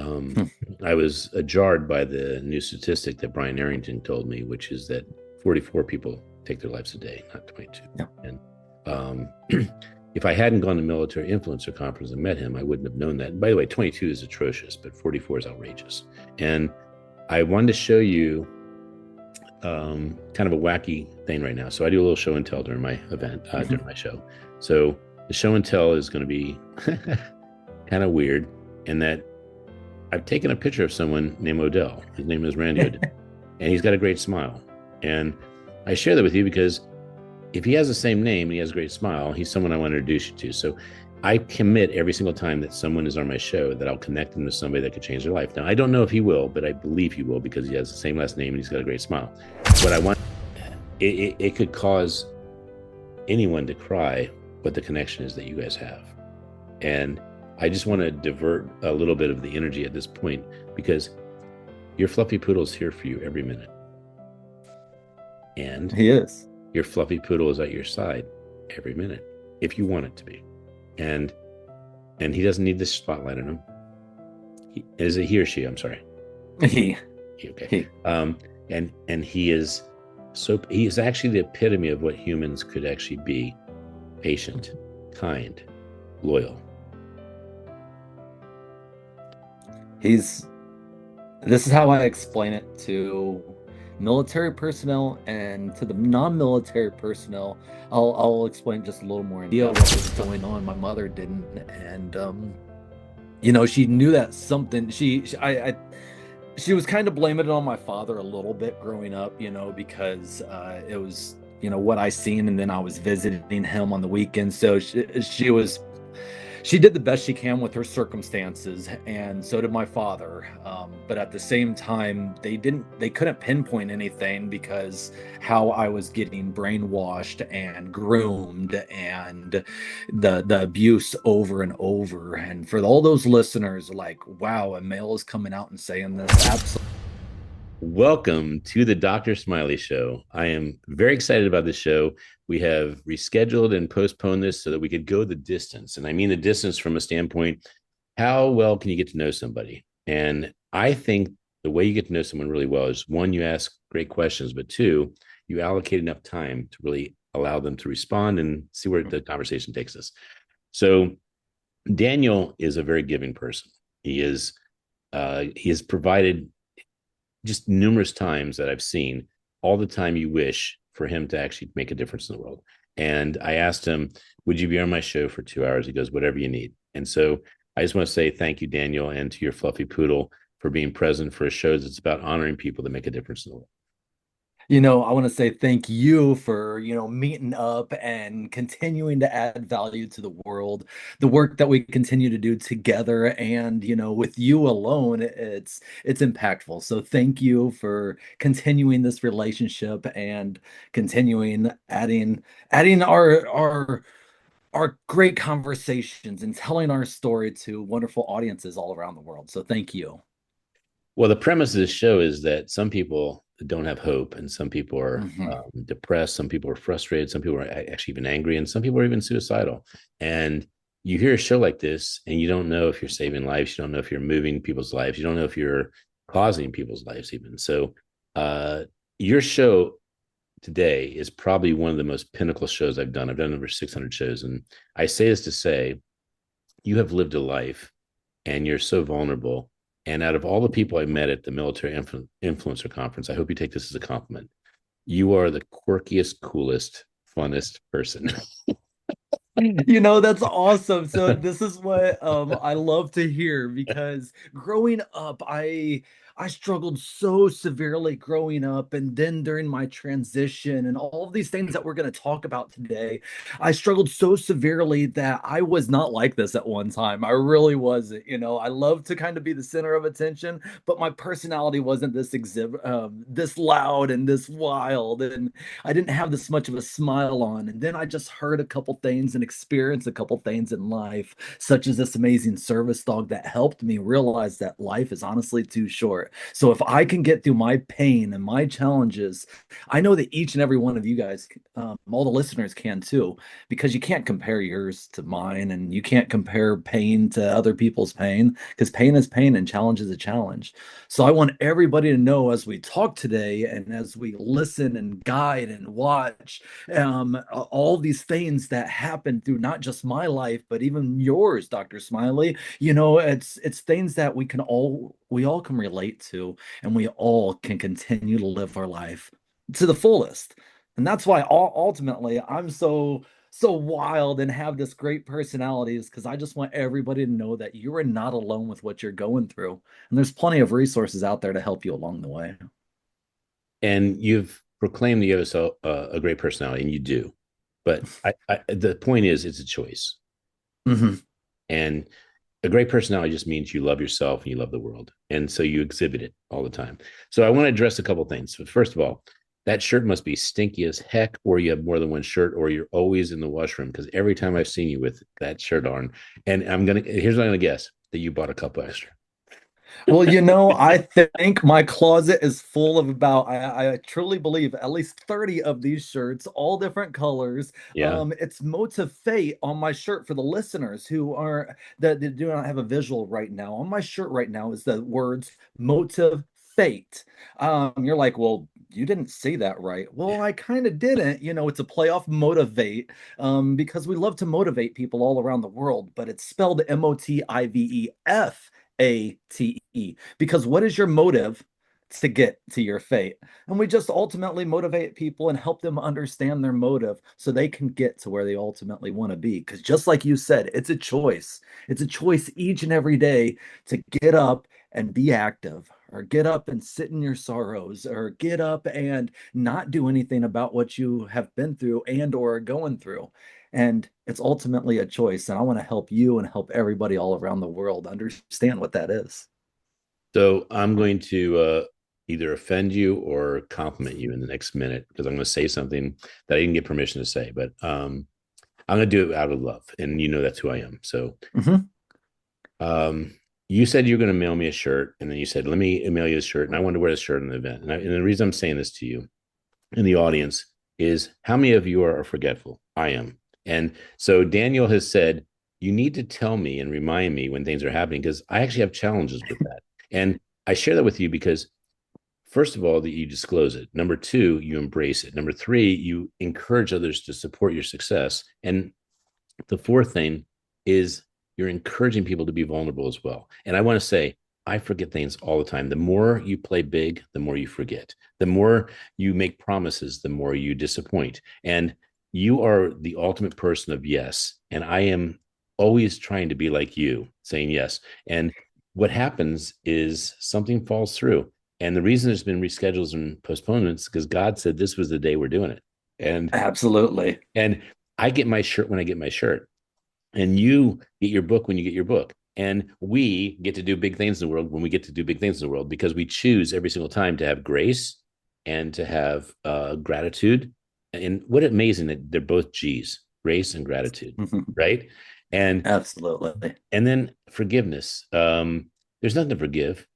Hmm. I was jarred by the new statistic that Brian Arrington told me, which is that 44 people take their lives a day, not 22. Yeah. And um, if I hadn't gone to Military Influencer Conference and met him, I wouldn't have known that. And by the way, 22 is atrocious, but 44 is outrageous. And I wanted to show you kind of a wacky thing right now. So I do a little show and tell during my event, during my show. So the show and tell is going to be kind of weird in that I've taken a picture of someone named Odell. His name is Randy Odell, and he's got a great smile. And I share that with you because if he has the same name and he has a great smile, he's someone I want to introduce you to. So I commit every single time that someone is on my show that I'll connect them to somebody that could change their life. Now, I don't know if he will, but I believe he will because he has the same last name and he's got a great smile. What I want, it could cause anyone to cry what the connection is that you guys have. And I just want to divert a little bit of the energy at this point because your fluffy poodle is here for you every minute. And He is. your fluffy poodle is at your side every minute if you want it to be. And he doesn't need this spotlight on him. Is it he or she? I'm sorry. He. Okay. He. And he is actually the epitome of what humans could actually be: patient, kind, loyal. This is how I explain it to military personnel and to the non-military personnel. I'll explain just a little more idea what was going on. My mother didn't, and she knew that something. She was kind of blaming it on my father a little bit growing up, because it was what I seen, and then I was visiting him on the weekends. So she did the best she can with her circumstances, and so did my father. But at the same time, they couldn't pinpoint anything because how I was getting brainwashed and groomed and the abuse over and over. And for all those listeners, like, wow, a male is coming out and saying this. Absolutely. Welcome to the Dr. Smiley Show. I am very excited about this show. We have rescheduled and postponed this so that we could go the distance. And I mean the distance from a standpoint, how well can you get to know somebody? And I think the way you get to know someone really well is, one, you ask great questions, but two, you allocate enough time to really allow them to respond and see where the conversation takes us. So Daniel is a very giving person. He has provided just numerous times that I've seen all the time you wish for him to actually make a difference in the world. And I asked him, would you be on my show for 2 hours? He goes, whatever you need. And so I just want to say thank you, Daniel, and to your fluffy poodle for being present for a show that's about honoring people that make a difference in the world. I want to say thank you for, meeting up and continuing to add value to the world, the work that we continue to do together. And, with you alone, it's impactful. So thank you for continuing this relationship and continuing adding our great conversations and telling our story to wonderful audiences all around the world. So thank you. Well, the premise of this show is that some people don't have hope, and some people are Mhm. depressed, some people are frustrated, some people are actually even angry, and some people are even suicidal. And you hear a show like this, and you don't know if you're saving lives, you don't know if you're moving people's lives, you don't know if you're causing people's lives, even. So, your show today is probably one of the most pinnacle shows I've done. I've done over 600 shows, and I say this to say, you have lived a life, and you're so vulnerable. And out of all the people I met at the Military Influencer Conference, I hope you take this as a compliment. You are the quirkiest, coolest, funnest person. That's awesome. So this is what I love to hear because growing up, I struggled so severely growing up, and then during my transition and all of these things that we're going to talk about today, I struggled so severely that I was not like this at one time. I really wasn't. I love to kind of be the center of attention, but my personality wasn't this loud and this wild, and I didn't have this much of a smile on. And then I just heard a couple things and experienced a couple things in life, such as this amazing service dog that helped me realize that life is honestly too short. it. So if I can get through my pain and my challenges, I know that each and every one of you guys, all the listeners can too, because you can't compare yours to mine and you can't compare pain to other people's pain because pain is pain and challenge is a challenge. So I want everybody to know as we talk today and as we listen and guide and watch all these things that happen through not just my life, but even yours, Dr. Smiley. It's things that we all can relate to, and we all can continue to live our life to the fullest. And that's why ultimately I'm so wild and have this great personality is because I just want everybody to know that you are not alone with what you're going through. And there's plenty of resources out there to help you along the way. And you've proclaimed that you have a great personality, and you do. But the point is, it's a choice. Mhm. And a great personality just means you love yourself and you love the world. And so you exhibit it all the time. So I want to address a couple of things. So first of all, that shirt must be stinky as heck, or you have more than one shirt, or you're always in the washroom. Because every time I've seen you with that shirt on, and here's what I'm gonna guess, that you bought a couple extra. Well, I think my closet is full of I truly believe at least 30 of these shirts, all different colors. Yeah. It's Motive Fate on my shirt for the listeners who are that do not have a visual right now. On my shirt right now is the words Motive Fate. You're like, well, you didn't say that right. Well, I kind of didn't. It's a play off motivate, because we love to motivate people all around the world, but it's spelled Motivate. Because what is your motive to get to your fate? And we just ultimately motivate people and help them understand their motive so they can get to where they ultimately want to be. Because just like you said, it's a choice. It's a choice each and every day to get up and be active, or get up and sit in your sorrows, or get up and not do anything about what you have been through and or are going through. And it's ultimately a choice. And I want to help you and help everybody all around the world understand what that is. So I'm going to either offend you or compliment you in the next minute, because I'm going to say something that I didn't get permission to say, but I'm going to do it out of love. And that's who I am. So Mhm. um, you said you're going to mail me a shirt, and then you said, let me mail you a shirt. And I want to wear the shirt in the event. And the reason I'm saying this to you in the audience is, how many of you are forgetful? I am. And so Daniel has said, you need to tell me and remind me when things are happening, because I actually have challenges with that. And I share that with you because, first of all, that you disclose it. Number two, you embrace it. Number three, you encourage others to support your success. And the fourth thing is, you're encouraging people to be vulnerable as well. And I want to say, I forget things all the time. The more you play big, the more you forget. The more you make promises, the more you disappoint. And you are the ultimate person of yes. And I am always trying to be like you, saying yes. And what happens is something falls through. And the reason there's been reschedules and postponements is because God said this was the day we're doing it. And Absolutely. and I get my shirt when I get my shirt, and you get your book when you get your book. And we get to do big things in the world when we get to do big things in the world, because we choose every single time to have grace and to have gratitude. And what amazing that they're both G's, grace and gratitude, right? And Absolutely. then forgiveness. There's nothing to forgive,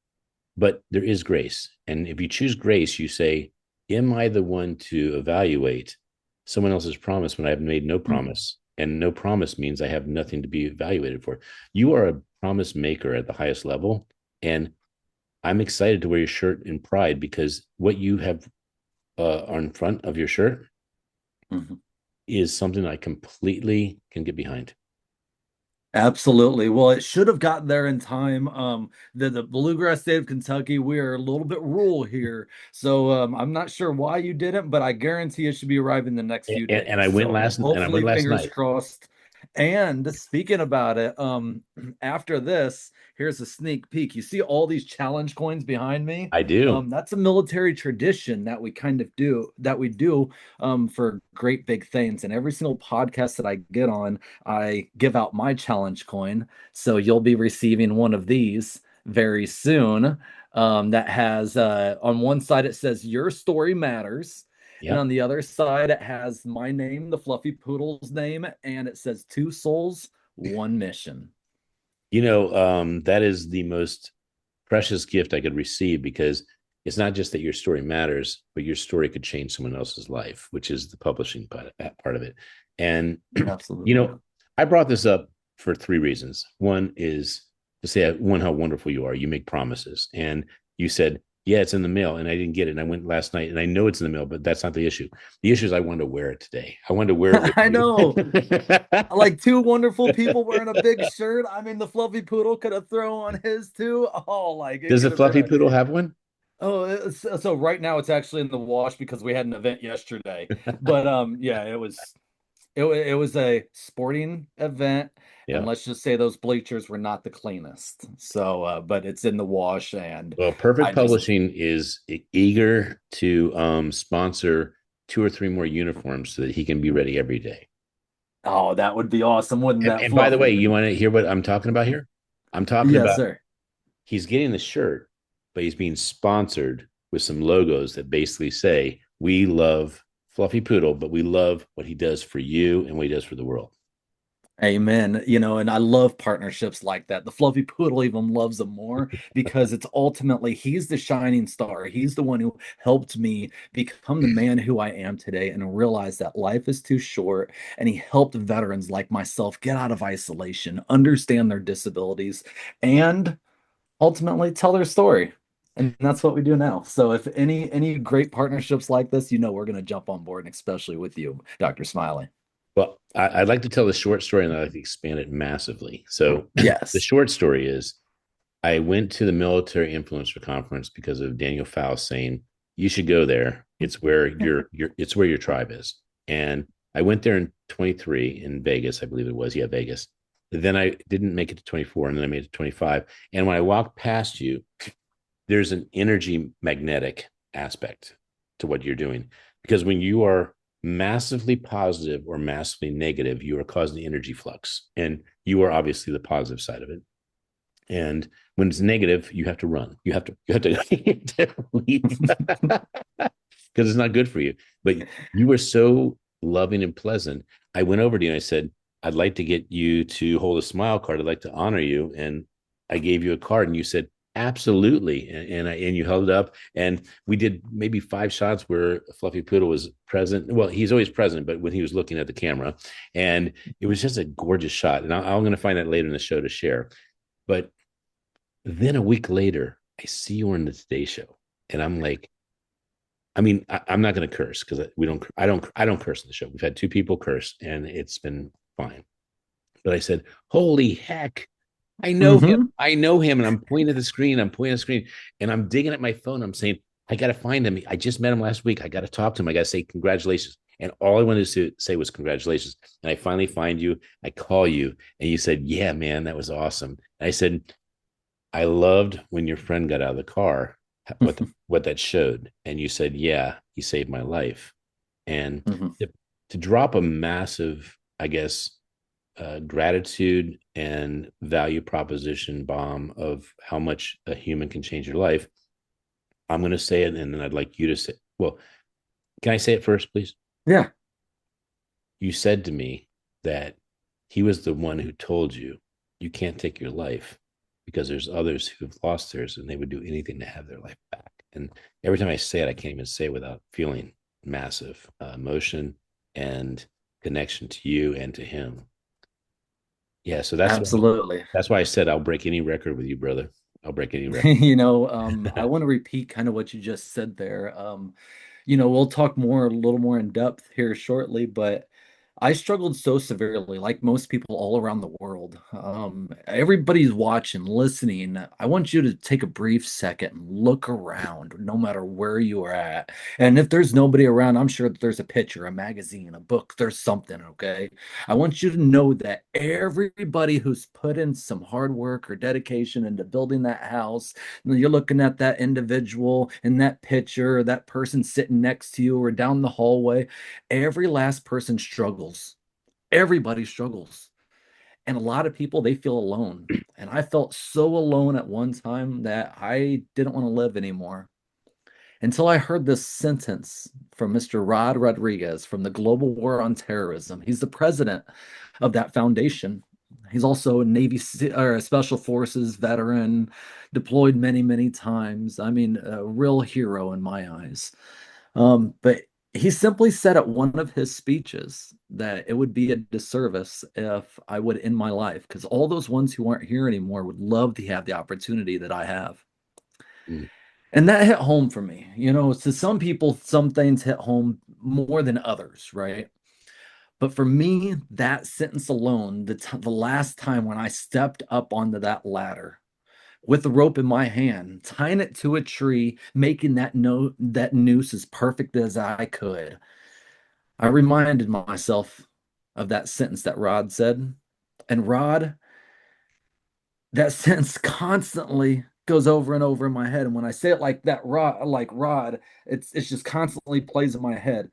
but there is grace. And if you choose grace, you say, am I the one to evaluate someone else's promise when I have made no promise? And no promise means I have nothing to be evaluated for. You are a promise maker at the highest level. And I'm excited to wear your shirt in pride, because what you have on front of your shirt Mhm. is something I completely can get behind. Absolutely. Well, it should have gotten there in time. The bluegrass state of Kentucky, we are a little bit rural here, so I'm not sure why you didn't, but I guarantee it should be arriving the next few And I days. went So last and I went hopefully, last fingers night. crossed. And speaking about it, after this, here's a sneak peek. You see all these challenge coins behind me? I do. That's a military tradition that we do for great big things. And every single podcast that I get on, I give out my challenge coin. So you'll be receiving one of these very soon. That has on one side it says your story matters. And Yep. on the other side, it has my name, the Fluffy Poodle's name, and it says two souls, one mission. That is the most precious gift I could receive, because it's not just that your story matters, but your story could change someone else's life, which is the publishing part of it. And, Absolutely. I brought this up for three reasons. One is to say, one, how wonderful you are. You make promises. And you said, yeah, it's in the mail. And I didn't get it. And I went last night and I know it's in the mail, but that's not the issue. The issue is I wanted to wear it today. I wanted to wear it with I you. know. Like two wonderful people wearing a big shirt. I mean, the fluffy poodle could have thrown on his too. Oh, like it Does the could have been fluffy a. poodle have one? Oh, so right now it's actually in the wash because we had an event yesterday. But yeah, it was a sporting event, and Yeah. let's just say those bleachers were not the cleanest. So, but it's in the wash, and Well, Perfect I just Publishing is eager to sponsor two or three more uniforms so that he can be ready every day. oh, that would be awesome, wouldn't And, that, and by the way, Fluffy? you want to hear what I'm talking about here? I'm talking Yes, about sir. he's getting the shirt, but he's being sponsored with some logos that basically say, "We love Fluffy Poodle, but we love what he does for you and what he does for the world." Amen. You know, and I love partnerships like that. The fluffy poodle even loves them more because it's ultimately he's the shining star. He's the one who helped me become the man who I am today and realize that life is too short. And he helped veterans like myself get out of isolation, understand their disabilities, and ultimately tell their story. And that's what we do now. So if any great partnerships like this, you know we're going to jump on board, and especially with you, Dr. Smiley. Well, I'd like to tell the short story and I'd like to expand it massively. So, the Yes. short story is I went to the military influencer conference because of Daniel Faust saying you should go there. It's where it's where your tribe is. And I went there in 23 in Vegas, I believe it was. Yeah, Vegas. Then I didn't make it to 24, and then I made it to 25. And when I walked past you, there's an energy magnetic aspect to what you're doing, because when you are massively positive or massively negative, you are causing energy flux, and you are obviously the positive side of it. And when it's negative, you have to run. You have to leave because it's not good for you. But you were so loving and pleasant. I went over to you and I said, I'd like to get you to hold a smile card. I'd like to honor you. And I gave you a card and you said, absolutely. And you held it up. And we did maybe 5 shots where Fluffy Poodle was present. Well, he's always present, but when he was looking at the camera. And it was just a gorgeous shot. And I'm going to find that later in the show to share. But then a week later, I see you on the Today Show. And I'm like, I mean, I'm not going to curse because I don't curse in the show. We've had two people curse and it's been fine. But I said, holy heck, I know him. Hmm. I know him. And I'm pointing at the screen. And I'm digging at my phone. I'm saying, I got to find him. I just met him last week. I got to talk to him. I got to say congratulations. And all I wanted to say was congratulations. And I finally find you. I call you and you said, yeah, man, that was awesome. And I said, I loved when your friend got out of the car, what that showed. And you said, yeah, he saved my life. And Hmm. to drop a massive, I guess, gratitude and value proposition bomb of how much a human can change your life, I'm going to say it. And then I'd like you to say, well, can I say it first, please? Yeah, You said to me that he was the one who told you you can't take your life because there's others who've lost theirs and they would do anything to have their life back. And every time I say it, I can't even say it without feeling massive emotion and connection to you and to him. Yeah, so absolutely. that's why I said I'll break any record with you, brother. I'll break any record. You know, I want to repeat kind of what you just said there. You know, we'll talk more, a little more in depth here shortly, but I struggled so severely, like most people all around the world. Everybody's watching, listening. I want you to take a brief second and look around, no matter where you are at. And if there's nobody around, I'm sure that there's a picture, a magazine, a book, there's something, okay? I want you to know that everybody who's put in some hard work or dedication into building that house, you're looking at that individual in that picture, that person sitting next to you or down the hallway, every last person struggles. Everybody struggles. And a lot of people, they feel alone. And I felt so alone at one time that I didn't want to live anymore until I heard this sentence from Mr. Rod Rodriguez from the Global War on Terrorism. He's the president of that foundation. He's also a or a Special Forces veteran, deployed many, many times. I mean, a real hero in my eyes. But he simply said at one of his speeches that it would be a disservice if I would end my life, because all those ones who aren't here anymore would love to have the opportunity that I have. Mm. And that hit home for me. You know, to some people, some things hit home more than others, right? But for me, that sentence alone, the last time when I stepped up onto that ladder with the rope in my hand, tying it to a tree, making that noose as perfect as I could, I reminded myself of that sentence that Rod said. And Rod, that sentence constantly goes over and over in my head. And when I say it like that, Rod, it's just constantly plays in my head.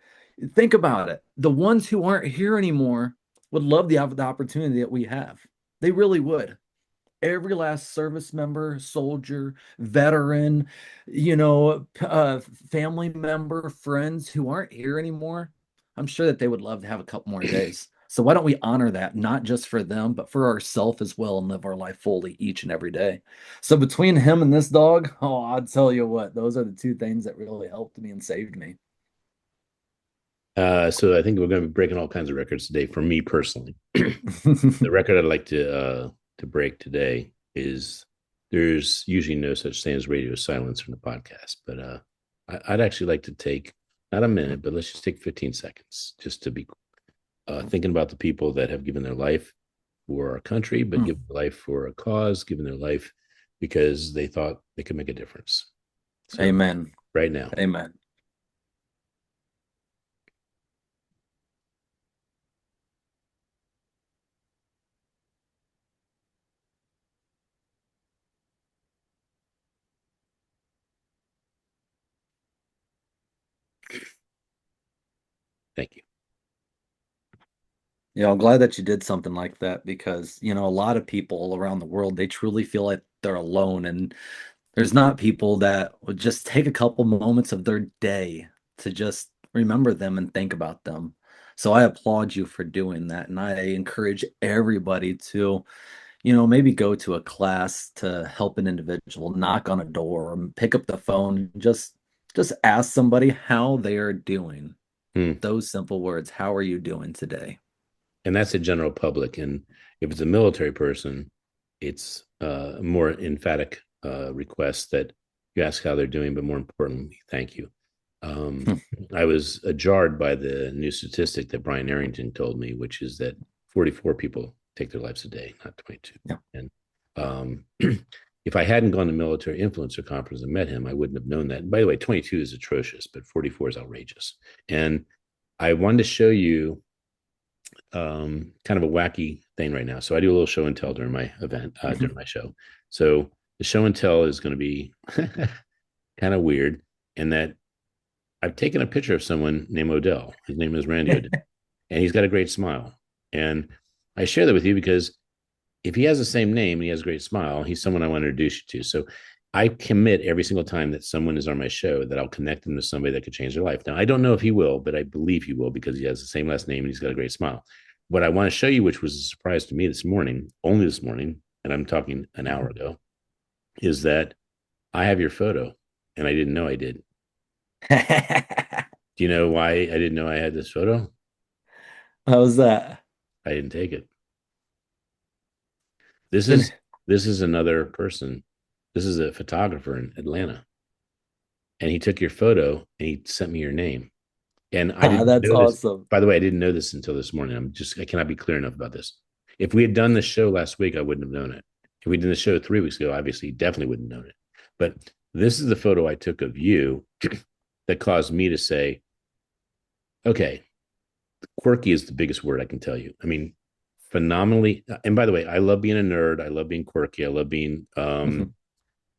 Think about it. The ones who aren't here anymore would love the opportunity that we have. They really would. Every last service member, soldier, veteran, family member, friends who aren't here anymore, I'm sure that they would love to have a couple more days. So why don't we honor that, not just for them, but for ourselves as well, and live our life fully each and every day. So between him and this dog, oh, I'll tell you what, those are the two things that really helped me and saved me. So I think we're going to be breaking all kinds of records today. For me personally, the record I'd like to break today is there's usually no such thing as radio silence from the podcast, but I'd actually like to take not a minute, but let's just take 15 seconds just to be thinking about the people that have given their life for our country, but given their life for a cause, given their life because they thought they could make a difference. So Amen. right now, Amen. thank you. Yeah, I'm glad that you did something like that because, a lot of people around the world, they truly feel like they're alone. And there's not people that would just take a couple moments of their day to just remember them and think about them. So I applaud you for doing that. And I encourage everybody to, maybe go to a class to help an individual, knock on a door, or pick up the phone, just ask somebody how they are doing. Hmm. Those simple words, how are you doing today? And that's a general public. And if it's a military person, it's a more emphatic request that you ask how they're doing, but more importantly, thank you. Um, I was jarred by the new statistic that Brian Arrington told me, which is that 44 people take their lives a day, not 22. Yeah. And if I hadn't gone to military influencer conference and met him, I wouldn't have known that. And by the way, 22 is atrocious, but 44 is outrageous. And I wanted to show you kind of a wacky thing right now. So I do a little show and tell during my event, during my show. So the show and tell is going to be kind of weird in that I've taken a picture of someone named Odell. His name is Randy Odell, and he's got a great smile. And I share that with you because if he has the same name and he has a great smile, he's someone I want to introduce you to. So I commit every single time that someone is on my show that I'll connect them to somebody that could change their life. Now, I don't know if he will, but I believe he will because he has the same last name and he's got a great smile. What I want to show you, which was a surprise to me this morning, only this morning, and I'm talking an hour ago, is that I have your photo and I didn't know I did. Do you know why I didn't know I had this photo? How's that? I didn't take it. This Then is this is another person. This is a photographer in Atlanta. And he took your photo and he sent me your name. And I didn't that's know this. awesome. By the way, I didn't know this until this morning. I cannot be clear enough about this. If we had done this show last week, I wouldn't have known it. If we did the show 3 weeks ago, obviously, definitely wouldn't have known it. But this is the photo I took of you that caused me to say, okay, quirky is the biggest word I can tell you. I mean, phenomenally. And by the way, I love being a nerd. I love being quirky. I love being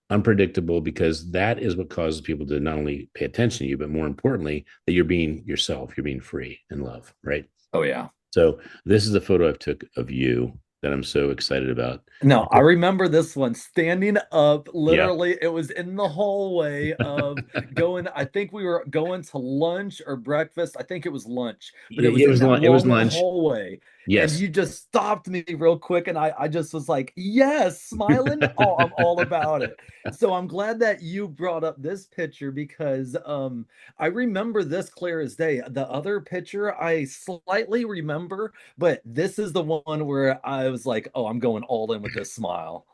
unpredictable because that is what causes people to not only pay attention to you, but more importantly, that you're being yourself, you're being free in love, right? Oh yeah. So this is the photo I took of you. that I'm so excited about. No, I remember this one standing up. Yeah. Literally, it was in the hallway of going. I think we were going to lunch or breakfast. I think it was lunch, but it was in that It was long lunch. hallway. And Yes. you just stopped me real quick, and I just was like, "Yes, smiling. Oh, I'm all about it." So I'm glad that you brought up this picture because I remember this clear as day. The other picture I slightly remember, but this is the one where I was like, oh, I'm going all in with this smile.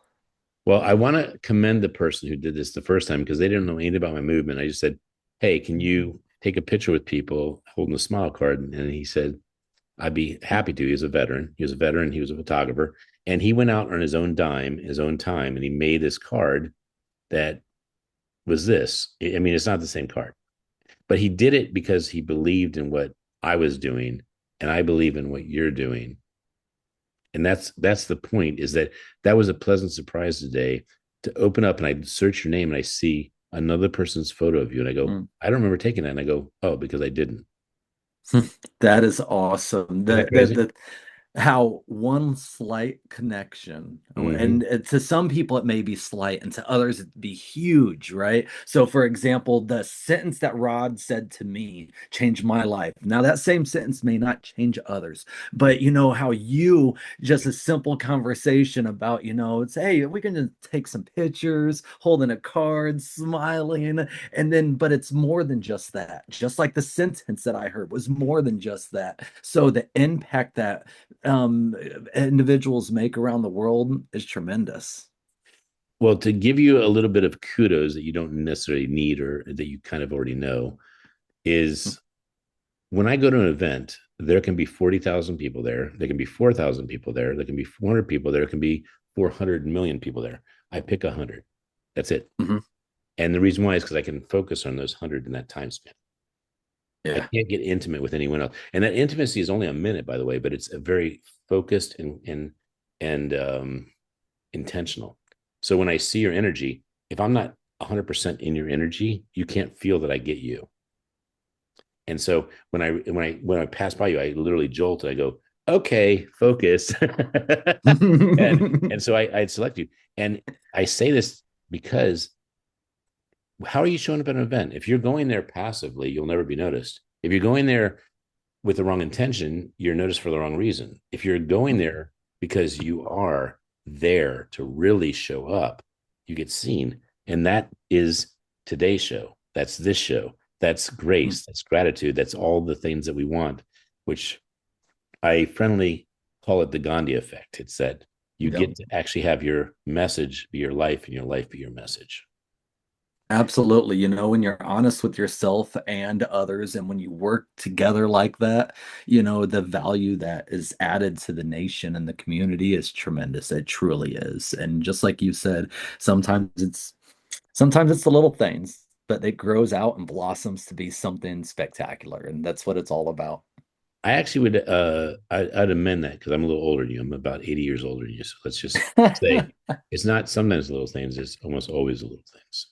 Well, I want to commend the person who did this the first time because they didn't know anything about my movement. I just said, "Hey, can you take a picture with people holding a smile card?" And he said, "I'd be happy to." He was a veteran. He was a veteran. He was a photographer, and he went out on his own dime, his own time, and he made this card that was this. I mean, it's not the same card, but he did it because he believed in what I was doing, and I believe in what you're doing. And that's the point, is that that was a pleasant surprise today to open up and I search your name and I see another person's photo of you and I go, Mm. I don't remember taking that. And I go, oh, because I didn't. That is awesome. Isn't that crazy? How one slight connection, Mm-hmm. and to some people it may be slight, and to others it'd be huge, right? So, for example, the sentence that Rod said to me changed my life. Now, that same sentence may not change others, but you know how you just a simple conversation about, it's hey, we can just take some pictures, holding a card, smiling, and then, but it's more than just that. Just like the sentence that I heard was more than just that. So the impact that individuals make around the world is tremendous. Well, to give you a little bit of kudos that you don't necessarily need or that you kind of already know is when I go to an event, there can be 40,000 people there. There can be 4,000 people there. There can be 400 people there. There can be 400 million people there. I pick 100. That's it. Mhm. And the reason why is because I can focus on those 100 in that time span. I Yeah, can't get intimate with anyone else. And that intimacy is only a minute, by the way, but it's a very focused and intentional. So when I see your energy, if I'm not 100% in your energy, you can't feel that I get you. And so when I pass by you, I literally jolt. I go, okay, focus, and so I'd select you. And I say this because how are you showing up at an event? If you're going there passively, you'll never be noticed. If you're going there with the wrong intention, you're noticed for the wrong reason. If you're going there because you are there to really show up, you get seen. And that is today's show. That's this show. That's grace. That's gratitude. That's all the things that we want, which I friendly call it the Gandhi effect. It's that you Yep. get to actually have your message be your life and your life be your message. Absolutely. When you're honest with yourself and others, and when you work together like that, the value that is added to the nation and the community is tremendous. It truly is. And just like you said, sometimes it's the little things, but it grows out and blossoms to be something spectacular. And that's what it's all about. I actually would I'd amend that because I'm a little older than you. I'm about 80 years older than you. So let's just say it's not sometimes little things, it's almost always little things.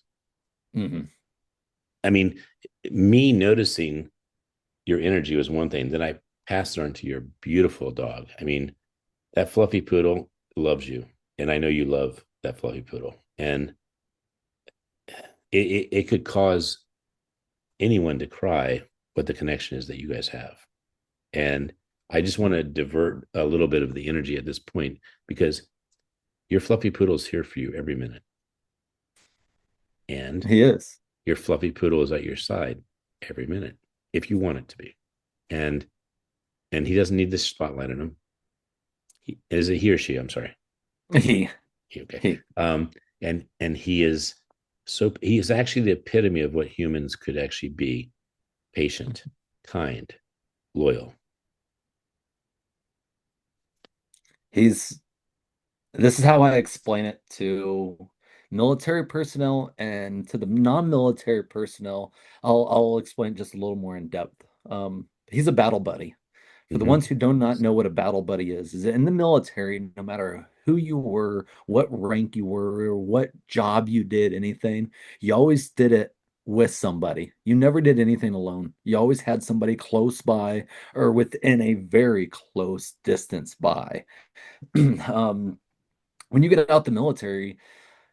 Mhm. I mean, me noticing your energy was one thing. Then I passed it on to your beautiful dog. I mean, that fluffy poodle loves you. And I know you love that fluffy poodle. And it could cause anyone to cry what the connection is that you guys have. And I just want to divert a little bit of the energy at this point because your fluffy poodle is here for you every minute. And He is. your fluffy poodle is at your side every minute if you want it to be. And and he doesn't need this spotlight on him. Is it he or she? I'm sorry. He, Okay. he, And he is actually the epitome of what humans could actually be: patient, kind, loyal. he's This is how I explain it to military personnel and to the non-military personnel. I'll explain just a little more in depth. He's a battle buddy. For the Mm-hmm. ones who do not know what a battle buddy is in the military, no matter who you were, what rank you were, or what job you did, anything, you always did it with somebody. You never did anything alone. You always had somebody close by or within a very close distance by. When you get out the military,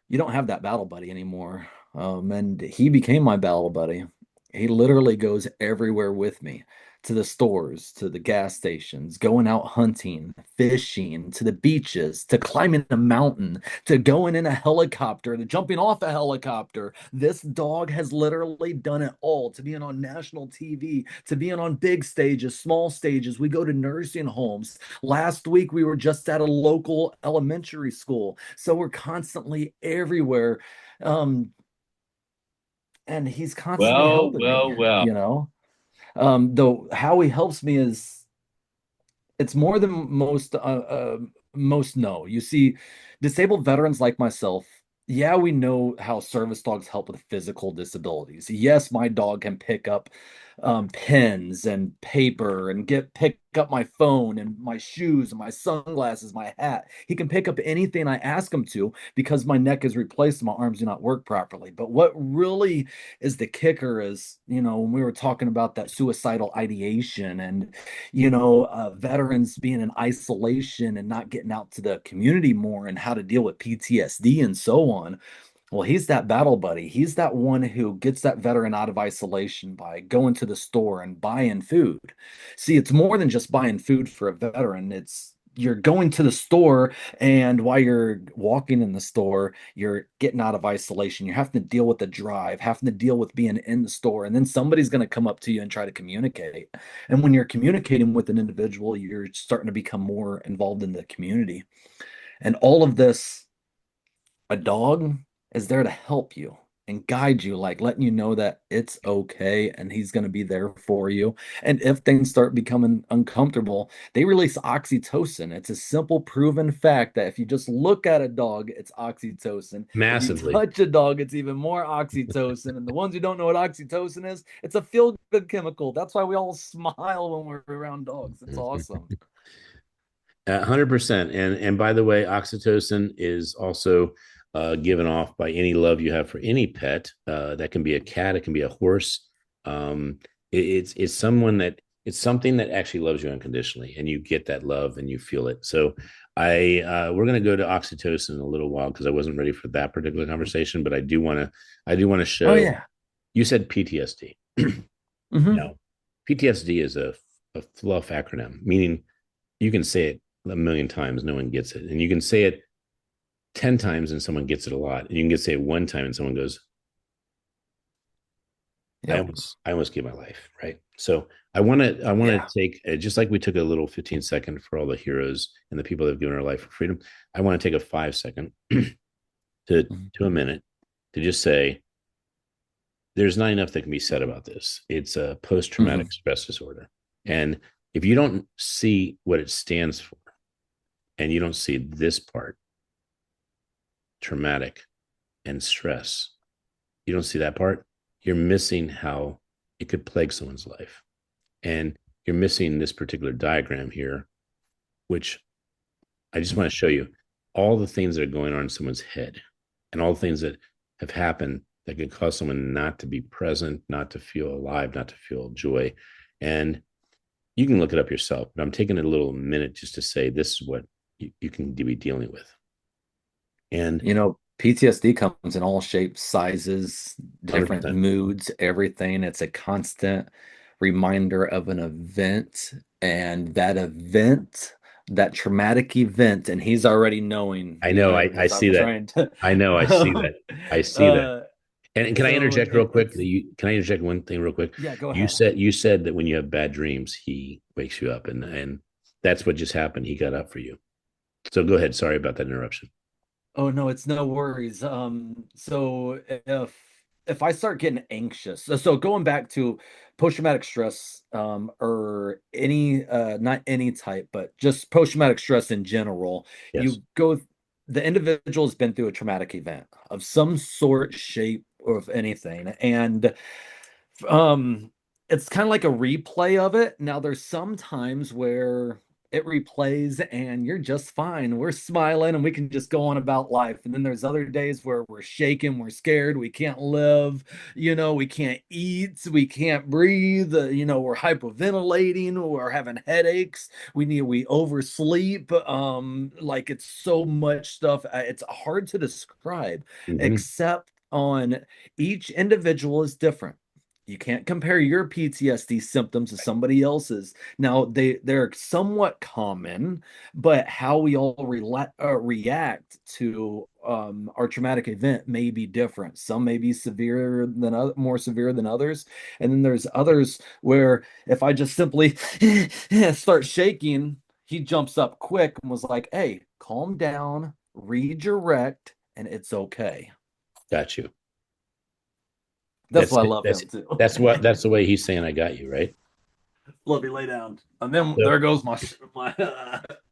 you don't have that battle buddy anymore. And he became my battle buddy. He literally goes everywhere with me, to the stores, to the gas stations, going out hunting, fishing, to the beaches, to climbing a mountain, to going in a helicopter, to jumping off a helicopter. This dog has literally done it all, to being on national TV, to being on big stages, small stages. We go to nursing homes. Last week, we were just at a local elementary school. So we're constantly everywhere. Um, and he's constantly Well, helping me, well, well. you know. Though how he helps me is it's more than most know. You see, disabled veterans like myself, yeah, we know how service dogs help with physical disabilities. Yes, my dog can pick up pens and paper and get pick up my phone and my shoes and my sunglasses, my hat. He can pick up anything I ask him to because my neck is replaced and my arms do not work properly. But what really is the kicker is, when we were talking about that suicidal ideation and veterans being in isolation and not getting out to the community more and how to deal with PTSD and so on. Well, he's that battle buddy. He's that one who gets that veteran out of isolation by going to the store and buying food. See, it's more than just buying food for a veteran. It's you're going to the store, and while you're walking in the store, you're getting out of isolation. You're having to deal with the drive, having to deal with being in the store, and then somebody's going to come up to you and try to communicate. And when you're communicating with an individual, you're starting to become more involved in the community. And all of this, a dog is there to help you and guide you, like letting you know that it's okay and he's going to be there for you. And if things start becoming uncomfortable, they release oxytocin. It's a simple proven fact that if you just look at a dog, it's oxytocin. If you Massively. touch a dog, it's even more oxytocin. And the ones who don't know what oxytocin is, it's a feel good chemical. That's why we all smile when we're around dogs. It's awesome. 100%. And by the way, oxytocin is also given off by any love you have for any pet. That can be a cat, it can be a horse. It's someone that it's something that actually loves you unconditionally, and you get that love and you feel it. So we're going to go to oxytocin in a little while because I wasn't ready for that particular conversation, but I do want to Oh, show. yeah. You said PTSD. Hmm. Now, PTSD is a fluff acronym, meaning you can say it a million times, no one gets it. And you can say it 10 times and someone gets it a lot. And you can say it one time and someone goes, Yep. I almost gave my life. Right. So I want to Yeah. take just like we took a little 15-second for all the heroes and the people that have given their life for freedom. I want to take a 5 second to a minute to just say, there's not enough that can be said about this. It's a Hmm. post-traumatic stress disorder. And if you don't see what it stands for, and you don't see this part, traumatic and stress, you don't see that part, you're missing how it could plague someone's life. And you're missing this particular diagram here, which I just want to show you all the things that are going on in someone's head and all the things that have happened that could cause someone not to be present, not to feel alive, not to feel joy. And you can look it up yourself, but I'm taking a little minute just to say this is what you can be dealing with. And PTSD comes in all shapes, sizes, different 100%. moods, everything. It's a constant reminder of an event, and that event, that traumatic event, and he's already knowing I know. I because see I'm that. trying to. I know. I see that. I see that. uh, And can I so interject real quick? it's Can I interject one thing real quick? yeah, go You ahead. said you said that when you have bad dreams, he wakes you up, and that's what just happened. He got up for you. So go ahead. Sorry about that interruption. Oh no, it's no worries. So if I start getting anxious, so going back to post-traumatic stress, or any not any type, but just post-traumatic stress in general, Yes, the individual's been through a traumatic event of some sort, shape, or of anything. And um it's kind of like a replay of it. Now there's some times where it replays and you're just fine. We're smiling and we can just go on about life. And then there's other days where we're shaking, we're scared, we can't live, we can't eat, we can't breathe, we're hyperventilating, we're having headaches, we oversleep. Like it's so much stuff. It's hard to describe, Mm-hmm. except on each individual is different. You can't compare your PTSD symptoms to somebody else's. Now they're somewhat common, but how we all react to our traumatic event may be different. Some may be more severe than others, and then there's others where if I just simply start shaking, he jumps up quick and was like, "Hey, calm down, redirect, and it's okay." Got you. That's why I love him too. That's the way he's saying I got you, right? Let me lay down. And then So, there goes my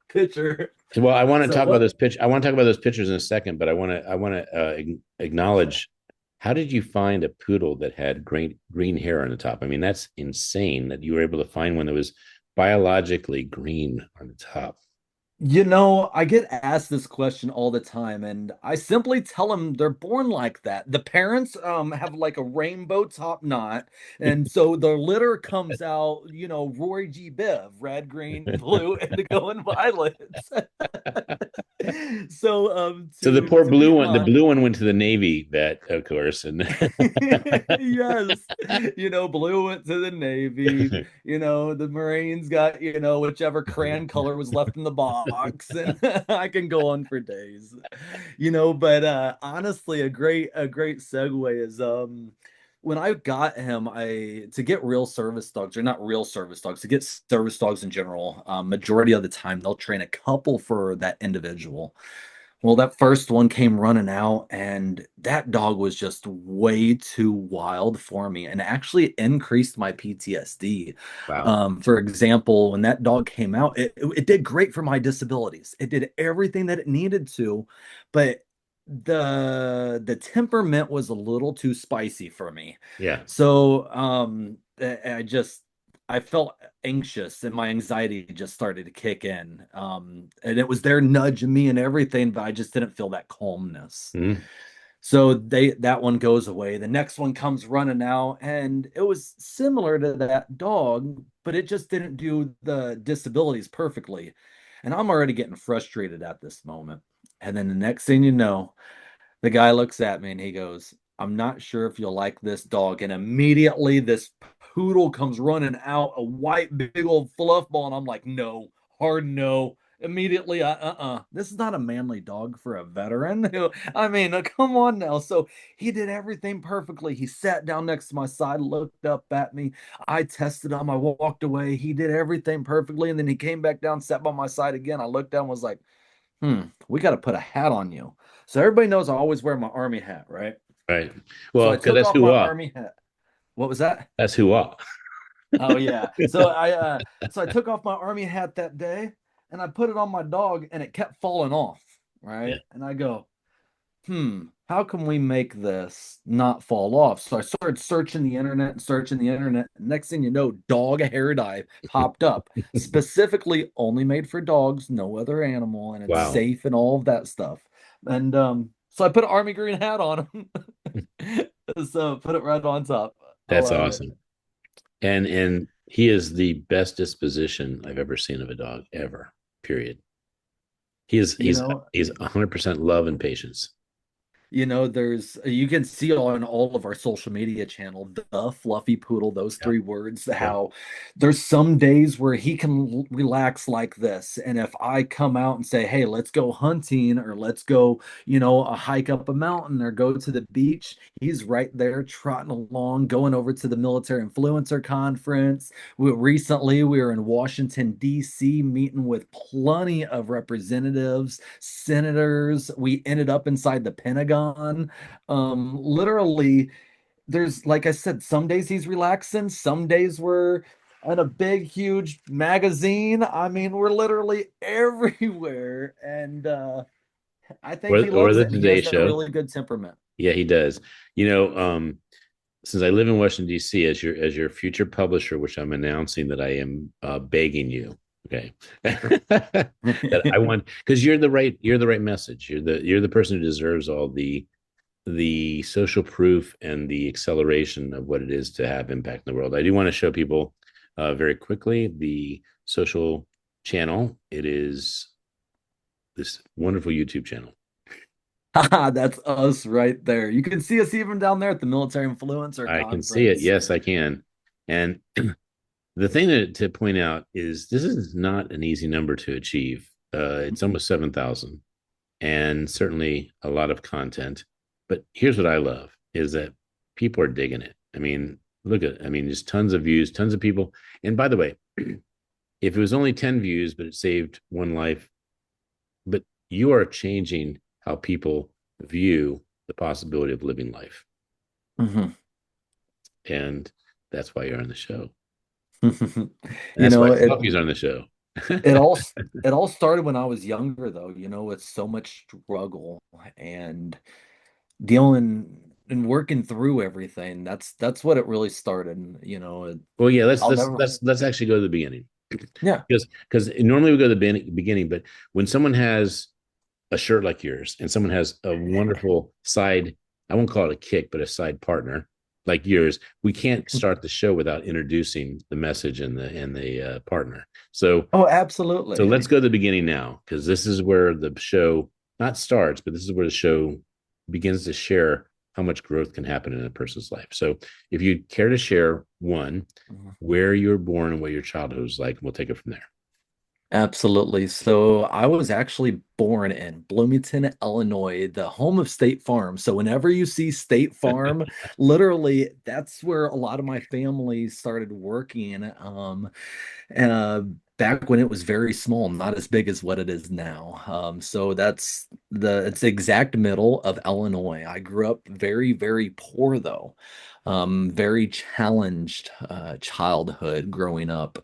picture. well, I want to So talk about what? those I want to talk about those pictures in a second, but I want to acknowledge, how did you find a poodle that had green hair on the top? I mean, that's insane that you were able to find one that was biologically green on the top. I get asked this question all the time, and I simply tell them they're born like that. The parents have like a rainbow top knot, and so the litter comes out, Roy G. Biv, red, green, blue, indigo, and violets. So So the to poor be blue one, the honest, blue one went to the Navy vet, of course, and yes, blue went to the Navy, the Marines got, whichever crayon color was left in the box, and I can go on for days. But honestly, a great segue is when I got him, I to get real service dogs, or not real service dogs, to get service dogs in general, majority of the time they'll train a couple for that individual. Well, that first one came running out, and that dog was just way too wild for me and actually increased my PTSD. wow, For example, when that dog came out, it did great for my disabilities. It did everything that it needed to, but the temperament was a little too spicy for me. yeah, So I felt anxious and my anxiety just started to kick in. And it was there nudging me and everything, but I just didn't feel that calmness. mm, So that one goes away. The next one comes running out, and it was similar to that dog, but it just didn't do the disabilities perfectly. And I'm already getting frustrated at this moment. And then the next thing you know, the guy looks at me and he goes, "I'm not sure if you'll like this dog." And immediately this poodle comes running out, a white big old fluff ball. And I'm like, no, hard no. Immediately, this is not a manly dog for a veteran. I mean, come on now. So he did everything perfectly. He sat down next to my side, looked up at me. I tested him. I walked away. He did everything perfectly. And then he came back down, sat by my side again. I looked down, was like, we got to put a hat on you. So everybody knows I always wear my army hat, right? right. So Well, I because took that's off who my are. army hat. What was that? That's who are. Oh yeah. So I took off my army hat that day and I put it on my dog and it kept falling off, Yeah. right? And I go, how can we make this not fall off? So I started searching the internet and searching the internet. Next thing you know, dog hair dye popped up, specifically only made for dogs, no other animal, and it's Wow, safe and all of that stuff. And so I put an army green hat on him. So put it right on top. I that's love it. awesome. And he is the best disposition I've ever seen of a dog ever. Period. He is You he's know, he's 100% love and patience. there's you can see on all of our social media channel, the fluffy poodle, those Yeah, three words, yeah, how there's some days where he can relax like this. And if I come out and say, hey, let's go hunting or let's go, a hike up a mountain or go to the beach, he's right there trotting along, going over to the military influencer conference. Recently we were in Washington, D.C., meeting with plenty of representatives, senators. We ended up inside the Pentagon. Literally, there's, like I said, some days he's relaxing, some days we're in a big, huge magazine. I mean, we're literally everywhere. And I think he or loves the it. And he Today has that Show. really good temperament. Yeah, he does. You know, since I live in Washington D.C., as your future publisher, which I'm announcing that I am begging you, Okay. That I want, because you're the right message. You're the person who deserves all the social proof and the acceleration of what it is to have impact in the world. I do want to show people very quickly the social channel. It is this wonderful YouTube channel. That's us right there. You can see us even down there at the Military Influencer I can see it. Conference. Yes, I can. And the thing to point out is this is not an easy number to achieve. It's almost 7,000 and certainly a lot of content. But here's what I love is that people are digging it. I mean, just tons of views, tons of people. And by the way, if it was only 10 views, but it saved one life, but you are changing how people view the possibility of living life. Mhm. And that's why you're on the show. And You that's why know, selfies are on the show. it all it all started when I was younger though, with so much struggle and dealing and working through everything. That's what it really started, Well, yeah, let's I'll let's never. let's actually go to the beginning. Yeah. Because normally we go to the beginning, but when someone has a shirt like yours and someone has a wonderful side, I won't call it a kick, but a side partner like yours, we can't start the show without introducing the message and the partner. Oh, So absolutely. let's go to the beginning now, because this is where the show not starts, but this is where the show begins to share how much growth can happen in a person's life. So if you care to share one, where you were born and what your childhood was like, we'll take it from there. Absolutely. So I was actually born in Bloomington, Illinois, the home of State Farm. So whenever you see State Farm, literally that's where a lot of my family started working. Uh, Back when it was very small, not as big as what it is now. So it's the exact middle of Illinois. I grew up very, very poor though. Very challenged childhood growing up.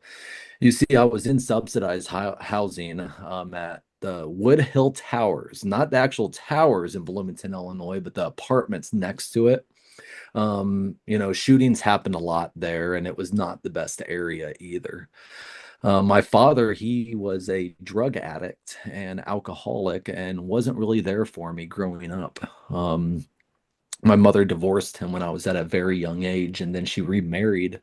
You see, I was in subsidized housing at the Wood Hill Towers, not the actual towers in Bloomington, Illinois, but the apartments next to it. Shootings happened a lot there, and it was not the best area either. My father, he was a drug addict and alcoholic and wasn't really there for me growing up. My mother divorced him when I was at a very young age, and then she remarried.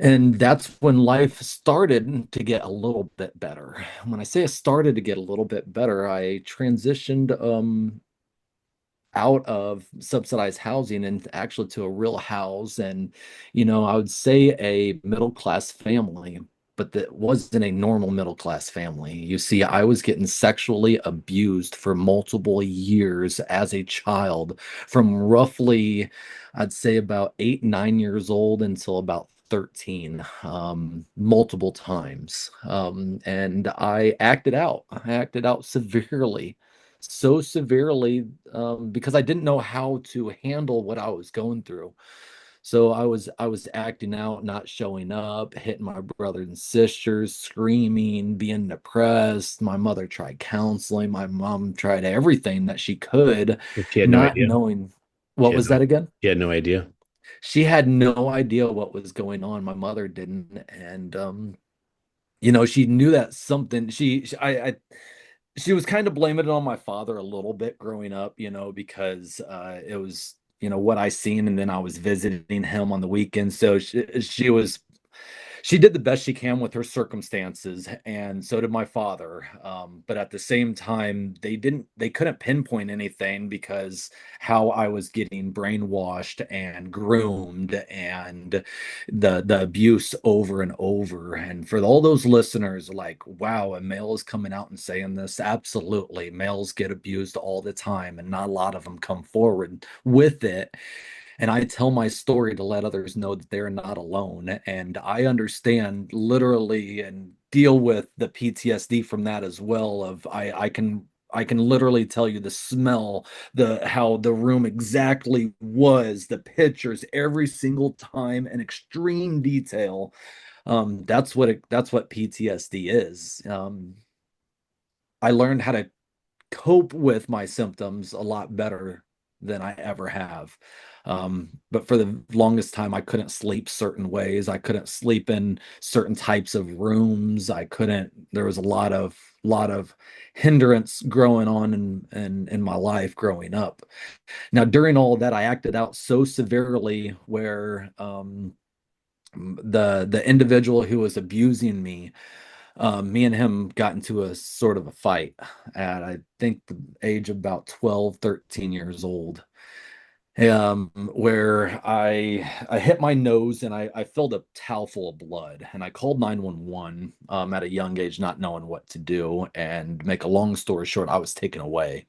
And that's when life started to get a little bit better. When I say it started to get a little bit better, I transitioned out of subsidized housing and actually to a real house. And, I would say a middle class family, but that wasn't a normal middle class family. You see, I was getting sexually abused for multiple years as a child, from roughly, I'd say about 8, 9 years old until about 13, multiple times. And I acted out severely, so severely, because I didn't know how to handle what I was going through. So I was acting out, not showing up, hitting my brothers and sisters, screaming, being depressed. My mother tried counseling. My mom tried everything that she could, She had no not idea. knowing. What She had was no. that again? She had no idea. She had no idea what was going on. My mother didn't, and she knew that something. She was kind of blaming it on my father a little bit growing up, because it was, what I seen, and then I was visiting him on the weekends. So she did the best she can with her circumstances, and so did my father. But at the same time, they couldn't pinpoint anything because how I was getting brainwashed and groomed and the abuse over and over. And for all those listeners, like, wow, a male is coming out and saying this. Absolutely, males get abused all the time, and not a lot of them come forward with it. And I tell my story to let others know that they're not alone. And I understand literally and deal with the PTSD from that as well. Of I can literally tell you the smell, the how the room exactly was, the pictures every single time in extreme detail. That's what PTSD is. I learned how to cope with my symptoms a lot better than I ever have. But for the longest time, I couldn't sleep certain ways. I couldn't sleep in certain types of rooms. I couldn't. There was a lot of hindrance growing on in my life growing up. Now, during all of that, I acted out so severely where the individual who was abusing me, me and him got into a sort of a fight at, I think, the age of about 12, 13 years old, where I hit my nose and I filled a towel full of blood, and I called 911 at a young age, not knowing what to do. And make a long story short, I was taken away.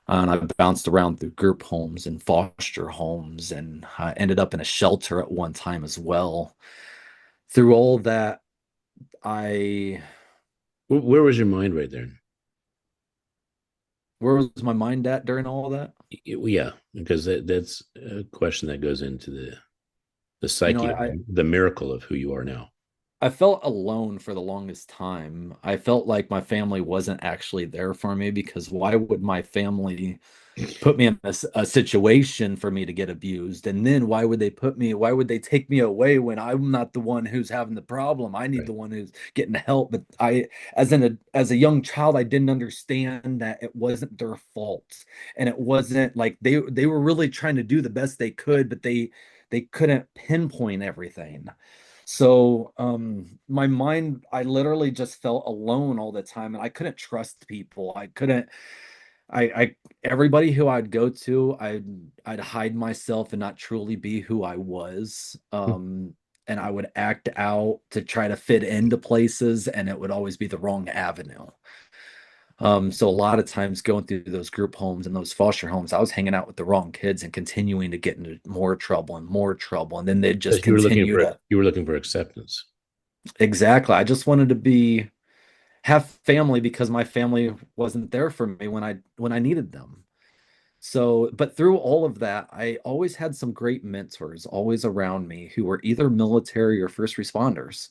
And I bounced around through group homes and foster homes, and I ended up in a shelter at one time as well. Through all that, I Where was your mind right there? where was my mind at during all of that? Yeah, because that's a question that goes into the You know, psyche of the miracle of who you are now. I felt alone for the longest time. I felt like my family wasn't actually there for me, because why would my family put me in a situation for me to get abused? And then why would they take me away when I'm not the one who's having the problem? I need Right. the one who's getting the help. But as a young child, I didn't understand that it wasn't their fault. And it wasn't like they were really trying to do the best they could, but they couldn't pinpoint everything. So my mind, I literally just felt alone all the time, and I couldn't trust people. I couldn't I everybody who I'd go to, I'd hide myself and not truly be who I was. And I would act out to try to fit into places, and it would always be the wrong avenue. So a lot of times going through those group homes and those foster homes, I was hanging out with the wrong kids and continuing to get into more trouble and more trouble. And then they'd just Because you were looking continue for to. acceptance. Exactly. I just wanted to be have family, because my family wasn't there for me when I needed them. So, but through all of that, I always had some great mentors always around me who were either military or first responders.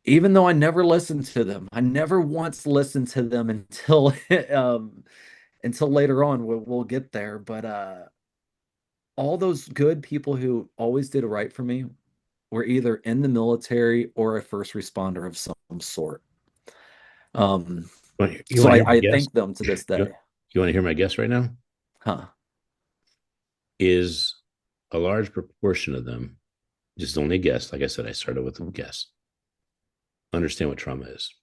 Even though I never listened to them, I never once listened to them until until later on. We'll get there, but all those good people who always did right for me were either in the military or a first responder of some sort. Um, You so want to hear my I guess? thank them to this You, day. you want to hear my guess right now? Huh. Is a large proportion of them, just only a guess. Like I said, I started with a guess. Understand what trauma is.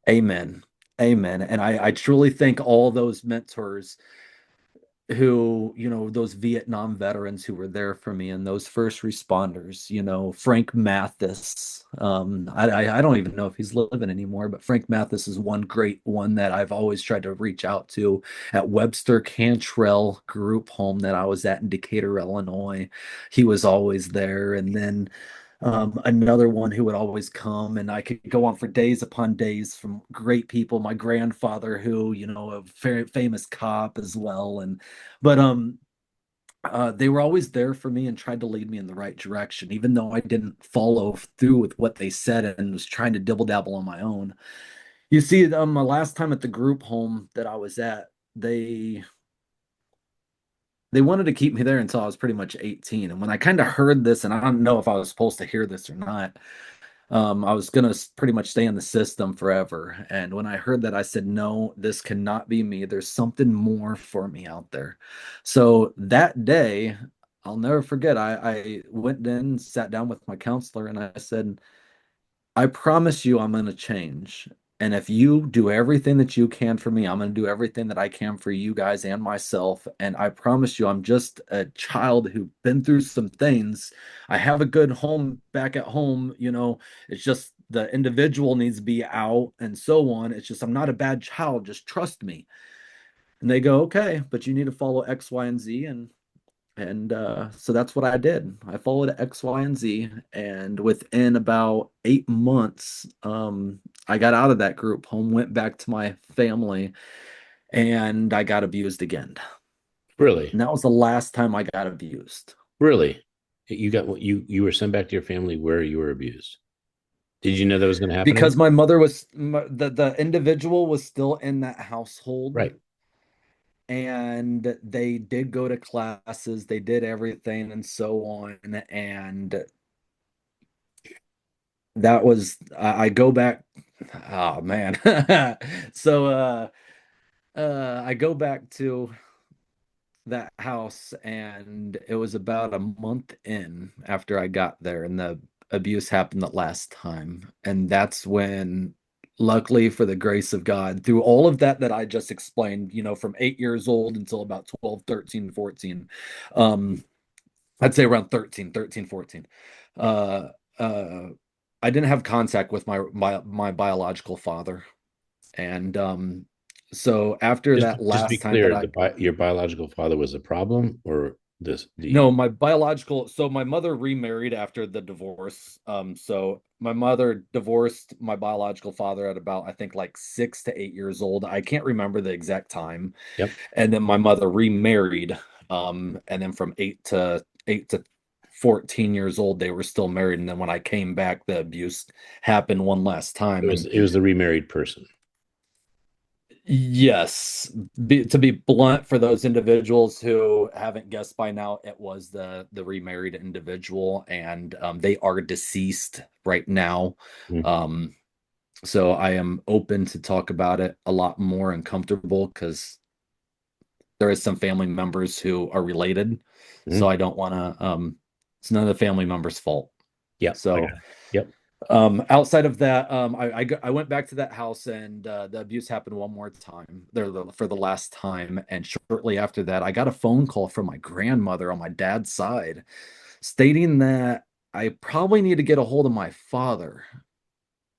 Amen. Amen. And I truly think all those mentors who, those Vietnam veterans who were there for me, and those first responders, Frank Mathis. I don't even know if he's living anymore, but Frank Mathis is one great one that I've always tried to reach out to at Webster Cantrell group home that I was at in Decatur, Illinois. He was always there. And then another one who would always come, and I could go on for days upon days from great people. My grandfather, who, a very famous cop as well. And but they were always there for me and tried to lead me in the right direction, even though I didn't follow through with what they said and was trying to dibble dabble on my own. You see, my last time at the group home that I was at, they wanted to keep me there until I was pretty much 18. And when I kind of heard this, and I don't know if I was supposed to hear this or not, I was gonna pretty much stay in the system forever. And when I heard that, I said, no, this cannot be me. There's something more for me out there. So that day, I'll never forget. I went in, sat down with my counselor, and I said, I promise you I'm going to change. And if you do everything that you can for me, I'm going to do everything that I can for you guys and myself. And I promise you, I'm just a child who's been through some things. I have a good home back at home. It's just the individual needs to be out and so on. It's just, I'm not a bad child. Just trust me. And they go, okay, but you need to follow X, Y, and Z. And so that's what I did. I followed X, Y, and Z. And within about 8 months, I got out of that group home, went back to my family, and I got abused again. Really, And that was the last time I got abused. really, you got you were sent back to your family where you were abused. Did you know that was going to happen again? Because my mother was, the individual was still in that household. Right. and they did go to classes, they did everything and so on. And that was, I go back, oh man. So I go back to that house, and it was about a month in after I got there, and the abuse happened the last time. And that's when, luckily for the grace of God, through all of that I just explained, from 8 years old until about 12, 13, 14, um, I'd say around 13, 14, uh, uh, I didn't have contact with my biological father. And so after Just that just to be last time that clear, I your biological father was a problem, or this the No, my biological, so my mother remarried after the divorce. So my mother divorced my biological father at about, I think, like 6 to 8 years old. I can't remember the exact time. Yep. And then my mother remarried. And then from 8 to 14 years old, they were still married. And then when I came back, the abuse happened one last It time. was And it was the remarried person. yes, to be blunt, for those individuals who haven't guessed by now, it was the remarried individual, and they are deceased right now. Mhm. Um, so I am open to talk about it a lot more and comfortable because there is some family members who are related, so Mhm. I don't want to. It's none of the family members' fault. Yep, I got So it. Yep. outside of that, I went back to that house, and the abuse happened one more time there for the last time. And shortly after that, I got a phone call from my grandmother on my dad's side stating that I probably need to get a hold of my father.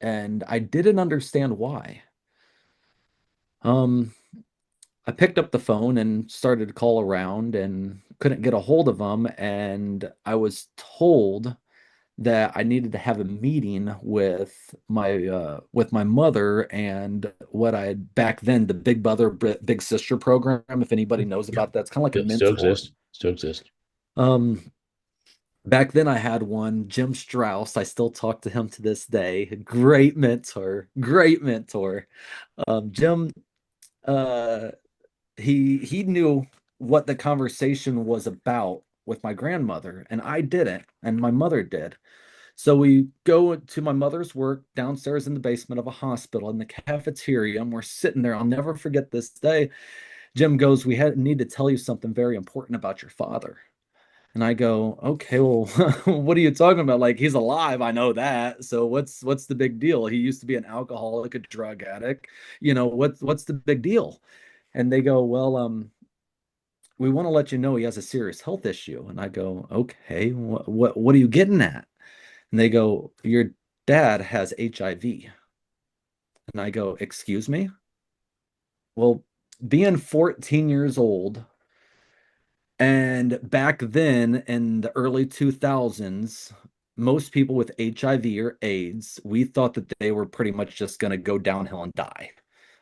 And I didn't understand why. Um, I picked up the phone and started to call around and couldn't get a hold of him. And I was told that I needed to have a meeting with my mother and what I had back then, the Big Brother Big Sister program. If anybody knows Yep. about that, it's kind of like a Still mentor. exists. Still exists. Um, Back then I had one, Jim Strauss. I still talk to him to this day. Great mentor, great mentor. Jim, uh, he knew what the conversation was about with my grandmother, and I didn't, and my mother did. So we go to my mother's work downstairs in the basement of a hospital in the cafeteria, and we're sitting there. I'll never forget this day. Jim goes, need to tell you something very important about your father." And I go, "Okay, well, what are you talking about? Like, he's alive, I know that. So what's the big deal? He used to be an alcoholic, a drug addict. What's the big deal?" And they go, "Well, we want to let you know he has a serious health issue." And I go, "Okay, what are you getting at?" And they go, "Your dad has HIV." And I go, "Excuse me?" Well, being 14 years old, and back then in the early 2000s, most people with HIV or AIDS, we thought that they were pretty much just going to go downhill and die.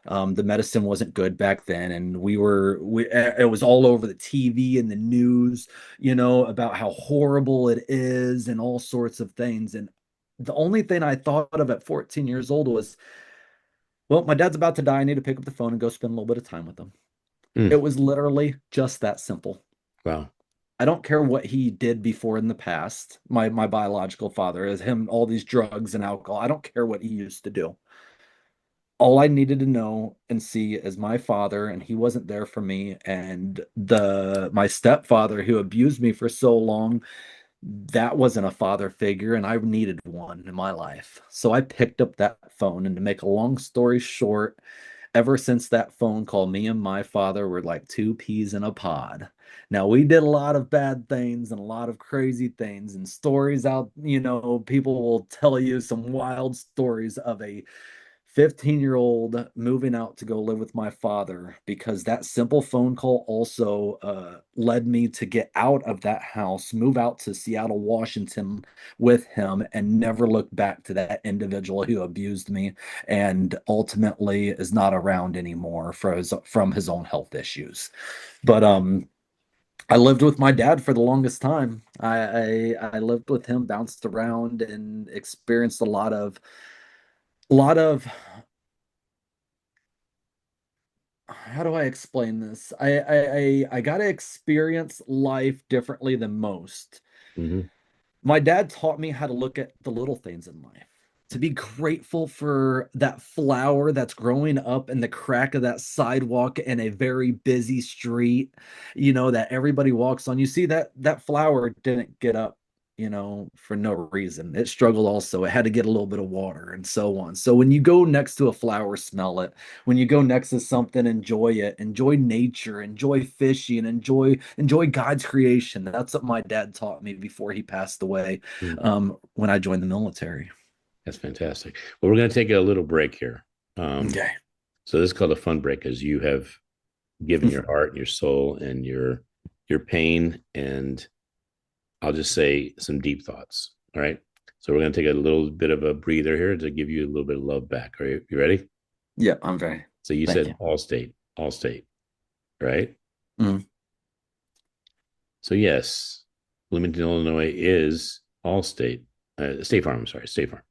The medicine wasn't good back then, and it was all over the TV and the news, about how horrible it is and all sorts of things. And the only thing I thought of at 14 years old was, well, my dad's about to die. I need to pick up the phone and go spend a little bit of time with him. It Mm. was literally just that simple. Wow. I don't care what he did before in the past. My biological father is him, all these drugs and alcohol. I don't care what he used to do. All I needed to know and see is my father, and he wasn't there for me. And my stepfather who abused me for so long, that wasn't a father figure, and I needed one in my life. So I picked up that phone, and to make a long story short, ever since that phone call, me and my father were like two peas in a pod. Now, we did a lot of bad things and a lot of crazy things and stories out, people will tell you some wild stories of a 15-year-old moving out to go live with my father, because that simple phone call also led me to get out of that house, move out to Seattle, Washington with him, and never look back to that individual who abused me and ultimately is not around anymore from his own health issues. But I lived with my dad for the longest time. I lived with him, bounced around, and experienced a lot of how do I explain this? I gotta experience life differently than most. Hmm. My dad taught me how to look at the little things in life, to be grateful for that flower that's growing up in the crack of that sidewalk in a very busy street, that everybody walks on. You see that flower didn't get up, for no reason. It struggled also. It had to get a little bit of water and so on. So when you go next to a flower, smell it. When you go next to something, enjoy it. Enjoy nature, enjoy fishing, enjoy God's creation. That's what my dad taught me before he passed away, when I joined the military. That's fantastic. Well, we're going to take a little break here. Um, Okay. so this is called a fun break, as you have given your heart and your soul and your pain, and I'll just say some deep thoughts. All right. So we're going to take a little bit of a breather here to give you a little bit of love back. Are you ready? Yeah, I'm very. So you Thank said you. all state, right? Mm. So yes, Bloomington, Illinois is all state. State Farm. I'm sorry, State Farm.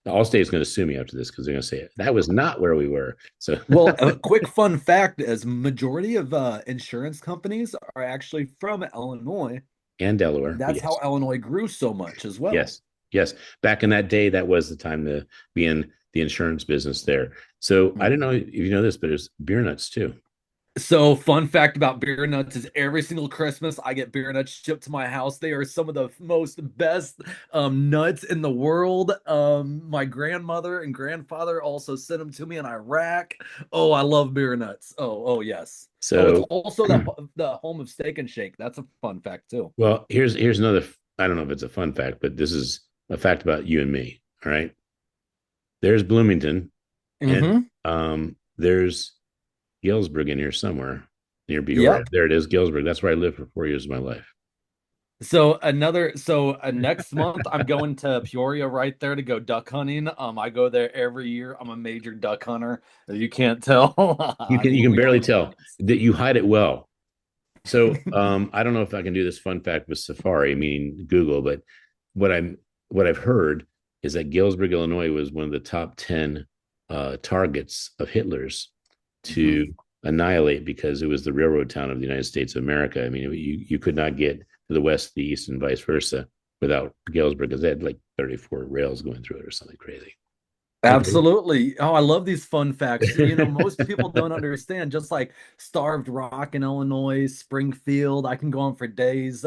Allstate is going to sue me after this because they're going to say that was not where we were. So Well, a quick fun fact is majority of insurance companies are actually from Illinois. and Delaware, but That's how yes, Illinois grew so much as well. yes, yes. Back in that day, that was the time to be in the insurance business there. So I don't Mhm. know if you know this, but there's beer nuts too. So, fun fact about beer nuts is every single Christmas I get beer nuts shipped to my house. They are some of the most best nuts in the world. My grandmother and grandfather also sent them to me in Iraq. Oh, I love beer nuts. Oh, yes. Oh, it's So, also the home of Steak and Shake. That's a fun fact too. well, here's another. I don't know if it's a fun fact, but this is a fact about you and me. All right, there's Bloomington, and Mm-hmm. there's Galesburg in here somewhere near Peoria. Yep. There it is, Galesburg. That's where I lived for 4 years of my life. So next month I'm going to Peoria right there to go duck hunting. I go there every year. I'm a major duck hunter. You can't tell. You can We barely got tell woods. that you hide it well. So I don't know if I can do this fun fact with Safari, meaning Google, but what I'm what I've heard is that Galesburg, Illinois, was one of the top 10 targets of Hitler's to Mhm. annihilate because it was the railroad town of the United States of America. I mean, you could not get to the west, the east, and vice versa without Galesburg, because they had like 34 rails going through it or something crazy. Okay. Absolutely. Oh, I love these fun facts. Most people don't understand, just like Starved Rock in Illinois, Springfield. I can go on for days.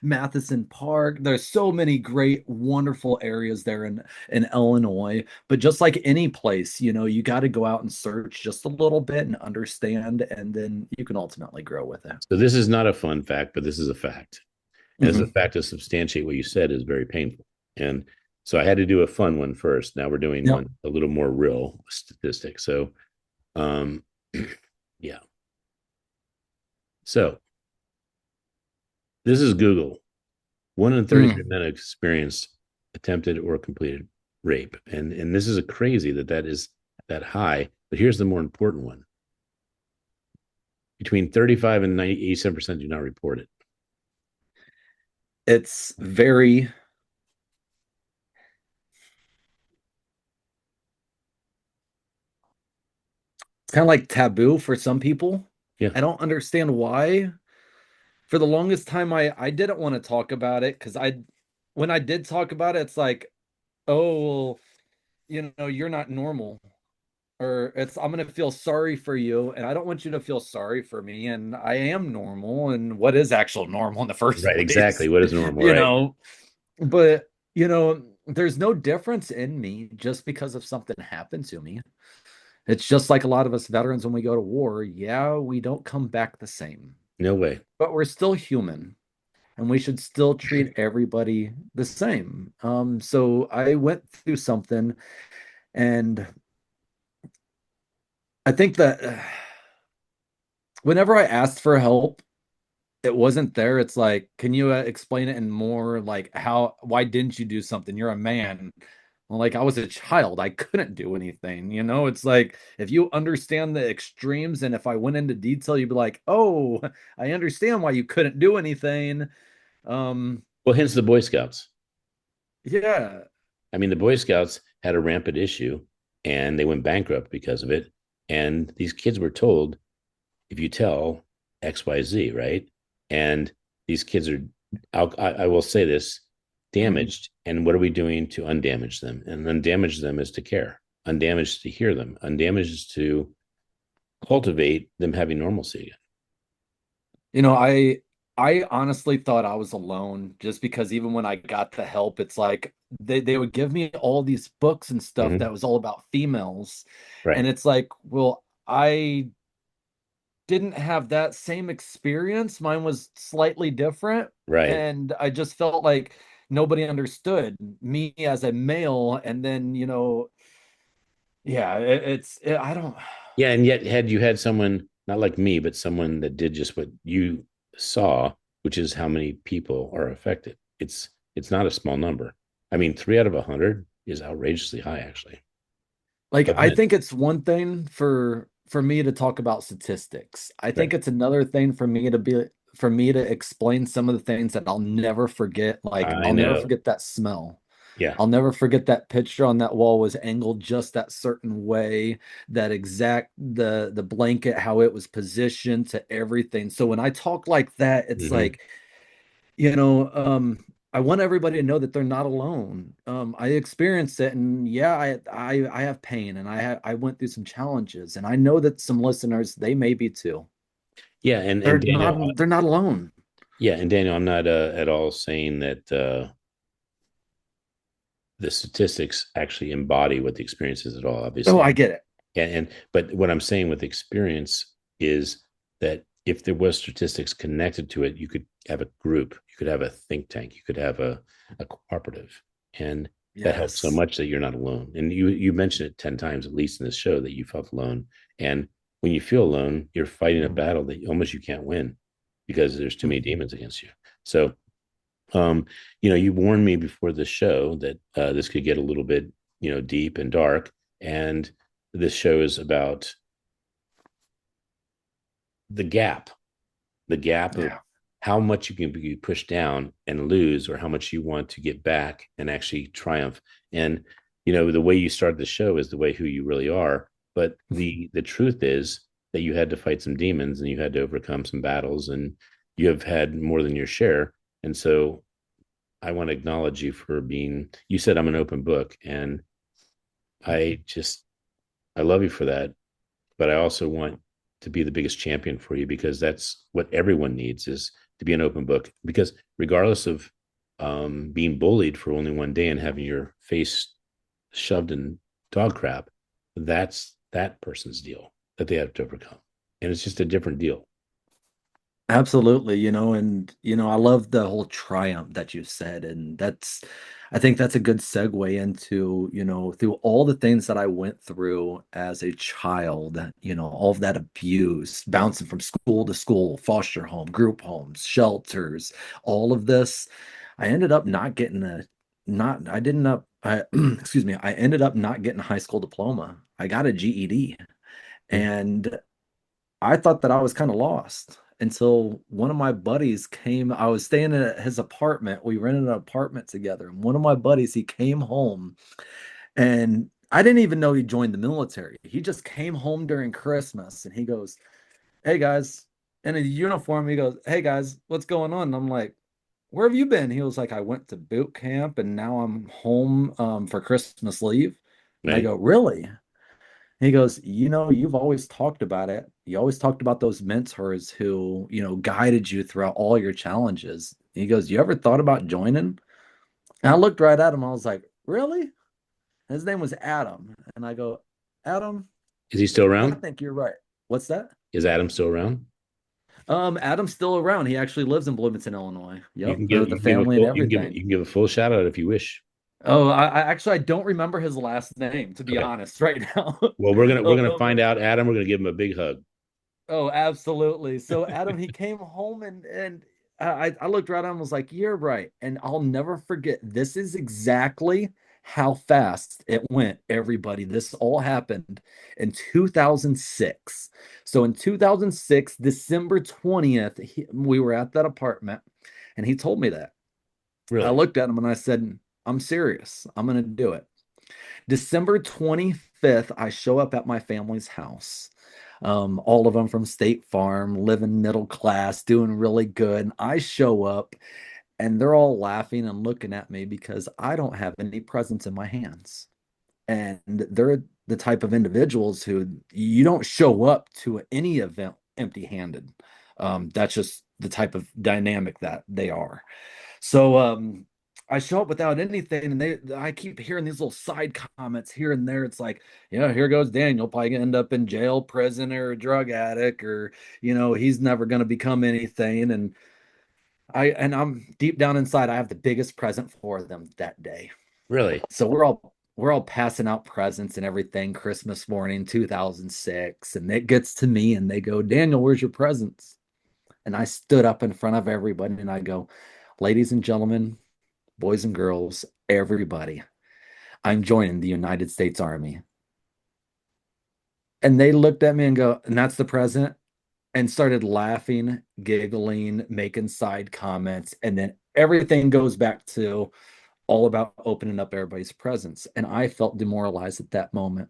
Matheson Park. There's so many great, wonderful areas there in Illinois. But just like any place, you got to go out and search just a little bit and understand, and then you can ultimately grow with it. So this is not a fun fact, but this is a fact. And it's a Hmm. fact to substantiate what you said is very painful. And so I had to do a fun one first. Now we're doing Yep. one a little more real statistic. So, um, yeah. So this is Google. 1 in 33 Mm. men experienced attempted or completed rape, and this is a crazy that is that high. But here's the more important one: between 35 and 87% do not report it. It's very, it's kind of like taboo for some people. Yeah, I don't understand why. For the longest time I didn't want to talk about it because I when I did talk about it, it's like, oh, well, you're not normal. Or it's I'm gonna feel sorry for you, and I don't want you to feel sorry for me, and I am normal, and what is actual normal in the first right. Exactly. place? What is normal, You right? know, but there's no difference in me just because of something happened to me. It's just like a lot of us veterans when we go to war, yeah, we don't come back the same, No way. but we're still human and we should still treat everybody the same. So I went through something, and I think that whenever I asked for help, it wasn't there. It's like, can you explain it in more like why didn't you do something? You're a man. Well, like I was a child, I couldn't do anything. It's like if you understand the extremes, and if I went into detail, you'd be like, oh, I understand why you couldn't do anything. Um, Well, hence the Boy Scouts. yeah. I mean, the Boy Scouts had a rampant issue and they went bankrupt because of it. And these kids were told, if you tell XYZ, right? And these kids are, I will say this, Mhm. damaged. And what are we doing to undamage them? And undamage them is to care, undamaged to hear them, undamaged is to cultivate them having normalcy again. You know, I honestly thought I was alone just because even when I got the help, it's like they would give me all these books and stuff Mm-hmm. that was all about females. Right. And it's like, well, I didn't have that same experience. Mine was slightly different. Right. And I just felt like nobody understood me as a male. And then, yeah, I don't, Yeah. And yet, had you had someone, not like me, but someone that did just what you saw, which is how many people are affected, it's not a small number. I mean, 3 out of 100 is outrageously high, actually. like, Of I men. think it's one thing for me to talk about statistics. I think Right. it's another thing for me to explain some of the things that I'll never forget. Like, I I'll never know. forget that smell. Yeah. I'll never forget that picture on that wall was angled just that certain way, that exact the blanket, how it was positioned to everything. So when I talk like that, it's Hmm. like, I want everybody to know that they're not alone. I experienced it, and yeah, I have pain, and I went through some challenges, and I know that some listeners, they may be too. Yeah. And Daniel, They're not alone. yeah. And Daniel, I'm not at all saying that the statistics actually embody what the experience is at all, Oh, obviously. I get it. And but what I'm saying with experience is that if there was statistics connected to it, you could have a group, you could have a think tank, you could have a cooperative, and that helps so Yes. much that you're not alone. And you mentioned it 10 times at least in this show that you felt alone. And when you feel alone, you're fighting a Mhm. battle that almost you can't win because there's too many Mhm. demons against you. So um, you warned me before the show that this could get a little bit, deep and dark. And this show is about the gap, the gap of Yeah. how much you can be pushed down and lose, or how much you want to get back and actually triumph. And the way you start the show is the way who you really are. But the truth is that you had to fight some demons and you had to overcome some battles, and you have had more than your share. And so I want to acknowledge you for being, you said I'm an open book, and I just, I love you for that. But I also want to be the biggest champion for you, because that's what everyone needs, is to be an open book. Because regardless of being bullied for only one day and having your face shoved in dog crap, that's that person's deal that they have to overcome. And it's just a different deal. Absolutely, and I love the whole triumph that you said, and I think that's a good segue into, through all the things that I went through as a child, all of that abuse, bouncing from school to school, foster home, group homes, shelters, all of this, I ended up not getting a not I didn't up I excuse me, I ended up not getting a high school diploma. I got a GED, and I thought that I was kind of lost until one of my buddies came. I was staying at his apartment. We rented an apartment together. And one of my buddies, he came home, and I didn't even know he joined the military. He just came home during Christmas, and he goes, "Hey guys," in a uniform, he goes, "Hey guys, what's going on?" And I'm like, "Where have you been?" He was like, "I went to boot camp and now I'm home for Christmas leave." And I Right. go, "Really?" He goes, you've always talked about it. You always talked about those mentors who, guided you throughout all your challenges. He goes, you ever thought about joining? And I looked right at him. I was like, really? His name was Adam. And I go, Adam, Is he still I around? think you're right. What's that? Is Adam still around? Adam's still around. He actually lives in Bloomington, Illinois. You Yep. can give The you can give a family and full everything. you can give a full shout out if you wish. Oh, I actually I don't remember his last name, to be Okay. honest, right now. Well, we're gonna Um, find out, Adam. We're gonna give him a big hug. Oh, absolutely. So Adam, he came home and I looked right at him and was like, "You're right." And I'll never forget. This is exactly how fast it went, everybody. This all happened in 2006. So in 2006, December 20th, we were at that apartment, and he told me that. I Really? looked at him and I said, "I'm serious. I'm going to do it." December 25th, I show up at my family's house. all of them from State Farm, living middle class, doing really good. And I show up and they're all laughing and looking at me because I don't have any presents in my hands. And they're the type of individuals who you don't show up to any event empty-handed. That's just the type of dynamic that they are. So I show up without anything, and I keep hearing these little side comments here and there. It's like, yeah, here goes Daniel, probably gonna end up in jail, prison, or a drug addict, or he's never gonna become anything. And I'm deep down inside, I have the biggest present for them that day. Really? So we're all passing out presents and everything Christmas morning 2006, and it gets to me and they go, Daniel, where's your presents? And I stood up in front of everybody and I go, ladies and gentlemen, boys and girls, everybody, I'm joining the United States Army. And they looked at me and go, and that's the present, and started laughing, giggling, making side comments, and then everything goes back to all about opening up everybody's presence. And I felt demoralized at that moment.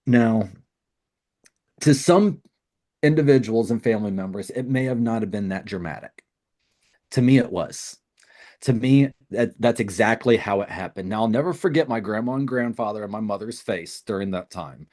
Now, to some individuals and family members, it may have not have been that dramatic. To me, it was. To me, that's exactly how it happened. Now, I'll never forget my grandma and grandfather and my mother's face during that time.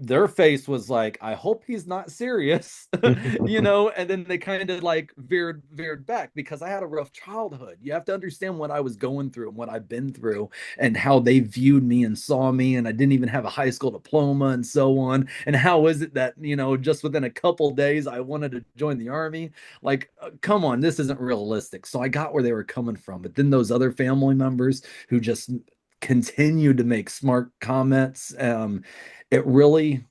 Their face was like, I hope he's not serious, and then they kind of like veered back because I had a rough childhood. You have to understand what I was going through and what I've been through and how they viewed me and saw me, and I didn't even have a high school diploma and so on. And how is it that, just within a couple days I wanted to join the army? Like, come on, this isn't realistic. So I got where they were coming from. But then those other family members who just continued to make smart comments, it really,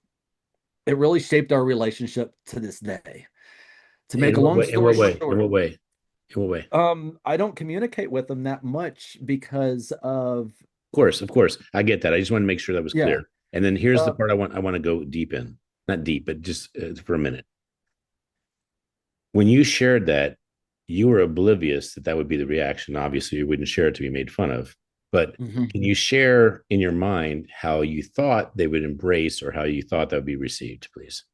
it really shaped our relationship to this day. To make In a what long way? In story what way? In short, what way? In what way? Of I don't communicate with them that much because of, of course. I get that. I just want to make sure that was yeah. clear. And then here's the Uh, part I want to go deep in. Not deep, but just for a minute. When you shared that, you were oblivious that that would be the reaction. Obviously, you wouldn't share it to be made fun of. But mhm. can you share in your mind how you thought they would embrace or how you thought that would be received, please?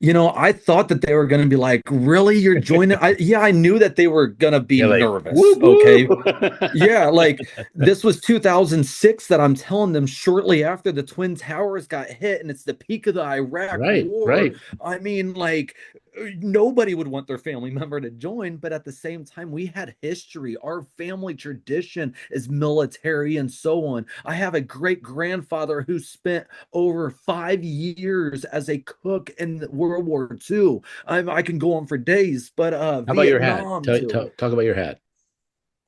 I thought that they were going to be like, really, you're joining? Yeah, I knew that they were going to be You're like, nervous. whoop, Okay. whoop. Yeah, like this was 2006 that I'm telling them shortly after the Twin Towers got hit, and it's the peak of the Iraq Right, War. right. I mean, like, nobody would want their family member to join, but at the same time, we had history. Our family tradition is military and so on. I have a great grandfather who spent over 5 years as a cook in World War II. I can go on for days, but How about your hat? Vietnam too. Talk about your hat.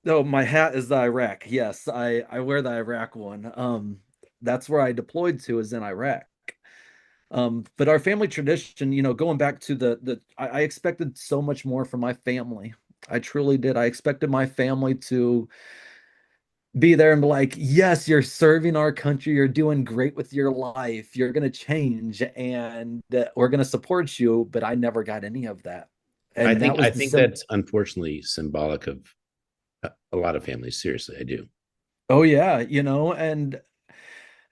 Oh, my hat is the Iraq. Yes, I wear the Iraq one. That's where I deployed to, is in Iraq. But our family tradition, going back to I expected so much more from my family. I truly did. I expected my family to be there and be like, yes, you're serving our country. You're doing great with your life. You're going to change and we're going to support you. But I never got any of that. And that I was the think sim. that's unfortunately symbolic of a lot of families. Seriously, I do. Oh, yeah. And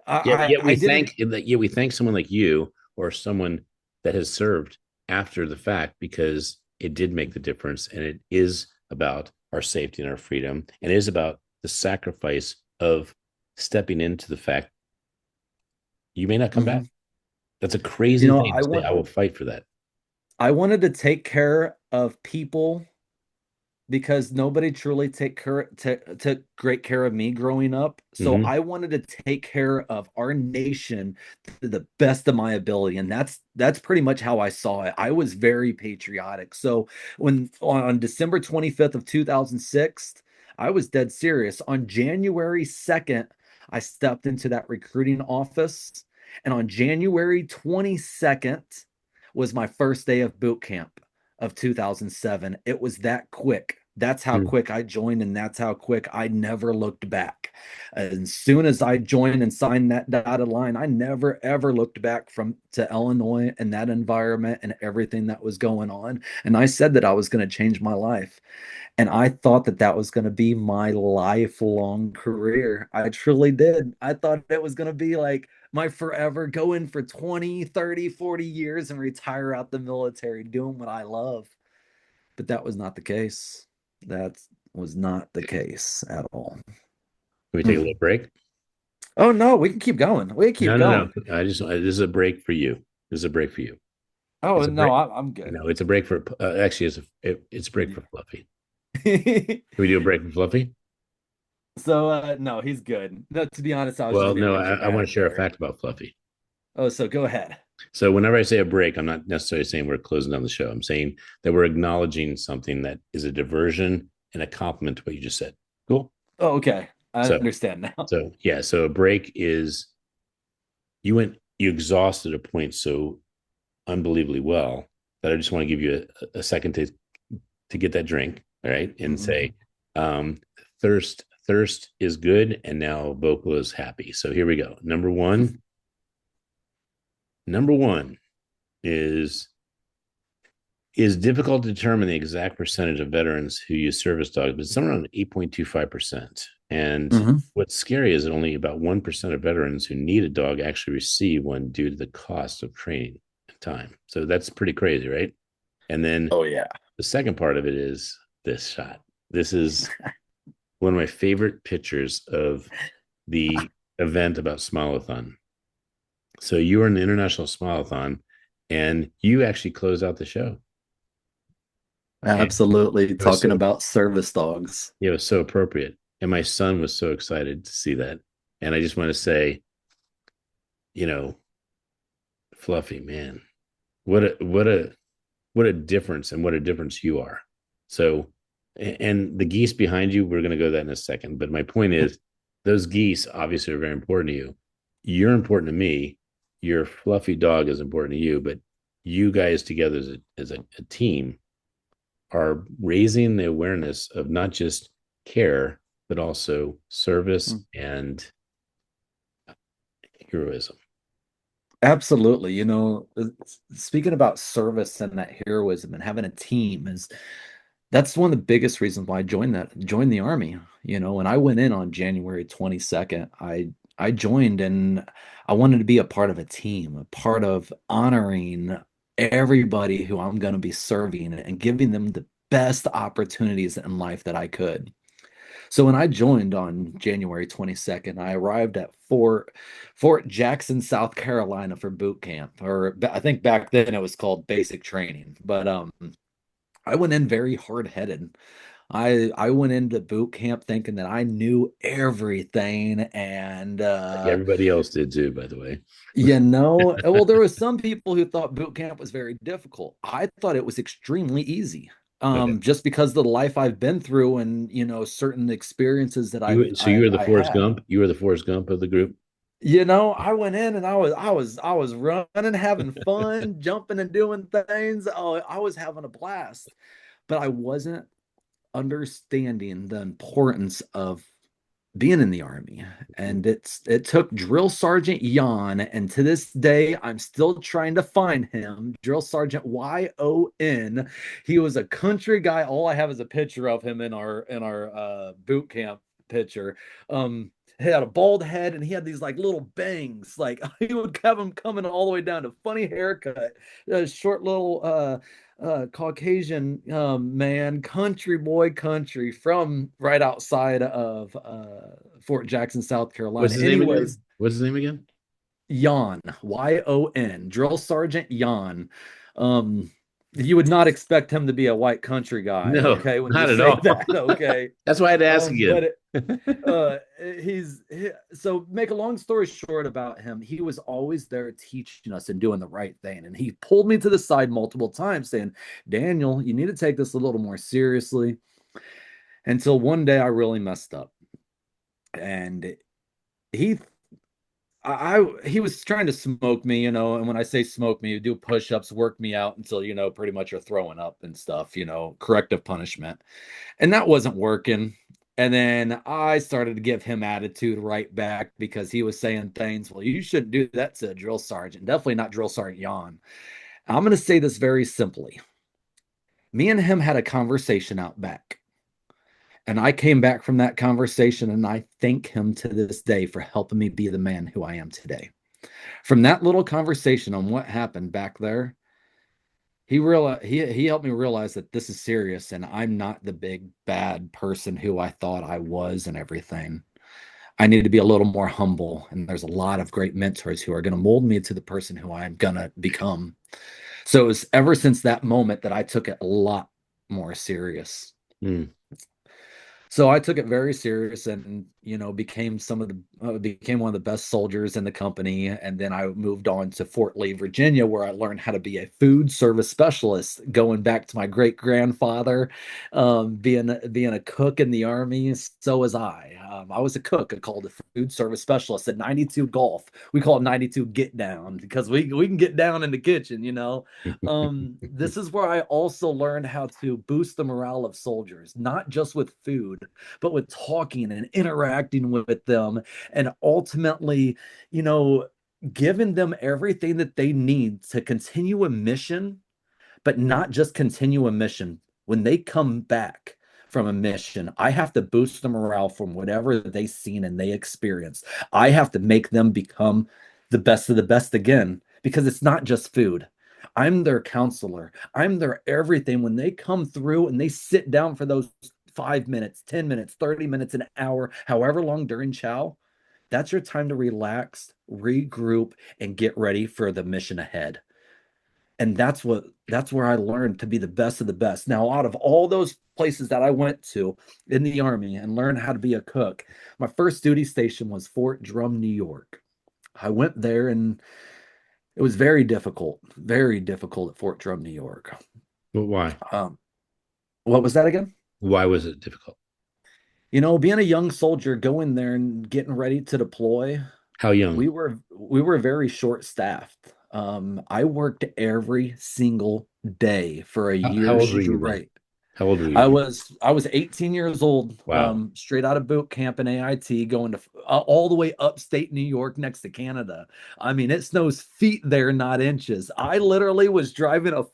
Yet, I, I didn't. yet we thank someone like you or someone that has served after the fact because it did make the difference, and it is about our safety and our freedom, and it is about the sacrifice of stepping into the fact you may not come back. Mhm. That's a crazy thing I to say. want I will fight for that. I wanted to take care of people because nobody truly took great care of me growing up. So Mm-hmm. I wanted to take care of our nation to the best of my ability, and that's pretty much how I saw it. I was very patriotic. So when on December 25th of 2006, I was dead serious. On January 2nd, I stepped into that recruiting office, and on January 22nd was my first day of boot camp of 2007. It was that quick. That's how quick I joined, and that's how quick I never looked back. As soon as I joined and signed that dotted line, I never ever looked back from to Illinois and that environment and everything that was going on. And I said that I was going to change my life. And I thought that that was going to be my lifelong career. I truly did. I thought it was going to be like my forever, go in for 20, 30, 40 years and retire out the military doing what I love. But that was not the case. That was not the case at all. Can we take a Mm. little break? Oh no, we can keep going. We can keep No, no, no. going. This is a break for you. This is a break for you. Oh It's a no, break. I'm good. No, it's a break for actually it's a break for Fluffy. Can we do a break for Fluffy? So no, he's good. No, to be honest, I was Well, just no, being I want to dramatic share a there. fact about Fluffy. Oh, so go ahead. So whenever I say a break, I'm not necessarily saying we're closing down the show. I'm saying that we're acknowledging something that is a diversion and a compliment to what you just said. Cool. Oh, okay. I So understand now. so yeah, so a break is you exhausted a point so unbelievably well that I just want to give you a second to get that drink, all right, and Mhm. say, thirst is good, and now vocal is happy. So here we go. Number one is difficult to determine the exact percentage of veterans who use service dogs, but it's somewhere around 8.25%. And Mhm. what's scary is that only about 1% of veterans who need a dog actually receive one due to the cost of training and time. So that's pretty crazy, right? And then Oh yeah. the second part of it is this shot. This is one of my favorite pictures of the event about Smileathon. So you were in the International Smileathon and you actually closed out the show. And Absolutely. it was Talking so about service dogs. it was so appropriate. And my son was so excited to see that. And I just want to say, you know, Fluffy, man, what a what a difference and what a difference you are. So and the geese behind you, we're gonna go to that in a second. But my point is those geese obviously are very important to you. You're important to me. Your fluffy dog is important to you, but you guys together as a team are raising the awareness of not just care, but also service and heroism. Absolutely. Speaking about service and that heroism and having a team is that's one of the biggest reasons why I joined the army. When I went in on January 22nd, I joined and I wanted to be a part of a team, a part of honoring everybody who I'm going to be serving and giving them the best opportunities in life that I could. So when I joined on January 22nd, I arrived at Fort Jackson, South Carolina for boot camp, or I think back then it was called basic training. But I went in very hard-headed. I went into boot camp thinking that I knew everything, and Like everybody else did too, by the way. well, there was some people who thought boot camp was very difficult. I thought it was extremely easy. Okay. Just because of the life I've been through and certain experiences that You were the I Forrest had. Gump. You were the Forrest Gump of the group. I went in and I was running, having fun, jumping and doing things. Oh, I was having a blast, but I wasn't understanding the importance of being in the army. And it took Drill Sergeant Jan, and to this day I'm still trying to find him. Drill Sergeant YON. He was a country guy. All I have is a picture of him in our boot camp picture. He had a bald head and he had these like little bangs. Like he would have him coming all the way down to funny haircut, short little Caucasian man, country boy, country from right outside of Fort Jackson, South What's Carolina. his name again? Anyways, What's his name again? Jan, YON, Drill Sergeant Jan. Um, you would not expect him to be a white country guy, No, okay, when you not at say all. that, okay. That's why I had to ask But again. so make a long story short about him, he was always there teaching us and doing the right thing. And he pulled me to the side multiple times saying, Daniel, you need to take this a little more seriously. Until one day I really messed up. And he he was trying to smoke me, and when I say smoke me, do push-ups, work me out until, pretty much you're throwing up and stuff, corrective punishment. And that wasn't working. And then I started to give him attitude right back because he was saying things, well, you shouldn't do that to a drill sergeant. Definitely not drill sergeant Jan. I'm going to say this very simply. Me and him had a conversation out back. And I came back from that conversation and I thank him to this day for helping me be the man who I am today. From that little conversation on what happened back there, he helped me realize that this is serious and I'm not the big bad person who I thought I was and everything. I need to be a little more humble. And there's a lot of great mentors who are going to mold me to the person who I'm going to become. So it was ever since that moment that I took it a lot more serious. Mm. So I took it very serious and, became became one of the best soldiers in the company. And then I moved on to Fort Lee, Virginia, where I learned how to be a food service specialist, going back to my great grandfather, being a cook in the Army. So was I. I was a cook. I called a food service specialist at 92 Golf. We call it 92 Get Down because we can get down in the kitchen. This is where I also learned how to boost the morale of soldiers, not just with food, but with talking and interacting with them, and ultimately, you know, giving them everything that they need to continue a mission, but not just continue a mission. When they come back from a mission, I have to boost the morale from whatever they've seen and they experienced. I have to make them become the best of the best again because it's not just food. I'm their counselor. I'm their everything. When they come through and they sit down for those 5 minutes, 10 minutes, 30 minutes, an hour, however long during chow, that's your time to relax, regroup, and get ready for the mission ahead. And that's where I learned to be the best of the best. Now, out of all those places that I went to in the Army and learned how to be a cook, my first duty station was Fort Drum, New York. I went there and it was very difficult at Fort Drum, New York. But why? Um, what was that again? Why was it difficult? Being a young soldier, going there and getting ready to deploy, How young? we were very short staffed. I worked every single day for a How year old were you then? straight. How old were you I then? was I was 18 years old, Wow. straight out of boot camp in AIT, going to all the way upstate New York next to Canada. I mean, it snows feet there, not inches. I literally was driving an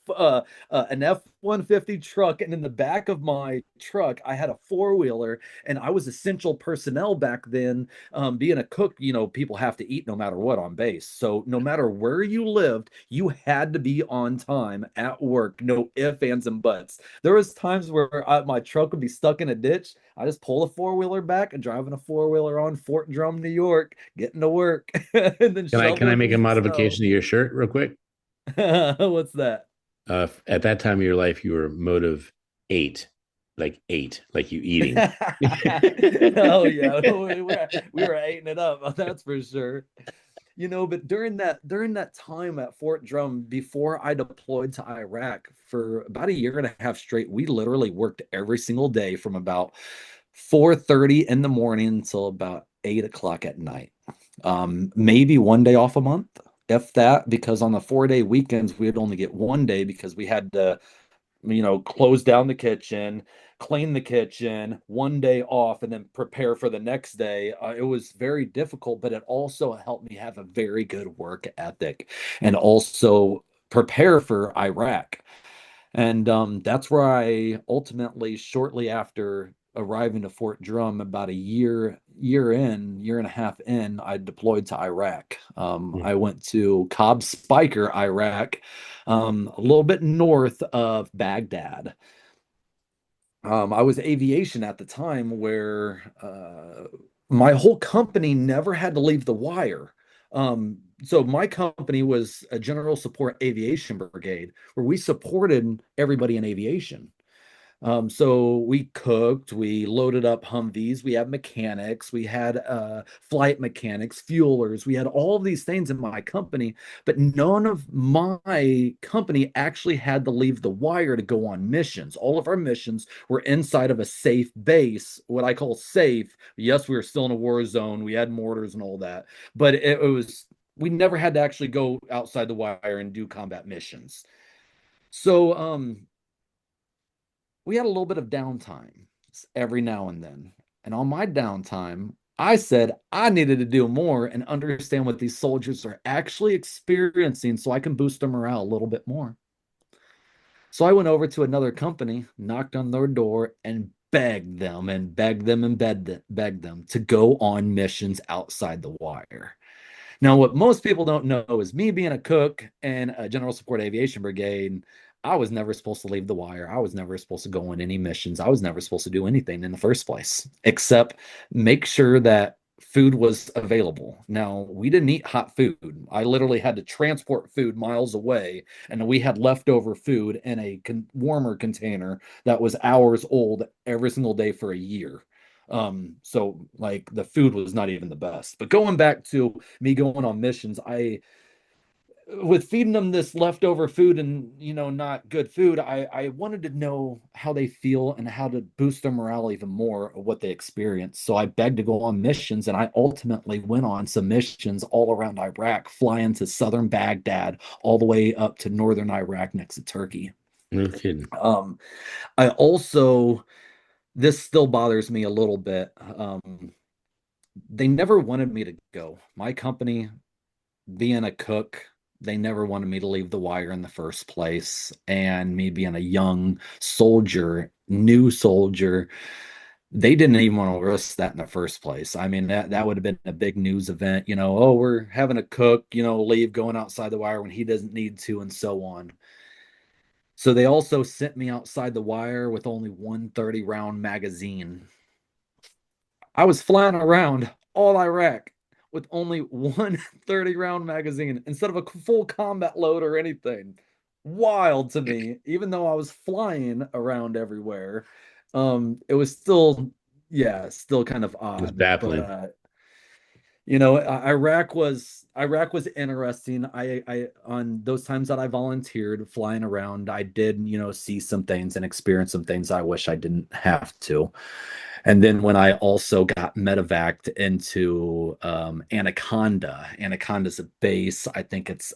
F-150 truck, and in the back of my truck, I had a four-wheeler, and I was essential personnel back then. Being a cook, people have to eat no matter what on base. So no matter where you lived, you had to be on time at work. No ifs, ands, and buts. There was times where my truck would be stuck in a ditch. I just pull a four-wheeler back and driving a four-wheeler on Fort Drum, New York, getting to work, and then Can I shoveling make a me snow. modification to your shirt real quick? What's that? At that time of your life, you were motive eight, like you eating. Oh yeah, we were eating it up. That's for sure. But during that time at Fort Drum, before I deployed to Iraq for about a year and a half straight, we literally worked every single day from about 4:30 in the morning until about 8 o'clock at night. Maybe one day off a month, if that, because on the 4-day weekends we'd only get one day because we had to close down the kitchen, clean the kitchen, one day off, and then prepare for the next day. It was very difficult, but it also helped me have a very good work ethic and also prepare for Iraq. And that's where I ultimately, shortly after arriving to Fort Drum, about a year and a half in, I deployed to Iraq. I went to Cobb Spiker, Iraq, a little bit north of Baghdad. I was aviation at the time where my whole company never had to leave the wire. So my company was a General Support Aviation Brigade, where we supported everybody in aviation. So we cooked, we loaded up Humvees, we had mechanics, we had flight mechanics, fuelers, we had all of these things in my company, but none of my company actually had to leave the wire to go on missions. All of our missions were inside of a safe base, what I call safe. Yes, we were still in a war zone, we had mortars and all that, but it was we never had to actually go outside the wire and do combat missions. So we had a little bit of downtime every now and then. And on my downtime, I said I needed to do more and understand what these soldiers are actually experiencing so I can boost their morale a little bit more. So I went over to another company, knocked on their door, and begged them to go on missions outside the wire. Now, what most people don't know is me being a cook and a general support aviation brigade, I was never supposed to leave the wire. I was never supposed to go on any missions. I was never supposed to do anything in the first place, except make sure that food was available. Now, we didn't eat hot food. I literally had to transport food miles away, and we had leftover food in a warmer container that was hours old every single day for a year. So like the food was not even the best. But going back to me going on missions, I with feeding them this leftover food and not good food, I wanted to know how they feel and how to boost their morale even more of what they experience. So I begged to go on missions, and I ultimately went on some missions all around Iraq, flying to southern Baghdad all the way up to northern Iraq next to Turkey. No kidding. um I also, this still bothers me a little bit. They never wanted me to go. My company, being a cook, they never wanted me to leave the wire in the first place. And me being a young soldier, new soldier, they didn't even want to risk that in the first place. I mean, that would have been a big news event, oh, we're having a cook, leave going outside the wire when he doesn't need to, and so on. So they also sent me outside the wire with only one 30 round magazine. I was flying around all Iraq with only one 30 round magazine instead of a full combat load or anything. Wild to me, even though I was flying around everywhere. It was still, yeah, still kind of It was odd, but baffling. Iraq was interesting. I on those times that I volunteered flying around, I did, see some things and experience some things I wish I didn't have to. And then when I also got medevaced into Anaconda, Anaconda's a base. I think it's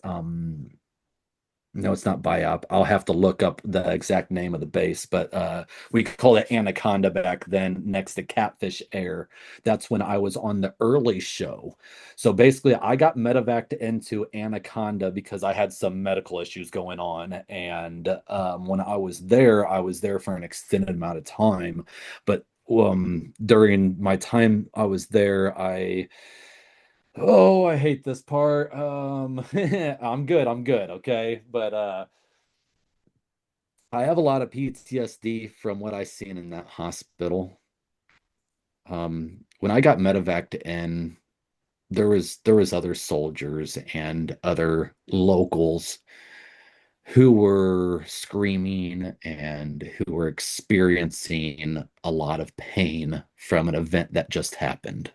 no, it's not Biop. I'll have to look up the exact name of the base, but we called it Anaconda back then, next to Catfish Air. That's when I was on the early show. So basically, I got medevaced into Anaconda because I had some medical issues going on, and when I was there for an extended amount of time. But during my time I was there, I hate this part. I'm good, okay? But I have a lot of PTSD from what I seen in that hospital. When I got medevaced in, there was other soldiers and other locals who were screaming and who were experiencing a lot of pain from an event that just happened.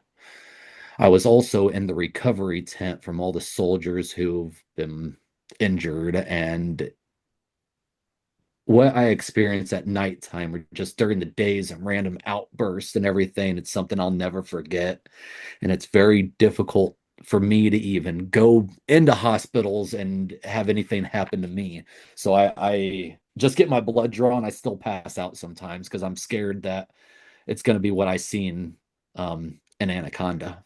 I was also in the recovery tent from all the soldiers who've been injured, and what I experienced at nighttime or just during the days and random outbursts and everything, it's something I'll never forget. And it's very difficult for me to even go into hospitals and have anything happen to me. So I just get my blood drawn. I still pass out sometimes because I'm scared that it's going to be what I seen in Anaconda.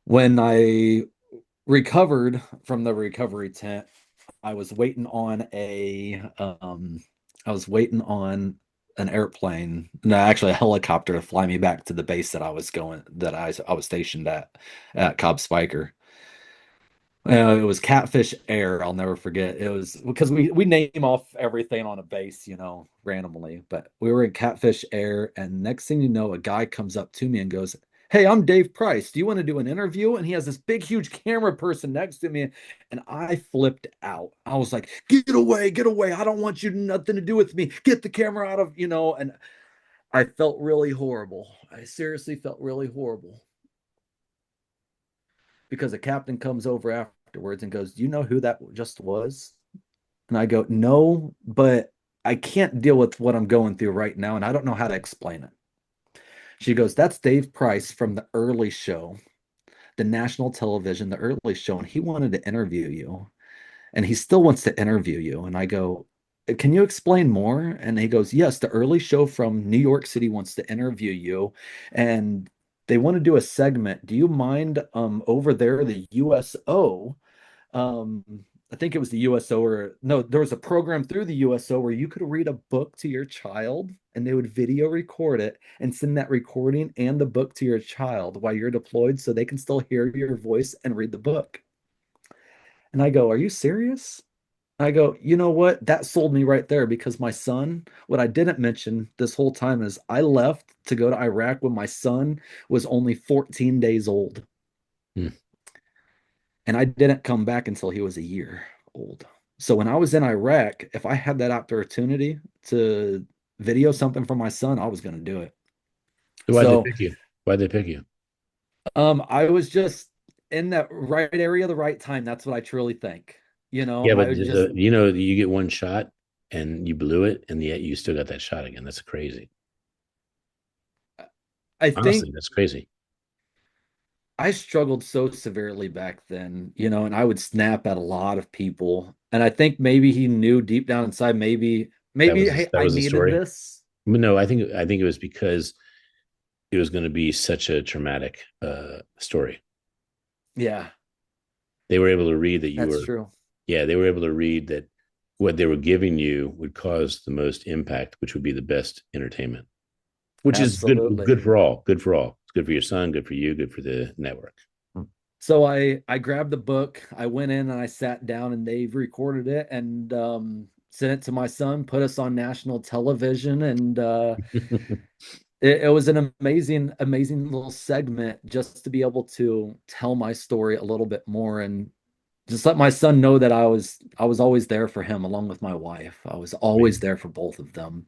When I recovered from the recovery tent, I was waiting on I was waiting on an airplane, no, actually a helicopter to fly me back to the base that I was stationed at Cobb Spiker. It was Catfish Air. I'll never forget. It was because we name off everything on a base, randomly. But we were in Catfish Air, and next thing you know, a guy comes up to me and goes, "Hey, I'm Dave Price. Do you want to do an interview?" And he has this big, huge camera person next to me, and I flipped out. I was like, "Get away, get away! I don't want you nothing to do with me. Get the camera out of." And I felt really horrible. I seriously felt really horrible because the captain comes over afterwards and goes, "Do you know who that just was?" And I go, "No, but I can't deal with what I'm going through right now, and I don't know how to explain it." She goes, "That's Dave Price from the early show, the national television, the early show, and he wanted to interview you, and he still wants to interview you." And I go, can you explain more? And he goes, yes, the early show from New York City wants to interview you, and they want to do a segment. Do you mind over there, the USO? Um, I think it was the USO, or no, there was a program through the USO where you could read a book to your child and they would video record it and send that recording and the book to your child while you're deployed so they can still hear your voice and read the book. And I go, are you serious? I go, you know what? That sold me right there because my son, what I didn't mention this whole time is I left to go to Iraq when my son was only 14 days old. Hmm. And I didn't come back until he was a year old. So when I was in Iraq, if I had that opportunity to video something for my son, I was going to do it. So why'd they So pick you? Why'd they pick you? I was just in that right area, the right time. That's what I truly think. Yeah, I but would just, you get one shot and you blew it, and yet you still got that shot again. That's crazy. I Honestly, think that's crazy. I struggled so severely back then, and I would snap at a lot of people. And I think maybe he knew deep down inside, hey, That I was the needed story. this. But no, I think it was because it was going to be such a traumatic story. Yeah, They were able to read that you that's were, true. yeah, they were able to read that what they were giving you would cause the most impact, which would be the best entertainment, which is Absolutely. good for all. Good for all. It's good for your son, good for you, good for the network. So I grabbed the book, I went in and I sat down and they've recorded it and sent it to my son, put us on national television, and it was an amazing little segment just to be able to tell my story a little bit more and just let my son know that I was always there for him along with my wife. I was always Amazing. there for both of them.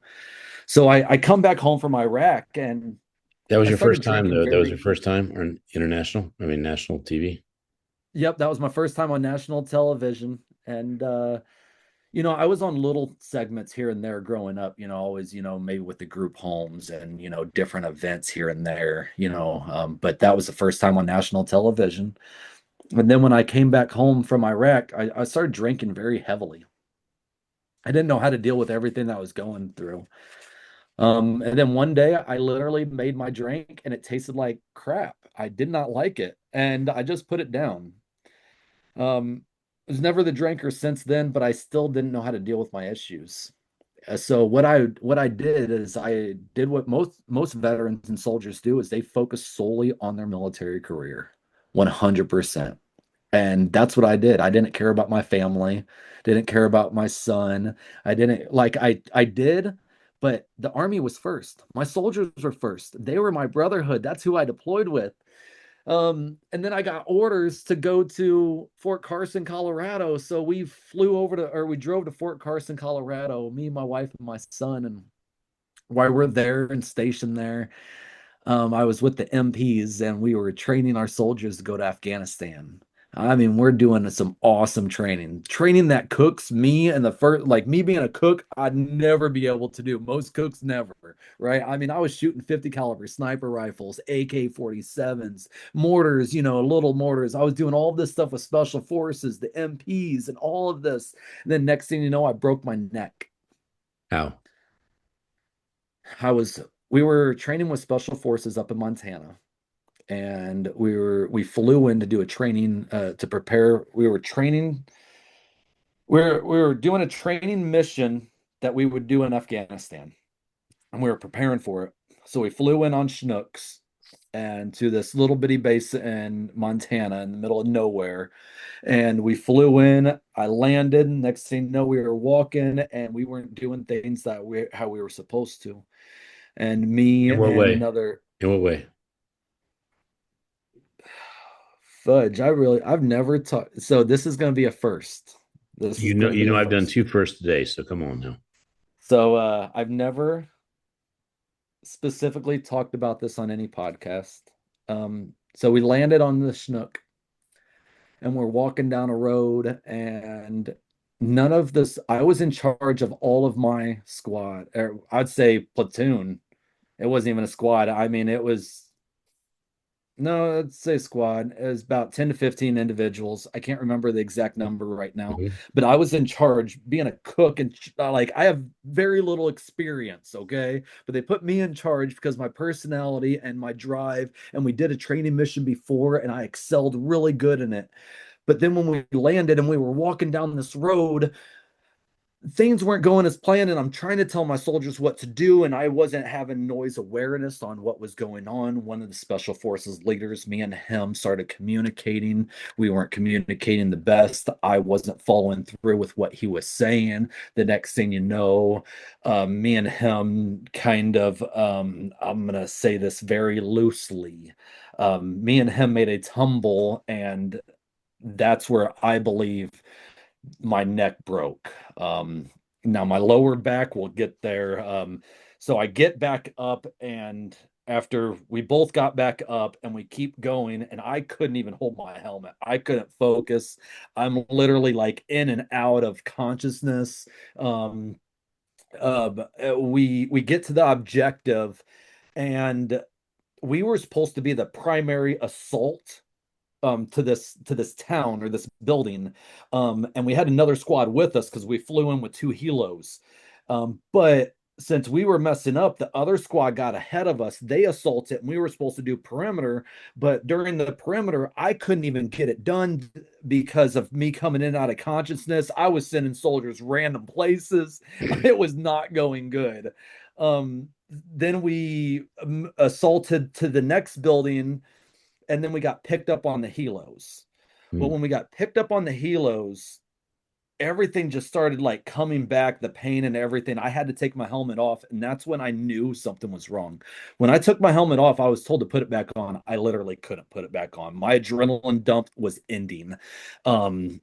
So I come back home from Iraq and That was I your started first time, drinking though. That was your very. first time on international. I mean, national TV. Yep, that was my first time on national television. And I was on little segments here and there growing up, always, maybe with the group homes and, different events here and there, but that was the first time on national television. And then when I came back home from Iraq, I started drinking very heavily. I didn't know how to deal with everything that I was going through. And then one day I literally made my drink and it tasted like crap. I did not like it. And I just put it down. I was never the drinker since then, but I still didn't know how to deal with my issues. So what I did is I did what most veterans and soldiers do is they focus solely on their military career, 100%. And that's what I did. I didn't care about my family, didn't care about my son. I didn't like I did, but the army was first. My soldiers were first. They were my brotherhood. That's who I deployed with. And then I got orders to go to Fort Carson, Colorado. So we drove to Fort Carson, Colorado, me, my wife, and my son. And while we're there and stationed there, I was with the MPs and we were training our soldiers to go to Afghanistan. I mean, we're doing some awesome training that cooks me and the first, like me being a cook, I'd never be able to do. Most cooks never, right? I mean, I was shooting 50 caliber sniper rifles, AK-47s, mortars, little mortars. I was doing all this stuff with special forces, the MPs, and all of this. And then next thing you know, I broke my neck. How? We were training with special forces up in Montana and we flew in to do a training to prepare. We were doing a training mission that we would do in Afghanistan, and we were preparing for it. So we flew in on Chinooks and to this little bitty base in Montana in the middle of nowhere. And we flew in, I landed. Next thing you know, we were walking and we weren't doing things how we were supposed to. And me In what and way? another In what way? fudge. I've never talked. So this is going to be a first. This is going to be a I've done first. two firsts today, so come on now. So I've never specifically talked about this on any podcast. So we landed on the Chinook and we're walking down a road and none of this, I was in charge of all of my squad, or I'd say platoon. It wasn't even a squad. I mean, it was No, I'd say squad. It was about 10 to 15 individuals. I can't remember the exact number right now, Mhm. but I was in charge being a cook and like I have very little experience, okay? But they put me in charge because my personality and my drive, and we did a training mission before and I excelled really good in it. But then when we landed and we were walking down this road, things weren't going as planned, and I'm trying to tell my soldiers what to do, and I wasn't having noise awareness on what was going on. One of the special forces leaders, me and him, started communicating. We weren't communicating the best. I wasn't following through with what he was saying. The next thing you know, me and him kind of, I'm gonna say this very loosely, me and him made a tumble, and that's where I believe my neck broke. Now my lower back will get there. So I get back up, and after we both got back up and we keep going, and I couldn't even hold my helmet. I couldn't focus. I'm literally like in and out of consciousness. Um, we get to the objective, and we were supposed to be the primary assault to this town or this building, and we had another squad with us because we flew in with two helos, but since we were messing up, the other squad got ahead of us. They assaulted and we were supposed to do perimeter, but during the perimeter I couldn't even get it done because of me coming in and out of consciousness. I was sending soldiers random places. It was not going good. Then we assaulted to the next building, and then we got picked up on the helos. Well, Mm. when we got picked up on the helos, everything just started like coming back, the pain and everything. I had to take my helmet off, and that's when I knew something was wrong. When I took my helmet off, I was told to put it back on. I literally couldn't put it back on. My adrenaline dump was ending. Um,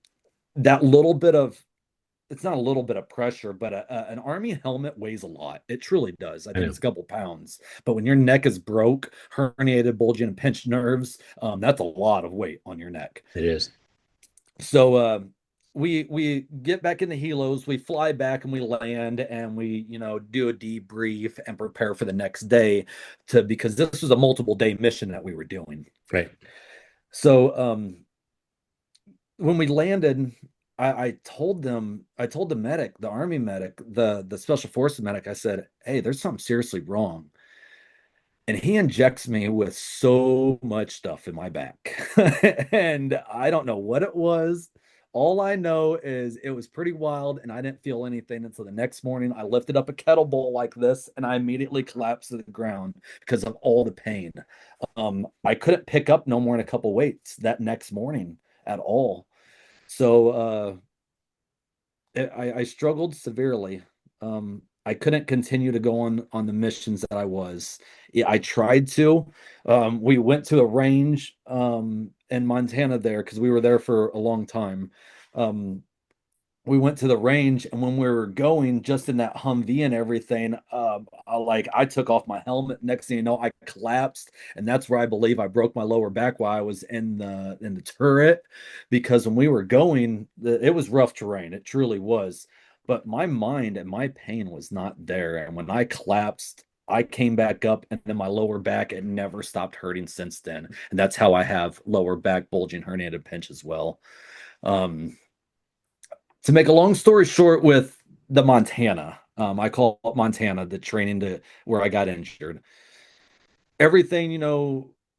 that little bit of it's not a little bit of pressure, but an army helmet weighs a lot. It truly does. I I think know it's a couple pounds. But when your neck is broke, herniated, bulging, and pinched nerves, that's a lot of weight on your neck. it is. So we get back in the helos, we fly back and we land, and we do a debrief and prepare for the next day, to because this was a multiple day mission that we were doing. Right. So when we landed, I told the medic, the army medic, the special forces medic, I said, "Hey, there's something seriously wrong." And he injects me with so much stuff in my back. And I don't know what it was. All I know is it was pretty wild, and I didn't feel anything until the next morning. I lifted up a kettle bowl like this, and I immediately collapsed to the ground because of all the pain. I couldn't pick up no more than a couple weights that next morning at all. So I struggled severely. I couldn't continue to go on the missions that I was. Yeah, I tried to. We went to a range in Montana there because we were there for a long time. Um, we went to the range, and when we were going just in that Humvee and everything, I took off my helmet. Next thing you know, I collapsed, and that's where I believe I broke my lower back while I was in the turret, because when we were going, it was rough terrain. It truly was. But my mind and my pain was not there. And when I collapsed, I came back up, and then my lower back, it never stopped hurting since then. And that's how I have lower back bulging herniated pinch as well. Um, to make a long story short, with the Montana, I call it Montana, the training to where I got injured. Everything,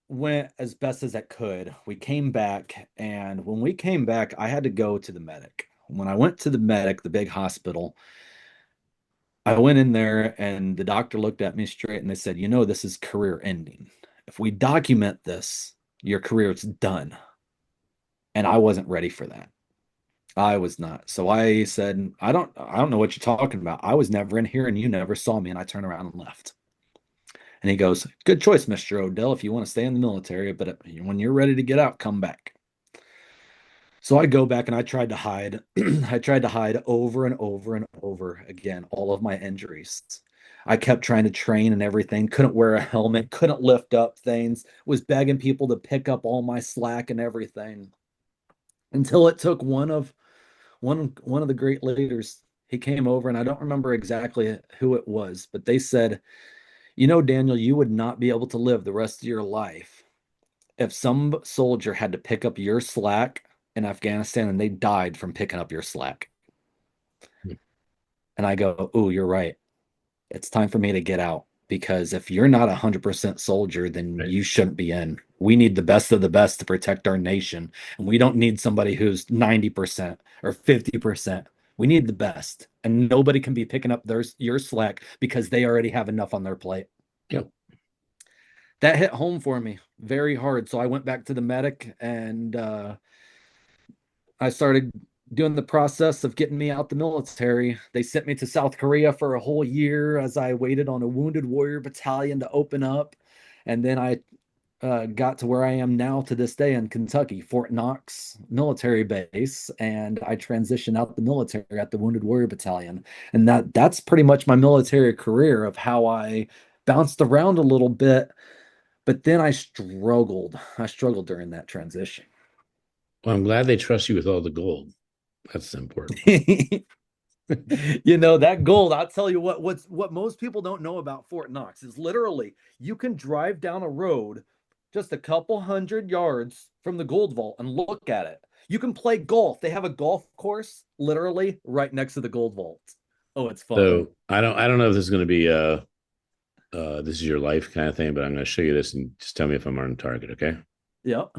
went as best as it could. We came back, and when we came back, I had to go to the medic. When I went to the medic, the big hospital, I went in there, and the doctor looked at me straight and they said, this is career ending. If we document this, your career is done. And I wasn't ready for that. I was not. So I said, I don't know what you're talking about. I was never in here and you never saw me. And I turned around and left. And he goes, good choice, Mr. Odell, if you want to stay in the military, but when you're ready to get out, come back. So I go back and I tried to hide. I tried to hide over and over and over again, all of my injuries. I kept trying to train and everything, couldn't wear a helmet, couldn't lift up things, was begging people to pick up all my slack and everything, until it took one of the great leaders. He came over, and I don't remember exactly who it was, but they said, Daniel, you would not be able to live the rest of your life if some soldier had to pick up your slack in Afghanistan and they died from picking up your slack. And I go, oh, you're right. It's time for me to get out because if you're not 100% soldier, then Right. you shouldn't be in. We need the best of the best to protect our nation. And we don't need somebody who's 90% or 50%. We need the best. And nobody can be picking up your slack because they already have enough on their plate. Yep. That hit home for me very hard. So I went back to the medic and I started doing the process of getting me out the military. They sent me to South Korea for a whole year as I waited on a wounded warrior battalion to open up. And then I got to where I am now to this day in Kentucky, Fort Knox military base, and I transitioned out the military at the Wounded Warrior Battalion. And that's pretty much my military career of how I bounced around a little bit, but then I struggled. I struggled during that transition. Well, I'm glad they trust you with all the gold. That's important. That gold, I'll tell you what most people don't know about Fort Knox is literally you can drive down a road just a couple hundred yards from the gold vault and look at it. You can play golf. They have a golf course literally right next to the gold vault. Oh, it's fun. So I don't know if this is going to be this is your life kind of thing, but I'm going to show you this and just tell me if I'm on target. Okay. Is Yep.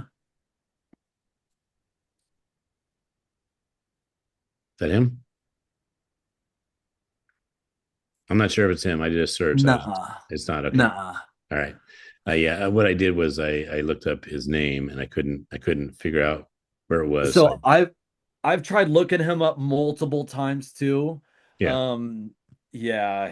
that him? I'm not sure if it's him. I just searched. Nah. It's not okay. Nah. All right. Yeah. What I did was I looked up his name and I couldn't figure out where it was. So So I've tried looking him up multiple times too. yeah, Yeah,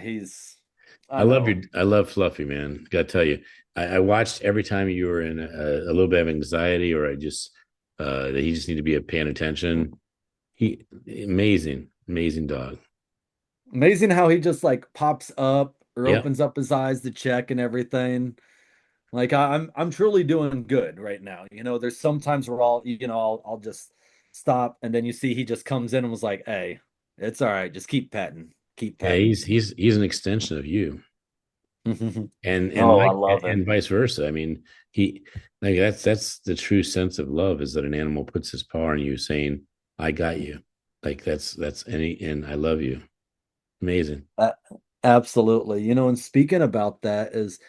I know. I love Fluffy, man. Got to tell you, I watched every time you were in a little bit of anxiety, or I just that he just needed to be paying attention. He amazing dog. Amazing how he just like pops up or Yeah. opens up his eyes to check and everything. Like I'm truly doing good right now. There's sometimes where I'll just stop and then you see he just comes in and was like, "Hey, it's all right. Just keep petting. Keep Yeah, petting." he's an extension of you, and Oh, I like love it. and vice versa. I mean, he like that's the true sense of love is that an animal puts his paw on you, saying, "I got you." Like that's any and I love you. Amazing. Uh, Absolutely. And speaking about that is,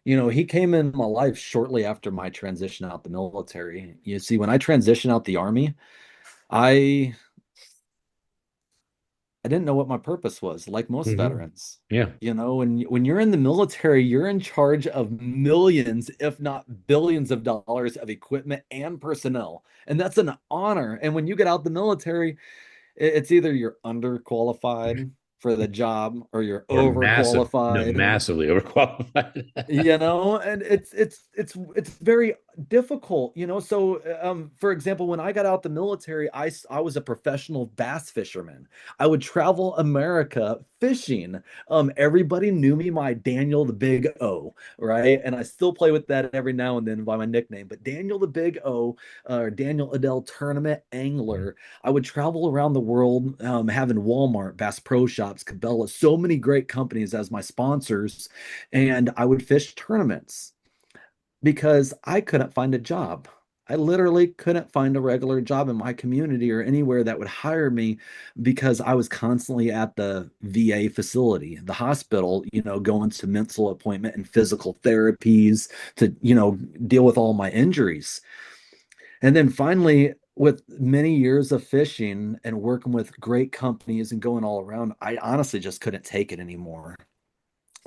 he came in my life shortly after my transition out the military. You see, when I transitioned out the army, I I didn't know what my purpose was, like most Hmm. veterans. Yeah. When you're in the military, you're in charge of millions, if not billions of dollars of equipment and personnel. And that's an honor. And when you get out the military, it's either you're underqualified for the job or you're Or massive, no, overqualified. massively overqualified. And it's very difficult. So for example, when I got out the military, I was a professional bass fisherman. I would travel America fishing. Everybody knew me by Daniel the Big O, right? And I still play with that every now and then by my nickname, but Daniel the Big O, or Daniel Adele Tournament Angler. I would travel around the world, having Walmart, Bass Pro Shops, Cabela, so many great companies as my sponsors, and I would fish tournaments because I couldn't find a job. I literally couldn't find a regular job in my community or anywhere that would hire me because I was constantly at the VA facility, the hospital, going to mental appointment and physical therapies to, deal with all my injuries. And then finally, with many years of fishing and working with great companies and going all around, I honestly just couldn't take it anymore.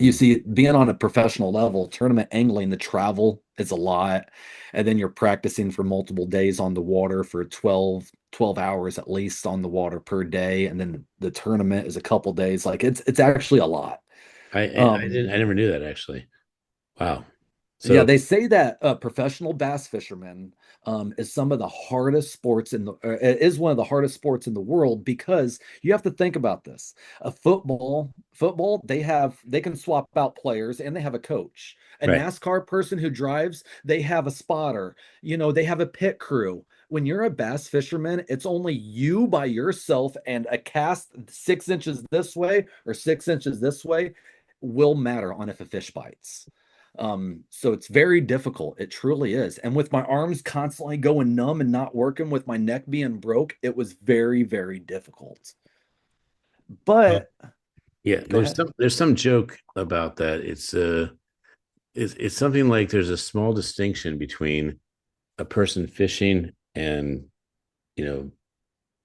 You Mm. see, being on a professional level, tournament angling, the travel is a lot. And then you're practicing for multiple days on the water for 12 hours at least on the water per day. And then the tournament is a couple days. Like it's actually a lot. I never knew that actually. Wow. Yeah, So they say that professional bass fishermen is some of the hardest sports is one of the hardest sports in the world because you have to think about this. A football, they can swap out players and they have a coach. A right. NASCAR person who drives, they have a spotter. They have a pit crew. When you're a bass fisherman, it's only you by yourself and a cast 6 inches this way or 6 inches this way will matter on if a fish bites. So it's very difficult. It truly is. And with my arms constantly going numb and not working, with my neck being broke, it was very, very difficult. Oh, But yeah, go ahead. there's some joke about that. It's something like there's a small distinction between a person fishing and, you know,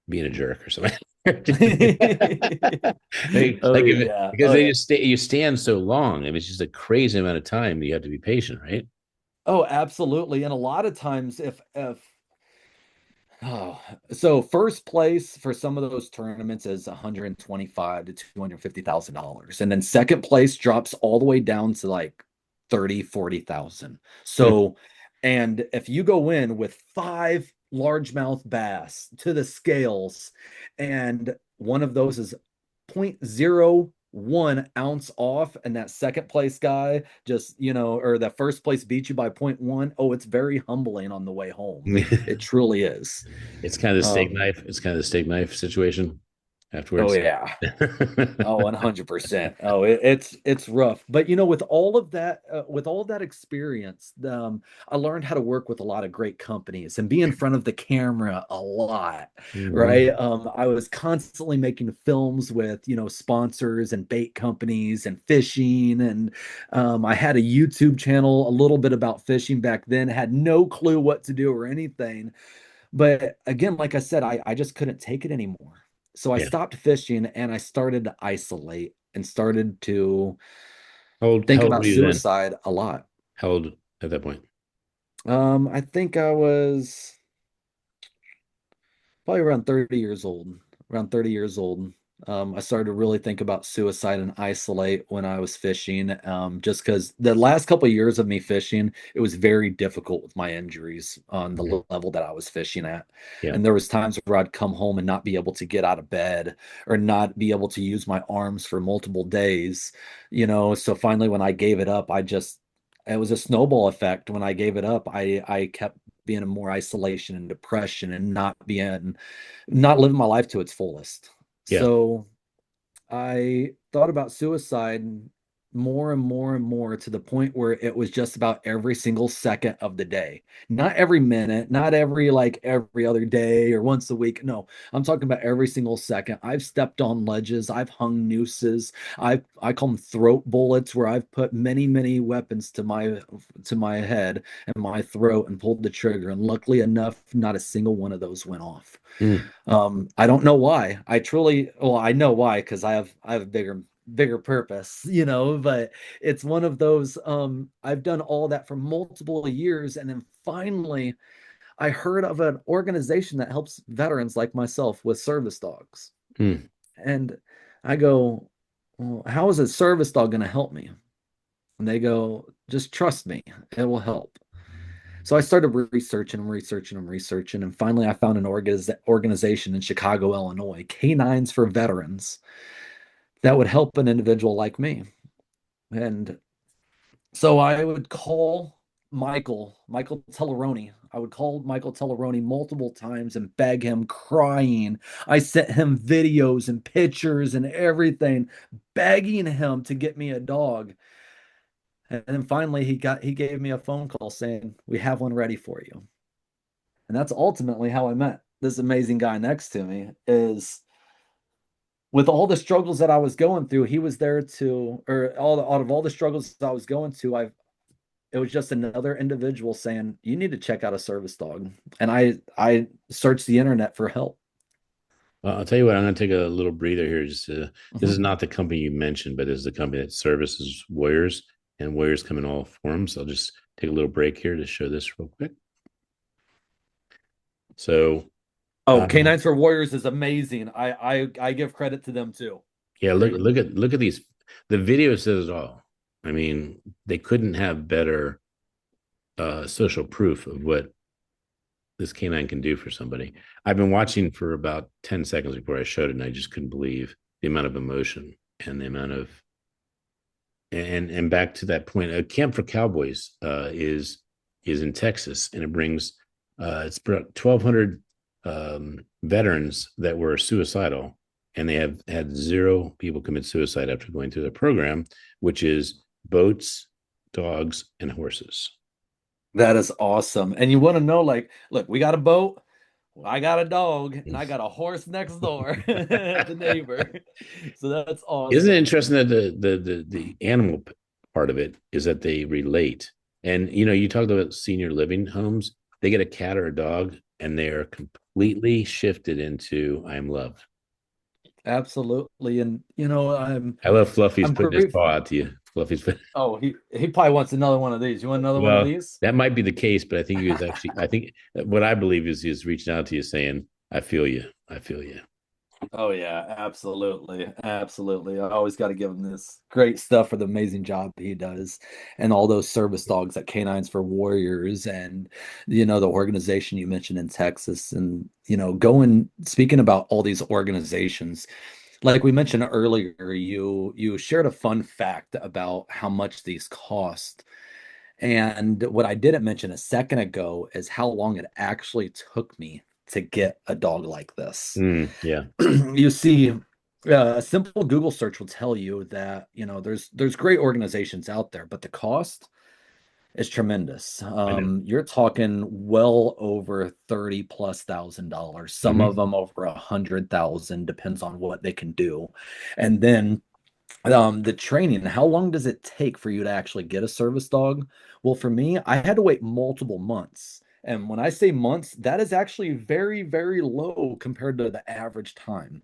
being a jerk or something. Oh Like if yeah. because Oh they yeah. just you stand so long. I mean, it's just a crazy amount of time you have to be patient, right? Oh, absolutely. And a lot of times if oh, so first place for some of those tournaments is 125 to $250,000. And then second place drops all the way down to like 30, 40,000. So, and if you go in with five largemouth bass to the scales, and one of those is 0.01 ounce off, and that second place guy just, or that first place beat you by point 0.1, oh, it's very humbling on the way home. It truly is. It's kind of the steak Um, knife. It's kind of the steak knife situation oh afterwards. yeah. Oh, 100%. Oh, it's rough. But with all of that experience, I learned how to work with a lot of great companies and be in front of the camera a lot, right? Mhm. I was constantly making films with, sponsors and bait companies and fishing. And I had a YouTube channel, a little bit about fishing back then, had no clue what to do or anything. But again, like I said, I just couldn't take it anymore. So I Yeah. stopped fishing and I started to isolate and started to How think old were about you then? suicide a lot. How old at that point? I think I was probably around 30 years old. Around 30 years old. I started to really think about suicide and isolate when I was fishing. Just because the last couple of years of me fishing, it was very difficult with my injuries on the Mhm. level that I was fishing at. Yeah. And there was times where I'd come home and not be able to get out of bed or not be able to use my arms for multiple days. So finally when I gave it up, it was a snowball effect. When I gave it up, I kept being in more isolation and depression and not living my life to its fullest. Yeah. So I thought about suicide more and more and more, to the point where it was just about every single second of the day. Not every minute, not every other day or once a week. No, I'm talking about every single second. I've stepped on ledges, I've hung nooses, I call them throat bullets, where I've put many, many weapons to my head and my throat and pulled the trigger. And luckily enough, not a single one of those went off. Mm. I don't know why. Well, I know why, because I have a bigger purpose, but it's one of those, I've done all that for multiple years, and then finally I heard of an organization that helps veterans like myself with service dogs. Mm. And I go, well, how is a service dog going to help me? And they go, just trust me, it will help. So I started researching and researching and researching, and finally I found an organization in Chicago, Illinois, Canines for Veterans, that would help an individual like me. And so I would call Michael Telleroni. I would call Michael Telleroni multiple times and beg him, crying. I sent him videos and pictures and everything, begging him to get me a dog. And then finally he gave me a phone call saying, "We have one ready for you." And that's ultimately how I met this amazing guy next to me. Is with all the struggles that I was going through, he was there to, or out of all the struggles I was going to, it was just another individual saying, "You need to check out a service dog." And I searched the internet for help. Well, I'll tell you what, I'm going to take a little breather here. This is Mhm. not the company you mentioned, but this is the company that services warriors, and warriors come in all forms. I'll just take a little break here to show this real quick. So, Oh, uh, Canines for Warriors is amazing. I give credit to them too. yeah, Great. look at these. The video says it all. I mean, they couldn't have better social proof of what this canine can do for somebody. I've been watching for about 10 seconds before I showed it, and I just couldn't believe the amount of emotion and the amount of and back to that point, Camp for Cowboys is in Texas, and it brings it's about 1,200 veterans that were suicidal, and they have had zero people commit suicide after going through the program, which is boats, dogs, and horses. That is awesome. And you want to know, like, look, we got a boat, I got a dog, and I got a horse next door, the neighbor. So that's Isn't it awesome. interesting that the animal part of it is that they relate? And you talked about senior living homes. They get a cat or a dog, and they are completely shifted into "I am loved." Absolutely. And I love Fluffy's I'm putting his grateful. paw out to you. Fluffy's put, Oh, he probably wants another one of these. You want another one of well, these? that might be the case, but I think he was actually. I think what I believe is he's reaching out to you, saying, "I feel you. I feel you." Oh yeah, absolutely. Absolutely. I always got to give him this great stuff for the amazing job he does and all those service dogs at Canines for Warriors and the organization you mentioned in Texas and going speaking about all these organizations. Like we mentioned earlier, you shared a fun fact about how much these cost. And what I didn't mention a second ago is how long it actually took me to get a dog like this. Yeah. You see, a simple Google search will tell you that there's great organizations out there, but the cost is tremendous. I know. You're talking well over 30 plus $1,000. Some of Hmm. them over 100,000, depends on what they can do. And then the training, how long does it take for you to actually get a service dog? Well, for me, I had to wait multiple months. And when I say months, that is actually very, very low compared to the average time.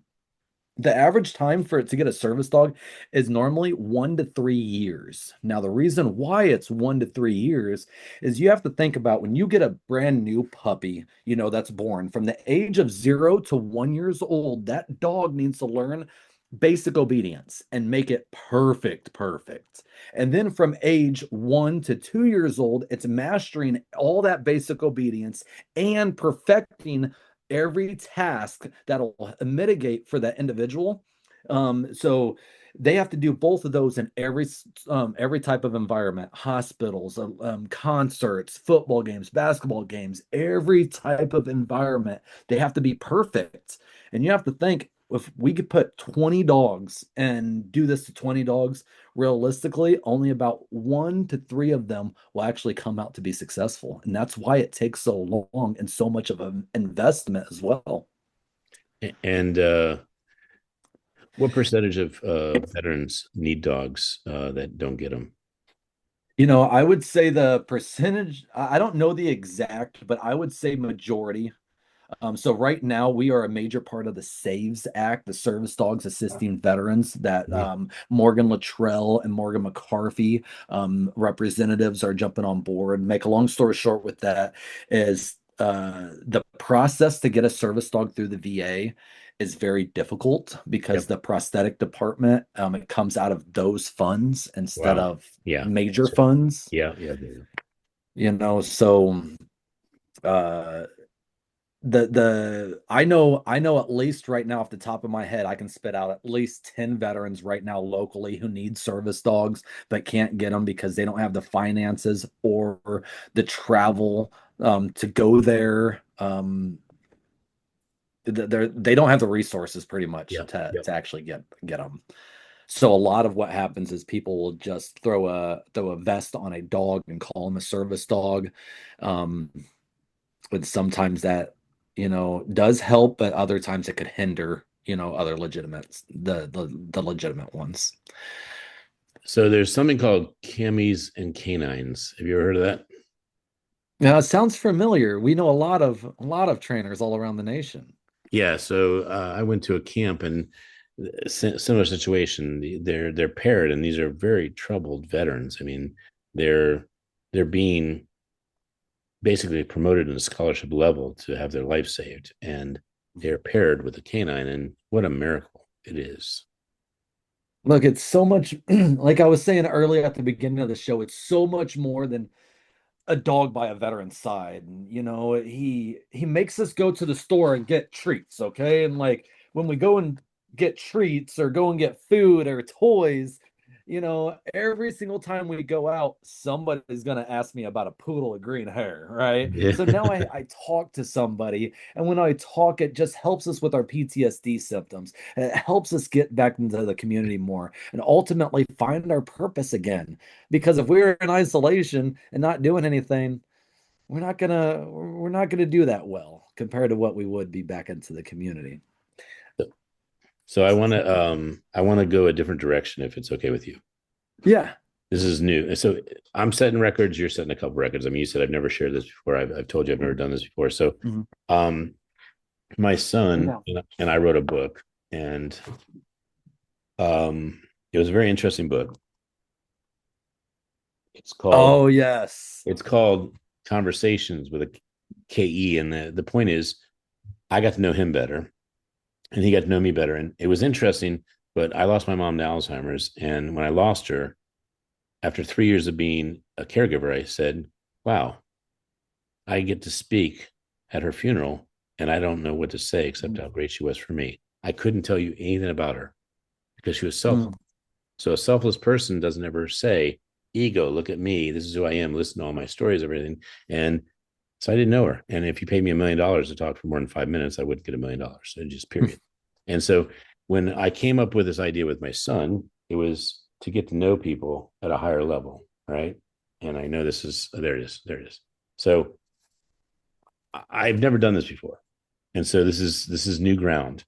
The average time for it to get a service dog is normally 1 to 3 years. Now, the reason why it's 1 to 3 years is you have to think about when you get a brand new puppy, that's born from the age of 0 to 1 years old, that dog needs to learn basic obedience and make it perfect, perfect. And then from age 1 to 2 years old, it's mastering all that basic obedience and perfecting every task that'll mitigate for that individual. So they have to do both of those in every type of environment, hospitals, concerts, football games, basketball games, every type of environment. They have to be perfect. And you have to think if we could put 20 dogs and do this to 20 dogs, realistically, only about 1 to 3 of them will actually come out to be successful. And that's why it takes so long and so much of an investment as well. And what percentage of veterans need dogs that don't get them? I would say the percentage, I don't know the exact, but I would say majority. So right now we are a major part of the SAVES Act, the Service Dogs Assisting Veterans that Mhm. Morgan Luttrell and Morgan McCarthy representatives are jumping on board. Make a long story short with that is the process to get a service dog through the VA is very difficult because Yep. the prosthetic department it comes out of those funds instead Wow. of Yeah. major So, funds. yeah. Yeah. Yeah. So uh the I know at least right now off the top of my head I can spit out at least 10 veterans right now locally who need service dogs but can't get them because they don't have the finances or the travel to go there. They don't have the resources pretty much Yeah. to actually get them. So a lot of what happens is people will just throw a vest on a dog and call him a service dog. Um, but sometimes that does help, but other times it could hinder other legitimate the legitimate ones. So there's something called camis and canines. Have you ever heard of that? Now it sounds familiar. We know a lot of trainers all around the nation. Yeah. So I went to a camp and similar situation. They're paired, and these are very troubled veterans. I mean, they're they're being basically promoted in a scholarship level to have their life saved, and they're paired with a canine. And what a miracle it is! Look, it's so much like I was saying earlier at the beginning of the show, it's so much more than a dog by a veteran's side. And he makes us go to the store and get treats, okay? And like when we go and get treats or go and get food or toys, every single time we go out, somebody's going to ask me about a poodle with green hair, right? Yeah. So now I talk to somebody, and when I talk, it just helps us with our PTSD symptoms. It helps us get back into the community more and ultimately find our purpose again. Because if we're in isolation and not doing anything, we're not gonna do that well compared to what we would be back into the community. So I want to go a different direction if it's okay with you. Yeah. This is new. So I'm setting records, you're setting a couple records. I mean, you said I've never shared this before. I've told you I've never done this before. So Mhm. um my son No. and I wrote a book, and it was a very interesting book. It's called Oh, yes. it's called Conversations with a KE. And the point is I got to know him better and he got to know me better. And it was interesting, but I lost my mom to Alzheimer's. And when I lost her, after 3 years of being a caregiver, I said, wow, I get to speak at her funeral and I don't know what to say except how great she was for me. I couldn't tell you anything about her because she was selfless. Mm. So a selfless person doesn't ever say, ego, look at me. This is who I am. Listen to all my stories, everything. And so I didn't know her. And if you paid me $1 million to talk for more than 5 minutes, I wouldn't get $1 million. So just period. And so when I came up with this idea with my son, it was to get to know people at a higher level. Right. And I know this is, there it is. There it is. So I've never done this before. And so this is new ground.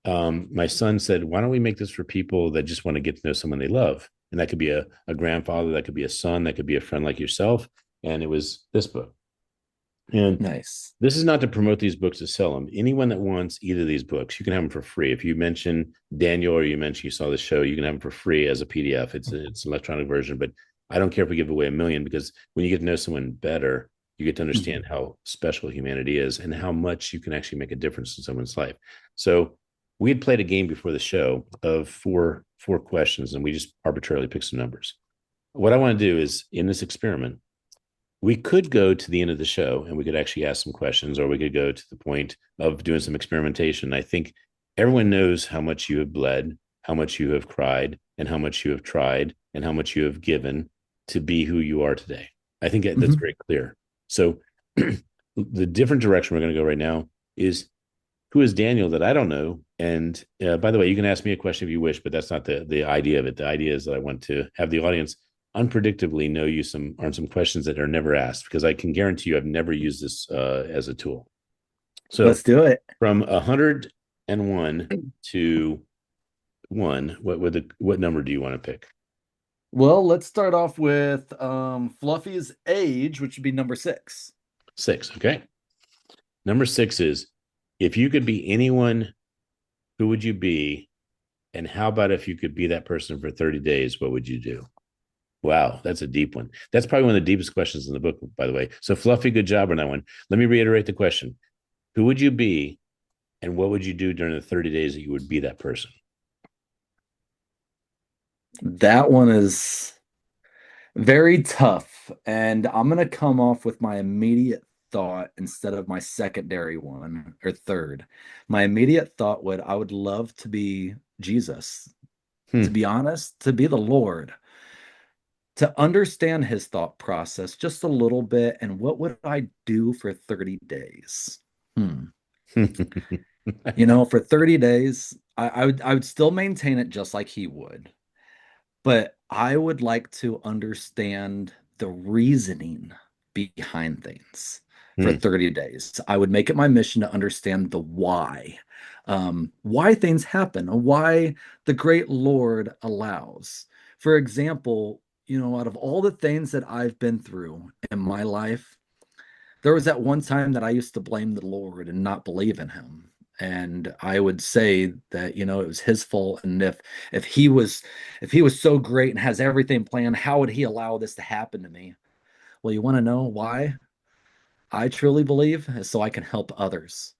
My son said, why don't we make this for people that just want to get to know someone they love? And that could be a grandfather, that could be a son, that could be a friend like yourself. And it was this book. And Nice. this is not to promote these books to sell them. Anyone that wants either of these books, you can have them for free. If you mention Daniel or you mention you saw the show, you can have them for free as a PDF. It's an electronic version, but I don't care if we give away 1 million, because when you get to know someone better, you get to Mhm. understand how special humanity is and how much you can actually make a difference in someone's life. So we had played a game before the show of four questions, and we just arbitrarily picked some numbers. What I want to do is, in this experiment, we could go to the end of the show and we could actually ask some questions, or we could go to the point of doing some experimentation. I think everyone knows how much you have bled, how much you have cried, and how much you have tried, and how much you have given to be who you are today. I think that's Mhm. very clear. So the different direction we're going to go right now is, who is Daniel that I don't know? And by the way, you can ask me a question if you wish, but that's not the idea of it. The idea is that I want to have the audience unpredictably know you some questions that are never asked, because I can guarantee you I've never used this as a tool. So Let's do it. from 101 to one, what number do you want to pick? Well, let's start off with Fluffy's age, which would be number 6. 6. Okay. Number 6 is, if you could be anyone, who would you be? And how about if you could be that person for 30 days, what would you do? Wow, that's a deep one. That's probably one of the deepest questions in the book, by the way. So, Fluffy, good job on that one. Let me reiterate the question. Who would you be, and what would you do during the 30 days that you would be that person? That one is very tough, and I'm gonna come off with my immediate thought instead of my secondary one or third. My immediate thought would I would love to be Jesus, to Hmm. be honest, to be the Lord, to understand his thought process just a little bit, and what would I do for 30 days? Hmm. For 30 days, I would still maintain it just like he would. But I would like to understand the reasoning behind things for Hmm. 30 days. I would make it my mission to understand the why things happen, why the great Lord allows. For example, out of all the things that I've been through in my life, there was that one time that I used to blame the Lord and not believe in him. And I would say that, it was his fault. And if he was so great and has everything planned, how would he allow this to happen to me? Well, you want to know why I truly believe is so I can help others.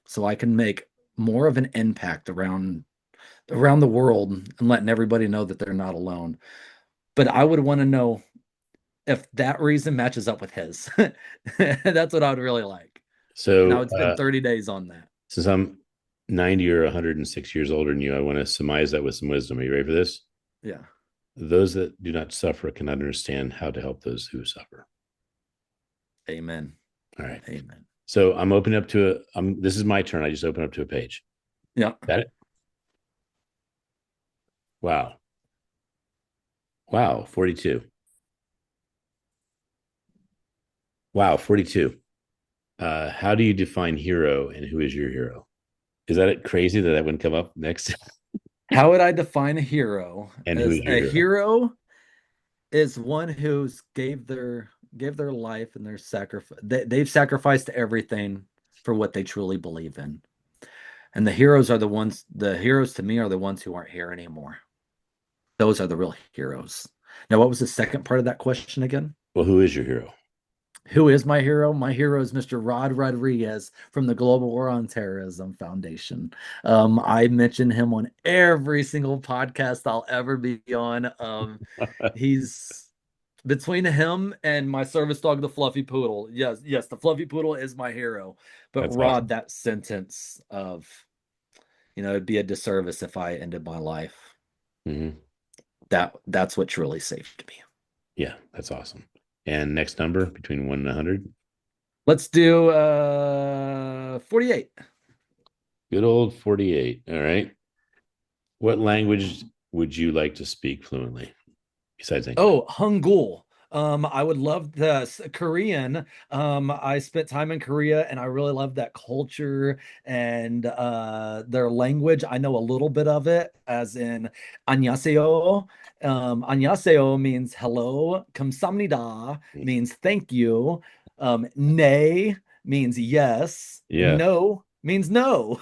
So I can make more of an impact around the world and letting everybody know that they're not alone. But I would want to know if that reason matches up with his. That's what I would really like. And I So, would spend 30 days on that. since I'm 90 or 106 years older than you, I want to surmise that with some wisdom. Are you ready for this? Yeah. those that do not suffer cannot understand how to help those who suffer. Amen. All right. Amen. So I'm opening up to this is my turn. I just opened up to a page. Yeah. Got it? Wow. Wow. 42. Wow. 42. How do you define hero and who is your hero? Is that crazy that that wouldn't come up next? How would I define a hero? And who As is your a hero? hero is one who's gave their life and their sacrifice. They've sacrificed everything for what they truly believe in. And the heroes to me are the ones who aren't here anymore. Those are the real heroes. Now, what was the second part of that question again? Well, who is your hero? Who is my hero? My hero is Mr. Rod Rodriguez from the Global War on Terrorism Foundation. I mention him on every single podcast I'll ever be on. He's between him and my service dog, the Fluffy Poodle. Yes, yes, the Fluffy Poodle is my hero. But That's Rod, awesome. that sentence of, it'd be a disservice if I ended my life. Mm-hmm. That's what truly saved me. Yeah, that's awesome. And next number between 1 and 100. Let's do 48. Good old 48. All right. What language would you like to speak fluently besides English? Oh, Hangul. I would love this Korean. I spent time in Korea and I really love that culture and their language. I know a little bit of it, as in 안녕하세요. 안녕하세요 means hello. 감사합니다 means thank you. 네 means yes. Yeah. No means no.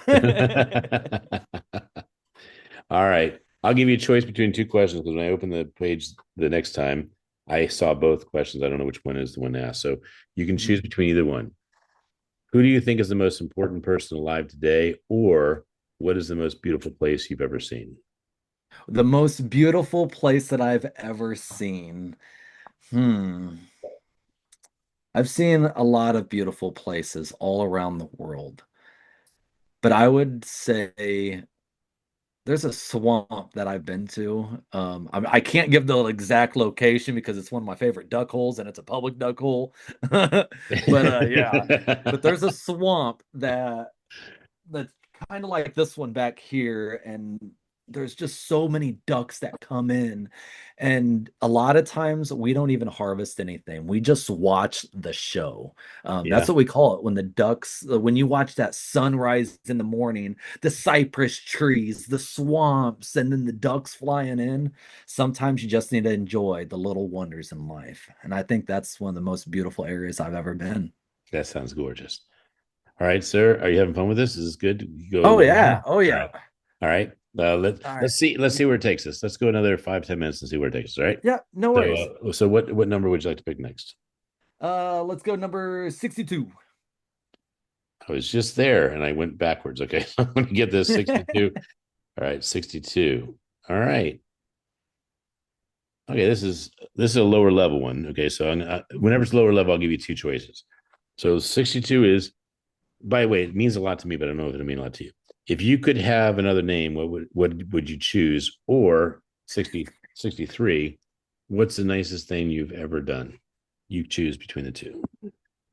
All right. I'll give you a choice between two questions because when I open the page the next time, I saw both questions. I don't know which one is the one asked. So you can choose between either one. Who do you think is the most important person alive today? Or what is the most beautiful place you've ever seen? The most beautiful place that I've ever seen. Hmm. I've seen a lot of beautiful places all around the world, but I would say there's a swamp that I've been to. I can't give the exact location because it's one of my favorite duck holes and it's a public duck hole. But yeah, but there's a swamp that's kind of like this one back here, and there's just so many ducks that come in, and a lot of times we don't even harvest anything. We just watch the show. That's Yeah. what we call it when the ducks, when you watch that sunrise in the morning, the cypress trees, the swamps, and then the ducks flying in. Sometimes you just need to enjoy the little wonders in life, and I think that's one of the most beautiful areas I've ever been. That sounds gorgeous. All right, sir. Are you having fun with this? Is this good? You go Oh well yeah, here? oh All yeah. right. All right. All right. Let's see where it takes us. Let's go another 5-10 minutes and see where it takes us. All right. Yeah, no worries. So what number would you like to pick next? Let's go number 62. I was just there and I went backwards. Okay. I'm going to get this 62. All right. 62. All right. Okay. This is a lower level one. Okay. So whenever it's lower level, I'll give you two choices. So 62 is, by the way, it means a lot to me, but I don't know if it'll mean a lot to you. If you could have another name, what would you choose? Or 63, what's the nicest thing you've ever done? You choose between the two.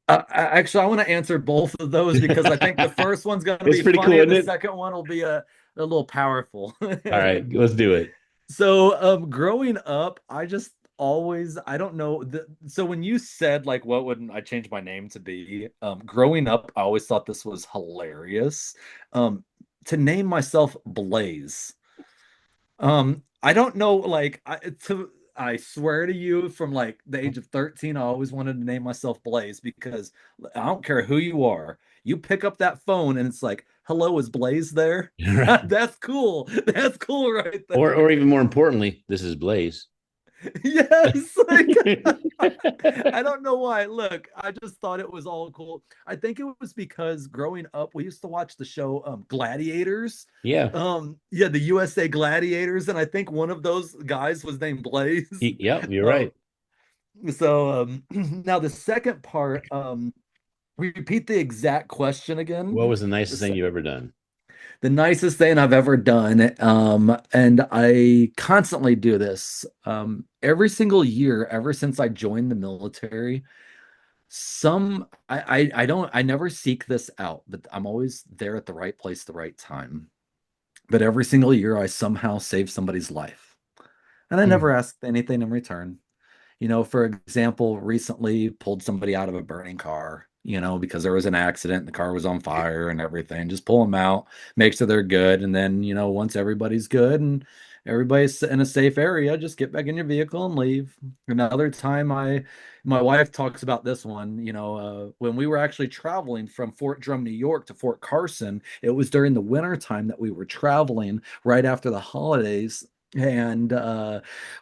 Actually, I want to answer both of those because I think the first one's going to It's be pretty cool, funny and isn't the it? second one will be a little powerful. All right, let's do it. So, growing up, I just always, I don't know. So when you said like, what would I change my name to be? Growing up, I always thought this was hilarious. Um, to name myself Blaze. I don't know, like I swear to you, from like the age of 13, I always wanted to name myself Blaze because I don't care who you are. You pick up that phone and it's like, hello, is Blaze there? That's cool. That's cool right Or there. even more importantly, this is Blaze. Yes, like I don't know why. Look, I just thought it was all cool. I think it was because growing up, we used to watch the show Gladiators. Yeah. Yeah, the USA Gladiators, and I think one of those guys was named Blaze. Yep, you're Um, right. so now the second part, repeat the exact question again. What was the The nicest thing se- you've ever done? The nicest thing I've ever done. And I constantly do this. Every single year, ever since I joined the military, I never seek this out, but I'm always there at the right place, the right time. But every single year, I somehow save somebody's life. And I Hmm. never ask anything in return. For example, recently pulled somebody out of a burning car, because there was an accident, the car was on fire and everything. Just pull them out, make sure they're good. And then, once everybody's good and everybody's in a safe area, just get back in your vehicle and leave. Another time, my wife talks about this one, when we were actually traveling from Fort Drum, New York to Fort Carson, it was during the winter time that we were traveling right after the holidays. And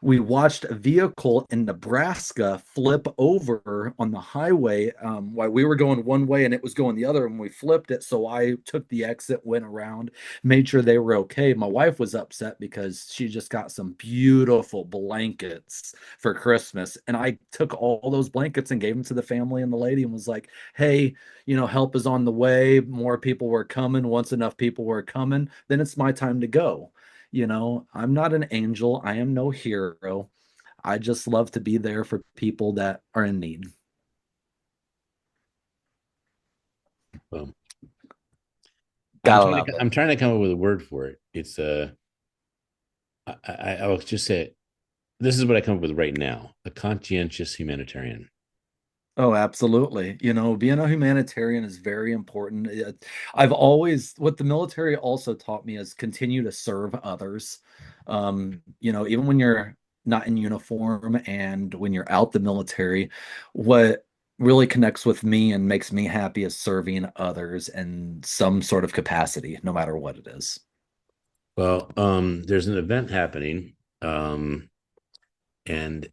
we watched a vehicle in Nebraska flip over on the highway while we were going one way and it was going the other, and we flipped it. So I took the exit, went around, made sure they were okay. My wife was upset because she just got some beautiful blankets for Christmas, and I took all those blankets and gave them to the family and the lady and was like, hey, help is on the way. More people were coming. Once enough people were coming, then it's my time to go. I'm not an angel. I am no hero. I just love to be there for people that are in need. Well, Gotta love it. I'm trying to come up with a word for it. It's I'll just say it. This is what I come up with right now: a conscientious humanitarian. Oh, absolutely. Being a humanitarian is very important. I've always, what the military also taught me is continue to serve others. Even when you're not in uniform and when you're out the military, what really connects with me and makes me happy is serving others in some sort of capacity, no matter what it is. Well, there's an event happening, and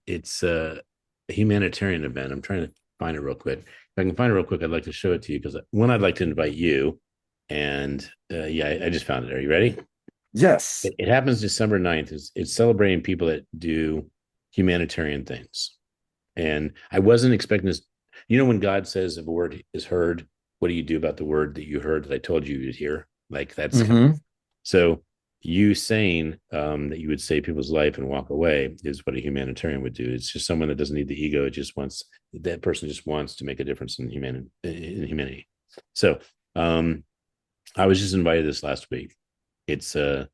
it's a humanitarian event. I'm trying to find it real quick. If I can find it real quick, I'd like to show it to you because one, I'd like to invite you. And yeah, I just found it. Are you ready? Yes. It happens December 9th. It's celebrating people that do humanitarian things. And I wasn't expecting this. When God says if a word is heard, what do you do about the word that you heard that I told you you'd hear? Like that's kind of Hmm. so you saying that you would save people's life and walk away is what a humanitarian would do. It's just someone that doesn't need the ego. It just wants that person just wants to make a difference in humanity. So I was just invited this last week. It's the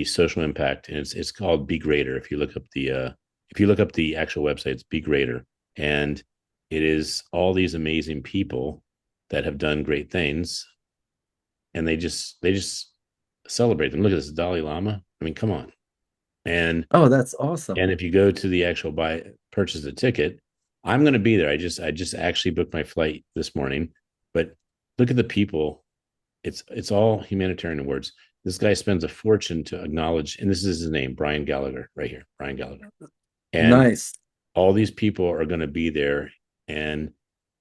social impact, and it's called Be Greater. If you look up the actual website, it's Be Greater, and it is all these amazing people that have done great things, and they just celebrate them. Look at this Dalai Lama. I mean, come on. And Oh, that's awesome. and if you go to the actual buy purchase the ticket, I'm going to be there. I just actually booked my flight this morning, but look at the people. It's all humanitarian awards. This guy spends a fortune to acknowledge, and this is his name, Brian Gallagher, right here, Brian Gallagher. And Nice. all these people are going to be there. And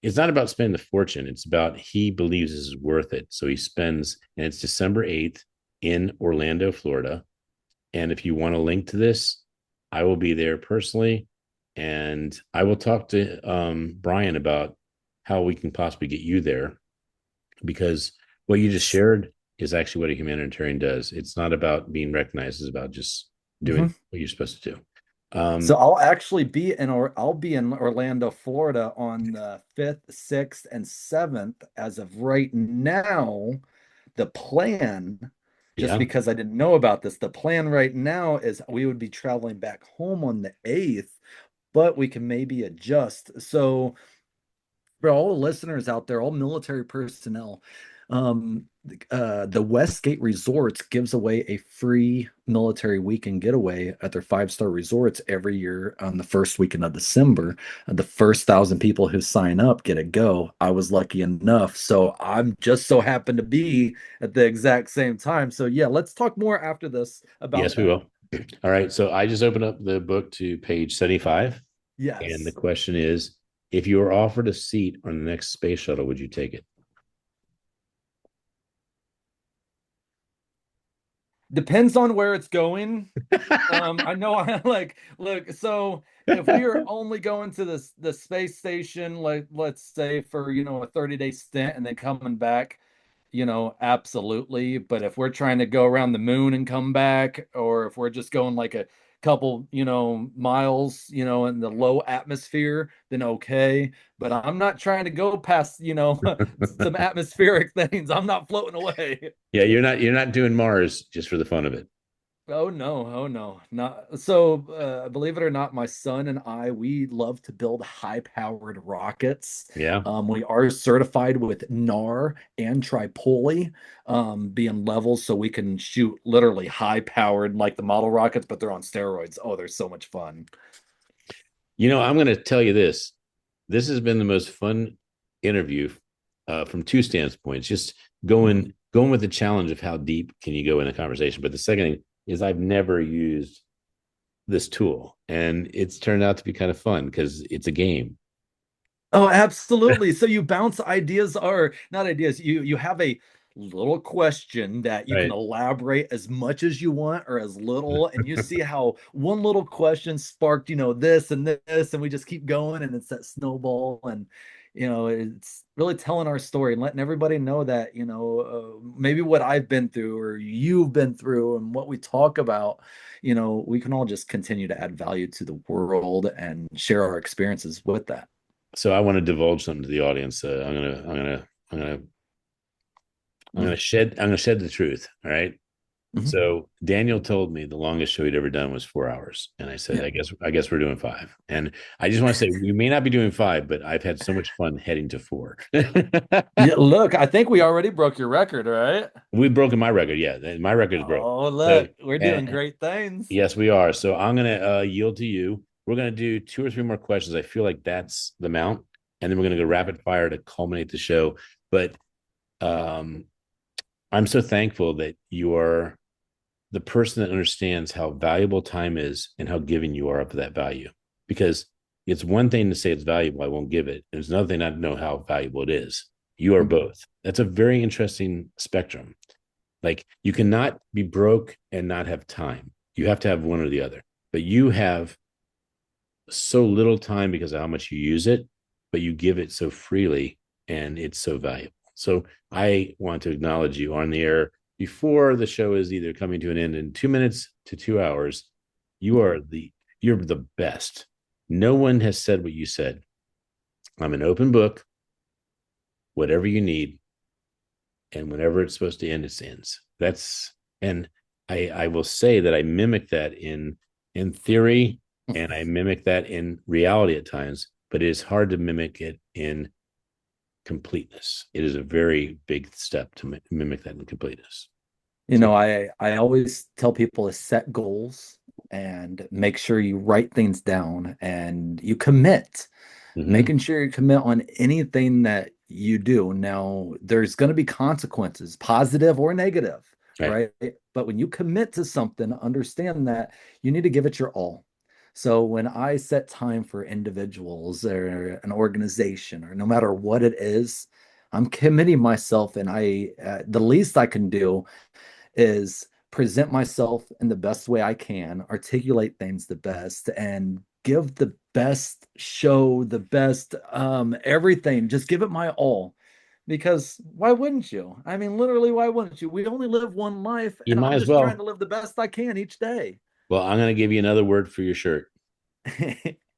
it's not about spending the fortune, it's about he believes this is worth it. So he spends, and it's December 8th in Orlando, Florida. And if you want a link to this, I will be there personally. And I will talk to Brian about how we can possibly get you there because what you just shared is actually what a humanitarian does. It's not about being recognized, it's about just doing Mhm. what you're supposed to do. So I'll actually be I'll be in Orlando, Florida on the 5th, 6th, and 7th. As of right now, the plan, just Yeah. because I didn't know about this, the plan right now is we would be traveling back home on the 8th, but we can maybe adjust. So for all the listeners out there, all military personnel, the Westgate Resorts gives away a free military weekend getaway at their five-star resorts every year on the first weekend of December. The first 1,000 people who sign up get a go. I was lucky enough, so I'm just so happened to be at the exact same time. So yeah, let's talk more after this about Yes, we that. will. All right. So I just opened up the book to page 75. And the Yes. question is if you were offered a seat on the next space shuttle, would you take it? Depends on where it's going. I know I like look, so if we are only going to the space station, like let's say for a 30-day stint and then coming back, absolutely. But if we're trying to go around the moon and come back, or if we're just going like a couple, miles, in the low atmosphere, then okay. But I'm not trying to go past, some atmospheric things. I'm not floating away. Yeah, you're not doing Mars just for the fun of it. Oh no, oh no. Not so believe it or not, my son and I, we love to build high-powered rockets. Yeah. We are certified with NAR and tripoli being levels so we can shoot literally high-powered like the model rockets, but they're on steroids. Oh, they're so much fun. I'm going to tell you this. This has been the most fun interview from two standpoints. Just Mhm. going with the challenge of how deep can you go in a conversation. But the second thing is I've never used this tool, and it's turned out to be kind of fun because it's a game. Oh, absolutely. So you bounce ideas or not ideas, you have a little question that you can Right. elaborate as much as you want or as little, and you see how one little question sparked, this and this, and we just keep going and it's that snowball and it's really telling our story and letting everybody know that, maybe what I've been through or you've been through and what we talk about, we can all just continue to add value to the world and share our experiences with that. So I want to divulge something to the audience. I'm gonna shed the truth. All right. Mhm. So Daniel told me the longest show he'd ever done was 4 hours, and I said, Yeah. I guess we're doing five. And I just want to say we may not be doing five, but I've had so much fun heading to four. Yeah, look, I think we already broke your record, right? We've broken my record. Yeah, my record is broke. Oh, So look, we're doing great things. yes, we are. So I'm gonna yield to you. We're gonna do two or three more questions. I feel like that's the amount, and then we're gonna go rapid fire to culminate the show. But um, I'm so thankful that you are the person that understands how valuable time is and how giving you are of that value. Because it's one thing to say it's valuable, I won't give it. And it's another thing not to know how valuable it is. You are Mhm. both. That's a very interesting spectrum. Like you cannot be broke and not have time. You have to have one or the other. But you have so little time because of how much you use it, but you give it so freely and it's so valuable. So I want to acknowledge you on the air before the show is either coming to an end in 2 minutes to 2 hours. You are you're the best. No one has said what you said. I'm an open book, whatever you need, and whenever it's supposed to end, it ends. That's and I will say that I mimic that in theory and I mimic that in reality at times, but it is hard to mimic it in completeness. It is a very big step to mimic that in completeness. So, I always tell people to set goals and make sure you write things down and you commit, mhm, making sure you commit on anything that you do. Now, there's going to be consequences, positive or negative, right. right? But when you commit to something, understand that you need to give it your all. So when I set time for individuals or an organization or no matter what it is, I'm committing myself and the least I can do is present myself in the best way I can, articulate things the best, and give the best show, the best everything. Just give it my all. Because why wouldn't you? I mean, literally, why wouldn't you? We only live one life, You and might I'm as just trying well. to live the best I can each day. Well, I'm going to give you another word for your shirt.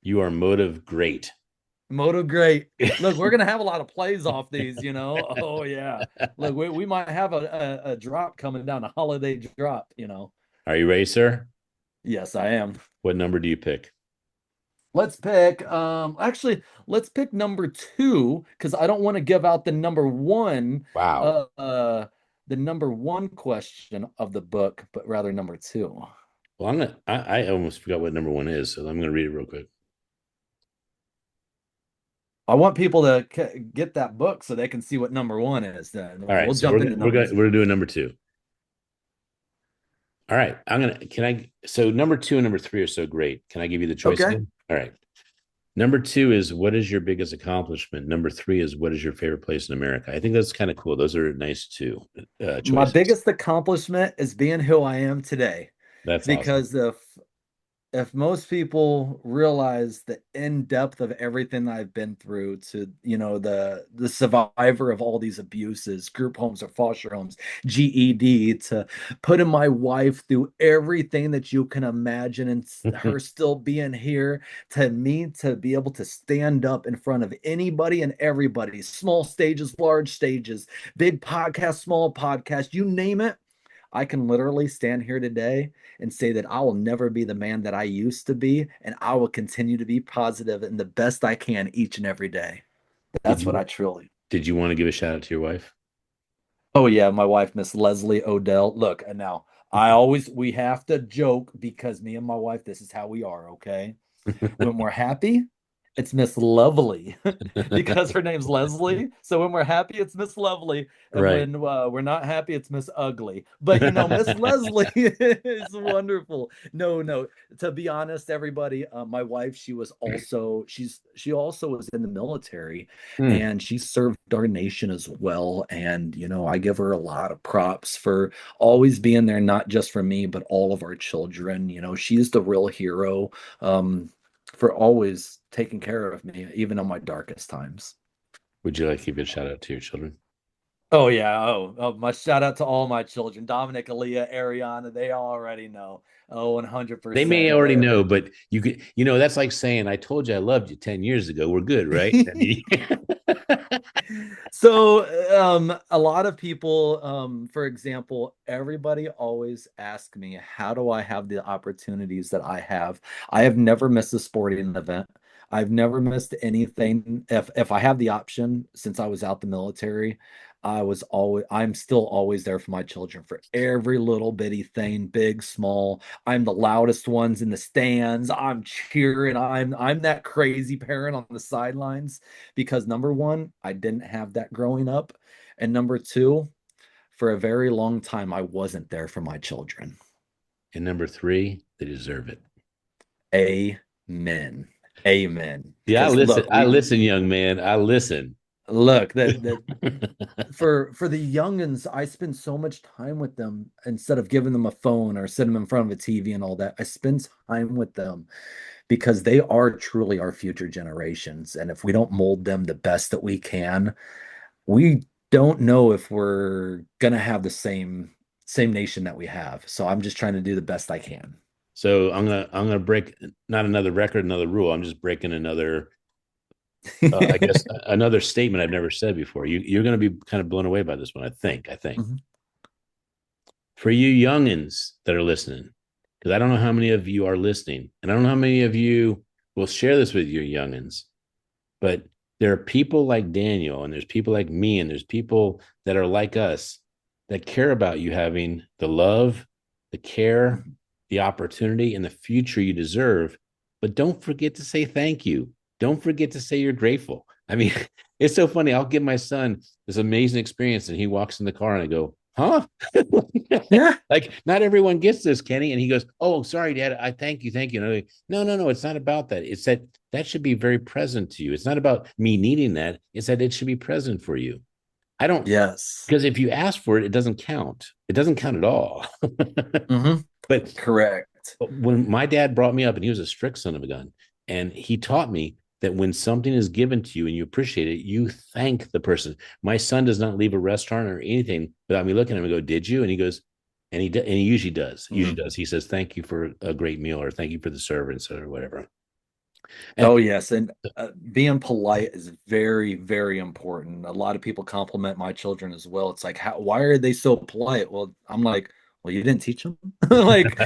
You are motive great. Moto great. Look, we're gonna have a lot of plays off these, you know. Oh yeah. Look, we might have a drop coming down, a holiday drop. Are you ready, sir? Yes, I am. What number do you pick? Let's pick actually let's pick number two because I don't want to give out Wow. the number one question of the book, but rather number two. Well, I almost forgot what number one is, so I'm gonna read it real quick. I want people to get that book so they can see what number one is. Then All right, we'll so jump into number two. we're doing number two. All right, so number two and number three are so great. Can I give you the choice Okay. again? All right. Number two is what is your biggest accomplishment? Number three is what is your favorite place in America? I think that's kind of cool. Those are nice two My choices. biggest accomplishment is being who I am today That's awesome. because if most people realize the in depth of everything that I've been through, to the survivor of all these abuses, group homes or foster homes, GED, to putting my wife through everything that you can imagine, and her still being here, to me to be able to stand up in front of anybody and everybody, small stages, large stages, big podcast, small podcast, you name it. I can literally stand here today and say that I will never be the man that I used to be, and I will continue to be positive and the best I can each and every day. Did That's what I you truly. did you want to give a shout out to your wife? Oh yeah, my wife, Miss Leslie Odell. Look, and now we have to joke because me and my wife, this is how we are, okay? When we're happy, it's Miss Lovely because her name's Leslie. So when we're happy, it's Miss Lovely, and Right. when we're not happy, it's Miss Ugly. But Miss Leslie is wonderful. No, no. To be honest, everybody, my wife, she also was in the military, Hmm. and she served our nation as well. And I give her a lot of props for always being there, not just for me, but all of our children. She's the real hero. For always taking care of me, even on my darkest times. Would you like to give a shout out to your children? Oh yeah. Oh, my shout out to all my children, Dominic, Aaliyah, Ariana. They already know. Oh, They may 100%. already They're know, but you could, that's like saying, I told you I loved you 10 years ago. We're good, right? I mean, So, a lot of people, for example, everybody always ask me, how do I have the opportunities that I have? I have never missed a sporting event. I've never missed anything. If I have the option, since I was out the military, I'm still always there for my children for every little bitty thing, big, small. I'm the loudest ones in the stands. I'm cheering. I'm that crazy parent on the sidelines because number one, I didn't have that growing up. And number two, for a very long time, I wasn't there for my children. and number three, they deserve it. Amen. Amen. Yeah, I Because listen. look, I we listen, young man. I listen. look that for the youngins, I spend so much time with them instead of giving them a phone or sitting them in front of a TV and all that. I spend time with them because they are truly our future generations. And if we don't mold them the best that we can, we don't know if we're gonna have the same nation that we have. So I'm just trying to do the best I can. So I'm gonna break not another record, another rule. I'm just breaking another, I guess, another statement I've never said before. You're gonna be kind of blown away by this one. I think Mhm. for you youngins that are listening, because I don't know how many of you are listening, and I don't know how many of you will share this with your youngins, but there are people like Daniel, and there's people like me, and there's people that are like us that care about you having the love, the care, Mhm. the opportunity, and the future you deserve. But don't forget to say thank you. Don't forget to say you're grateful. I mean, it's so funny. I'll give my son this amazing experience, and he walks in the car, and I go, huh? Yeah. Like, not everyone gets this, Kenny. And he goes, oh, sorry, Dad. I thank you. Thank you. And I'm like, no, no, no. It's not about that. It's that should be very present to you. It's not about me needing that. It's that it should be present for you. I don't, Yes. because if you ask for it, it doesn't count. It doesn't count at all. Hmm. But Correct. when my dad brought me up, and he was a strict son of a gun, and he taught me that when something is given to you and you appreciate it, you thank the person. My son does not leave a restaurant or anything without me looking at him and go, "Did you?" And he goes, and he usually does. Usually Mhm. does. He says, "Thank you for a great meal," or "Thank you for the servants," or whatever. And Oh yes, and being polite is very, very important. A lot of people compliment my children as well. It's like, why are they so polite? Well, I'm like, well, you didn't teach them. Like,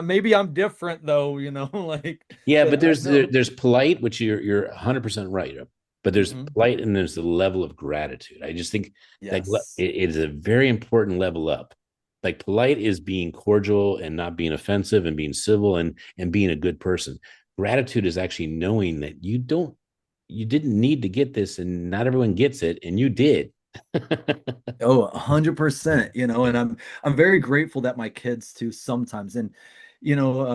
maybe I'm different though, like, yeah, but but no. there's polite, which you're 100% right. But there's Hmm. polite, and there's the level of gratitude. I just think like Yes. it is a very important level up. Like, polite is being cordial and not being offensive and being civil and being a good person. Gratitude is actually knowing that you didn't need to get this, and not everyone gets it, and you did. Oh, 100%, and I'm very grateful that my kids too sometimes. And you know,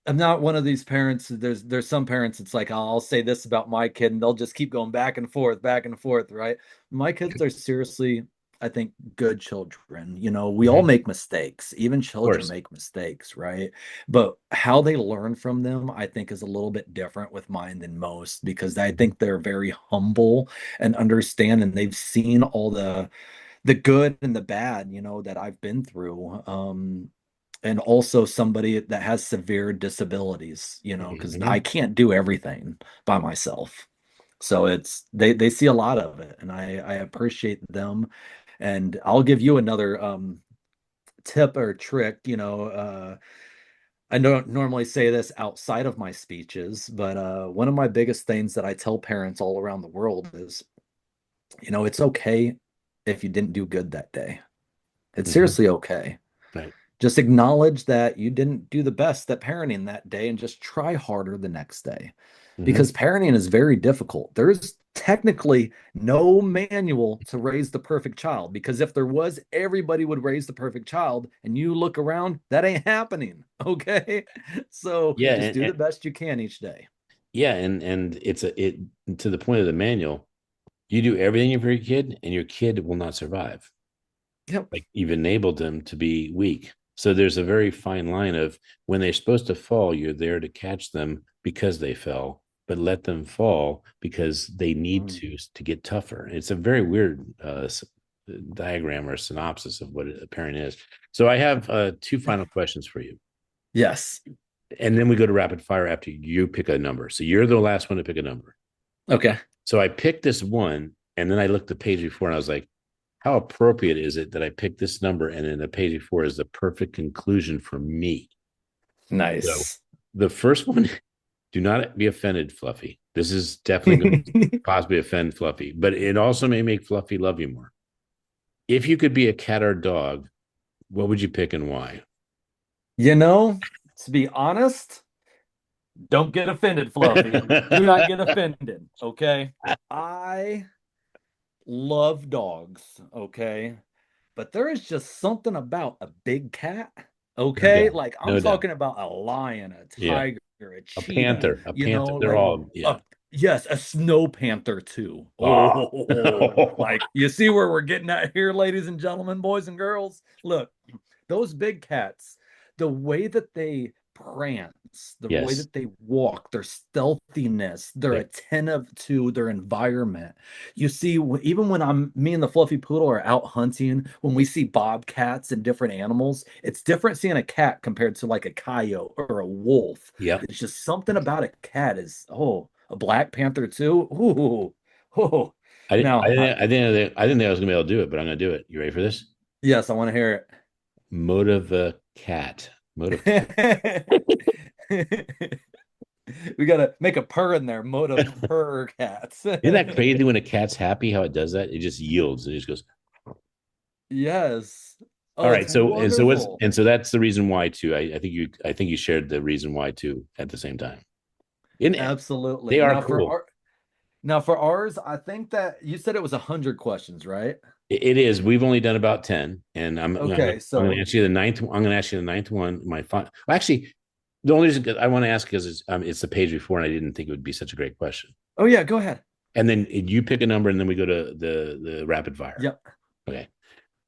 I'm not one of these parents. There's some parents, it's like I'll say this about my kid and they'll just keep going back and forth, right? My kids are seriously I think good children, we all Mhm. make mistakes. Even Of children course. make mistakes, right? But how they learn from them, I think, is a little bit different with mine than most because I Mhm. think they're very humble and understand, and they've seen all the good and the bad, that I've been through. And also somebody that has severe disabilities, because I Mhm. can't do everything by myself. So they see a lot of it, and I appreciate them. And I'll give you another tip or trick. I don't normally say this outside of my speeches, but one of my biggest things that I tell parents all around the world is, it's okay if you didn't do good that day. It's Mhm. seriously okay. Right. Just acknowledge that you didn't do the best at parenting that day and just try harder the next day. Mhm. Because parenting is very difficult. There's technically no manual to raise the perfect child. Because if there was, everybody would raise the perfect child. And you look around, that ain't happening. Okay. So Yeah, just do the best you can each day. yeah, and it to the point of the manual. You do everything for your kid, and your kid will not survive. Yep. Like you've enabled them to be weak. So there's a very fine line of when they're supposed to fall, you're there to catch them because they fell, but let them fall because they need Mm. to get tougher. It's a very weird diagram or synopsis of what a parent is. So I have two final questions for you, Yes. and then we go to rapid fire after you pick a number. So you're the last one to pick a number. Okay. So I picked this one, and then I looked the page before, and I was like, how appropriate is it that I picked this number and then the page before is the perfect conclusion for me? So Nice. the first one, do not be offended, Fluffy. This is definitely going to possibly offend Fluffy, but it also may make Fluffy love you more. If you could be a cat or dog, what would you pick and why? You know, to be honest, don't get offended, Fluffy. Do not get offended, okay? I love dogs, okay? But there is just something about a big cat, No okay? doubt. Like I'm No doubt. talking about a lion, a Yeah. tiger, a A cheetah, panther. A panther. They're like all, yeah. a yes, a snow panther too. Oh. Oh, like you see where we're getting at here, ladies and gentlemen, boys and girls. Look, those big cats, the way that they prance, the way Yes. that they walk, their stealthiness, they're Yep. attentive to their environment. You see, even when me and the fluffy poodle are out hunting, when we see bobcats and different animals, it's different seeing a cat compared to like a coyote or a wolf. Yep. It's just something about a cat is, oh, a black panther too. Ooh, oh. I didn't. I Now, didn't. I didn't. I didn't think I was gonna be able to do it, but I'm gonna do it. You ready for this? yes, I want to hear Motive cat. Motive cat. it. We gotta make a purr in there, mode of purr cats. Isn't that crazy when a cat's happy how it does that? It just yields and it just goes. Yes. All Oh, it's right. wonderful. So that's the reason why too. I think you shared the reason why too at the same time. In it, they Absolutely. are cool. Now for ours, I think that you said it was 100 questions, right? It is. We've only done about 10, and Okay, I'm gonna so answer you the ninth. I'm gonna ask you the ninth one. Actually, the only reason I want to ask is it's the page before, and I didn't think it would be such a great question. oh yeah, go ahead. And then you pick a number, and then we go to the rapid fire. Yep. Okay.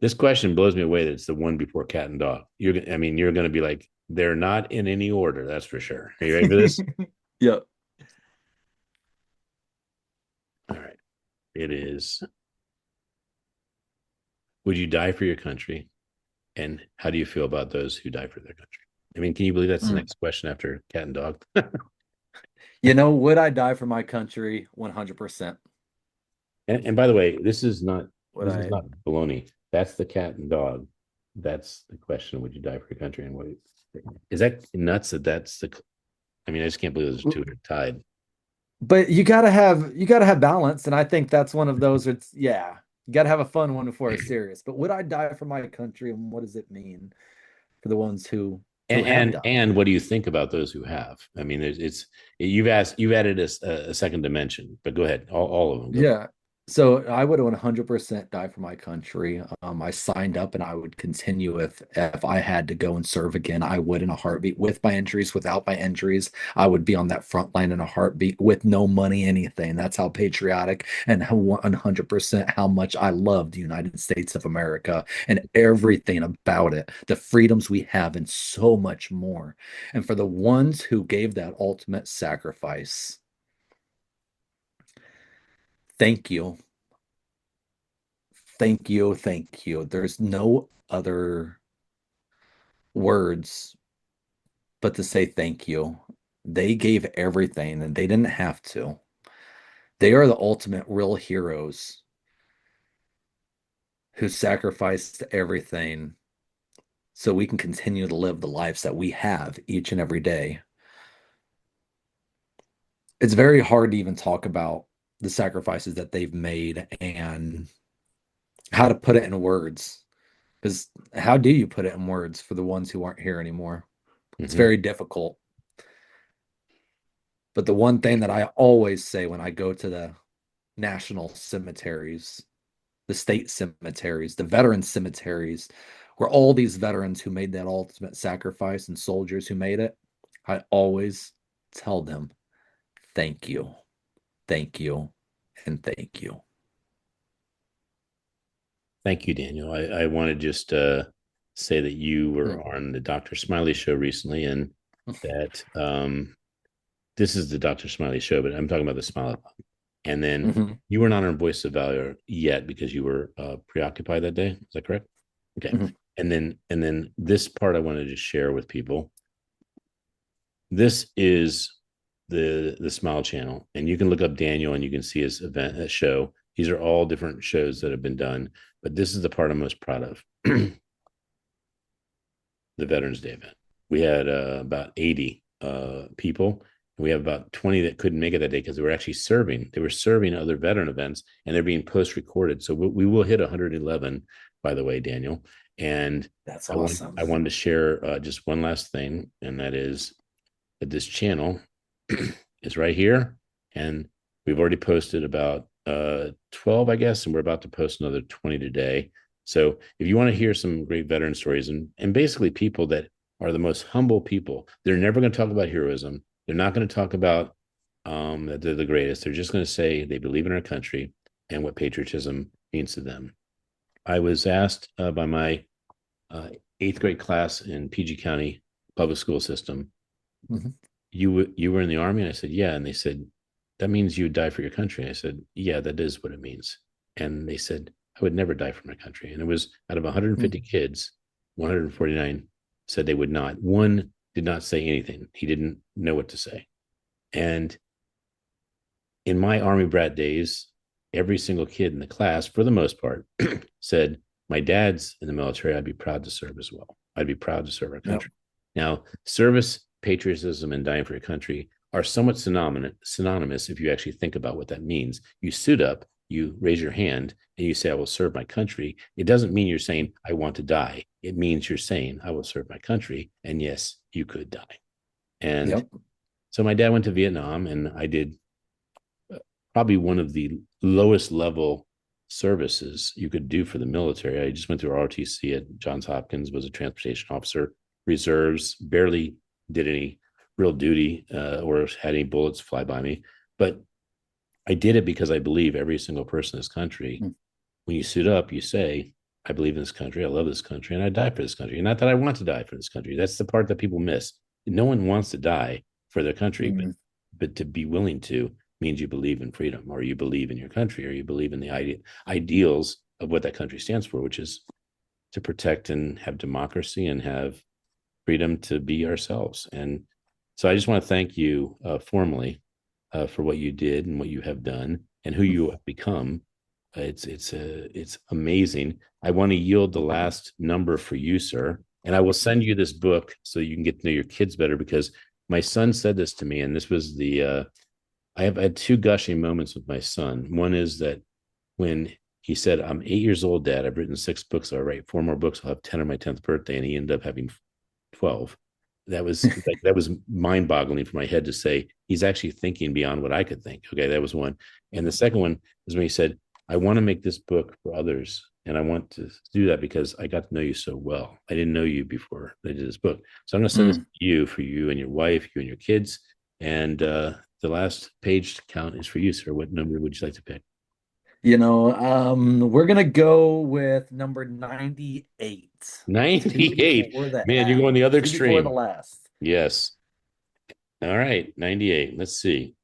This question blows me away that it's the one before cat and dog. I mean, you're going to be like, they're not in any order. That's for sure. Are you ready for this? Yep. All right. It is, would you die for your country? And how do you feel about those who die for their country? I mean, can you believe that's the Mm. next question after cat and dog? Would I die for my country? 100%. And by the way, Would this is I? not baloney. That's the cat and dog. That's the question. Would you die for your country? And what is that nuts that that's the, I mean, I just can't believe those two are tied. But you gotta have balance, and I think that's one of those. It's yeah, you gotta have a fun one before a serious. But would I die for my country, and what does it mean for the ones who have died? And what do you think about those who have? I mean, you've added a second dimension, but go ahead, all of them, go for Yeah. it. So I would 100% die for my country. I signed up and I would continue if I had to go and serve again. I would in a heartbeat with my injuries, without my injuries. I would be on that front line in a heartbeat with no money, anything. That's how patriotic and how 100% how much I love the United States of America and everything about it, the freedoms we have, and so much more. And for the ones who gave that ultimate sacrifice, thank you. Thank you. Thank you. There's no other words but to say thank you. They gave everything and they didn't have to. They are the ultimate real heroes who sacrificed everything so we can continue to live the lives that we have each and every day. It's very hard to even talk about the sacrifices that they've made and how to put it in words. Because how do you put it in words for the ones who aren't here anymore? It's Mm-hmm. very difficult. But the one thing that I always say when I go to the national cemeteries, the state cemeteries, the veteran cemeteries, where all these veterans who made that ultimate sacrifice and soldiers who made it, I always tell them, thank you, and thank you. Thank you, Daniel. I want to just say that you were Mm-hmm. on the Dr. Smiley Show recently, and that this is the Dr. Smiley Show, but I'm talking about the Smiley. And then Mm-hmm. you were not on Voice of Valor yet because you were preoccupied that day. Is that correct? Okay. Mm-hmm. And then this part I wanted to share with people. This is the Smile Channel, and you can look up Daniel and you can see his event show. These are all different shows that have been done, but this is the part I'm most proud of. The Veterans Day event. We had about 80 people. We have about 20 that couldn't make it that day because they were actually serving. They were serving other veteran events and they're being post recorded. So we will hit 111, by the way, Daniel. And That's I awesome. wanted to share just one last thing, and that is that this channel is right here. And we've already posted about 12, I guess, and we're about to post another 20 today. So if you want to hear some great veteran stories and basically people that are the most humble people, they're never going to talk about heroism. They're not going to talk about that they're the greatest. They're just going to say they believe in our country and what patriotism means to them. I was asked by my uh, eighth grade class in PG County public school system, Mm-hmm. you were in the army, and I said, yeah. And they said, that means you would die for your country. And I said, yeah, that is what it means. And they said, I would never die for my country. And it was out of 150 kids, 149 said they would not. One did not say anything. He didn't know what to say. And in my army brat days, every single kid in the class, for the most part, said, my dad's in the military. I'd be proud to serve as well. I'd be proud to serve our Yep. country. Now, service, patriotism, and dying for your country are somewhat synonymous if you actually think about what that means. You suit up, you raise your hand, and you say, I will serve my country. It doesn't mean you're saying, I want to die. It means you're saying, I will serve my country. And yes, you could die. And Yep. so my dad went to Vietnam, and I did probably one of the lowest level services you could do for the military. I just went through ROTC at Johns Hopkins, was a transportation officer, reserves, barely did any real duty or had any bullets fly by me. But I did it because I believe every single person in this country, when you suit up, you say, I believe in this country, I love this country, and I die for this country. And not that I want to die for this country. That's the part that people miss. No one wants to die for their country, Mm-hmm. but to be willing to means you believe in freedom, or you believe in your country, or you believe in the ideals of what that country stands for, which is to protect and have democracy and have freedom to be ourselves. And so I just want to thank you formally for what you did and what you have done and who you have become. It's amazing. I want to yield the last number for you, sir, and I will send you this book so you can get to know your kids better. Because my son said this to me, and this was the I have had two gushing moments with my son. One is that when he said, I'm 8 years old, Dad. I've written 6 books. I'll write 4 more books. I'll have 10 on my 10th birthday. And he ended up having 12. That was mind boggling for my head to say he's actually thinking beyond what I could think. Okay, that was one. And the second one was when he said, I want to make this book for others. And I want to do that because I got to know you so well. I didn't know you before I did this book. So I'm going to send this to Mm. you for you and your wife, you and your kids. And the last page count is for you, sir. What number would you like to pick? We're gonna go with number 98. Two 98. before the Man, you're going the other two before the extreme. last. Yes. All right. 98. Let's see.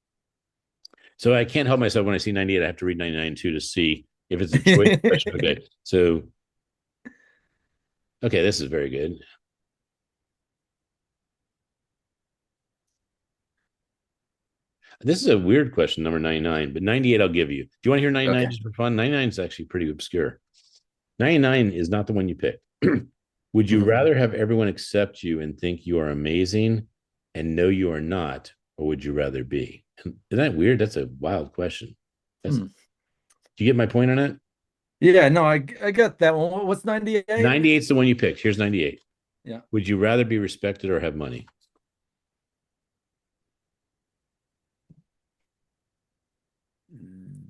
So I can't help myself when I see 98. I have to read 99 too to see if it's a choice question. Okay. So, okay, this is very good. This is a weird question, number 99, but 98 I'll give you. Do you want to hear 99 Okay. just for fun? 99 is actually pretty obscure. 99 is not the one you pick. Would you Mhm. rather have everyone accept you and think you are amazing and know you are not, or would you rather be? Isn't that weird? That's a wild question. That's, Hmm. do you get my point on it? Yeah, no, I got that one. What's 98? 98 is the one you picked. Here's 98. Yeah. Would you rather be respected or have money?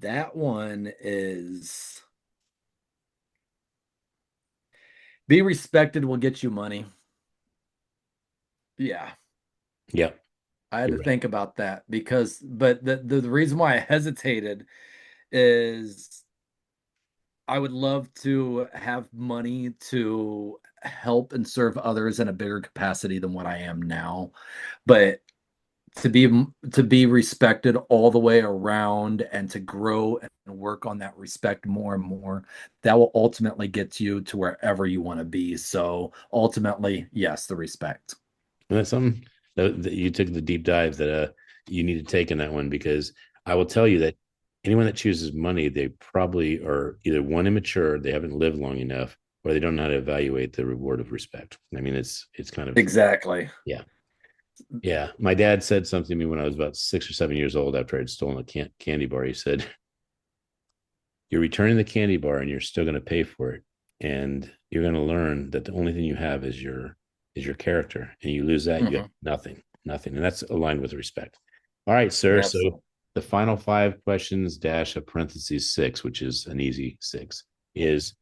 That one is be respected will get you money. Yeah. Yeah, I had to you're right. think about that because, but the reason why I hesitated is I would love to have money to help and serve others in a bigger capacity than what I am now. But to be respected all the way around and to grow and work on that respect more and more, that will ultimately get you to wherever you want to be. So ultimately, yes, the respect. And that's something that you took the deep dive that you need to take in that one because I will tell you that anyone that chooses money, they probably are either one immature, they haven't lived long enough, or they don't know how to evaluate the reward of respect. I mean, it's kind of Exactly. yeah, yeah. My dad said something to me when I was about 6 or 7 years old after I'd stolen a candy bar. He said, "You're returning the candy bar, and you're still going to pay for it, and you're going to learn that the only thing you have is your character, and you lose that, you have Hmm. nothing, nothing, and that's aligned with respect." All right, sir. So Absolutely. the final five questions dash a parentheses six, which is an easy six, is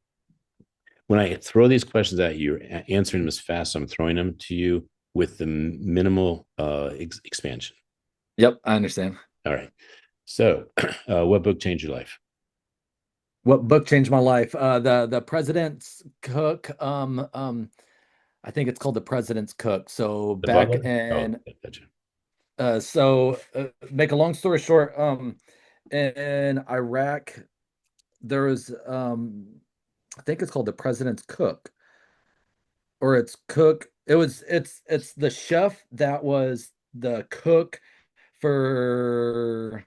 when I throw these questions at you, you're answering them as fast as I'm throwing them to you with the minimal expansion. Yep, I understand. All right. So, what book changed your life? What book changed my life? The President's Cook. I think it's called The President's Cook. So The back Butler? Oh, in gotcha. make a long story short, in Iraq, there was I think it's called The President's Cook, or it's cook. It's the chef that was the cook for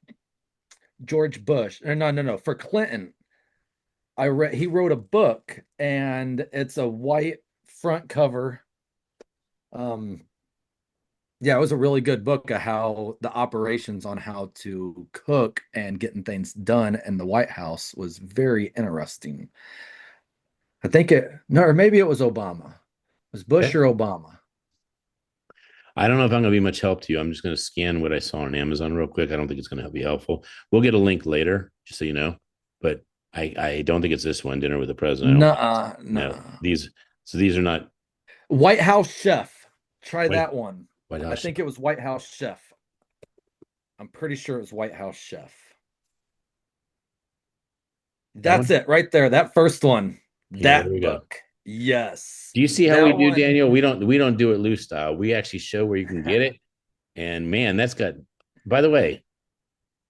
George Bush. Or no, for Clinton. He wrote a book and it's a white front cover. Um yeah, it was a really good book of how the operations on how to cook and getting things done in the White House was very interesting. I think it no, or maybe it was Obama. It was Bush Okay. or Obama. I don't know if I'm going to be much help to you. I'm just going to scan what I saw on Amazon real quick. I don't think it's going to be helpful. We'll get a link later, just so you know. But I don't think it's this one, Dinner with the President. I don't think Nuh-uh, no nuh-uh. these. So these are not White House Chef. Try White that one. White I House. think it was White House Chef. I'm pretty sure it was White House Chef. That That's one. it right there. That first one. Yeah, there That we go. book. Yes. Do you see how we That do, one. Daniel? We don't do it loose style. We actually show where you can get it. And man, that's got. By the way,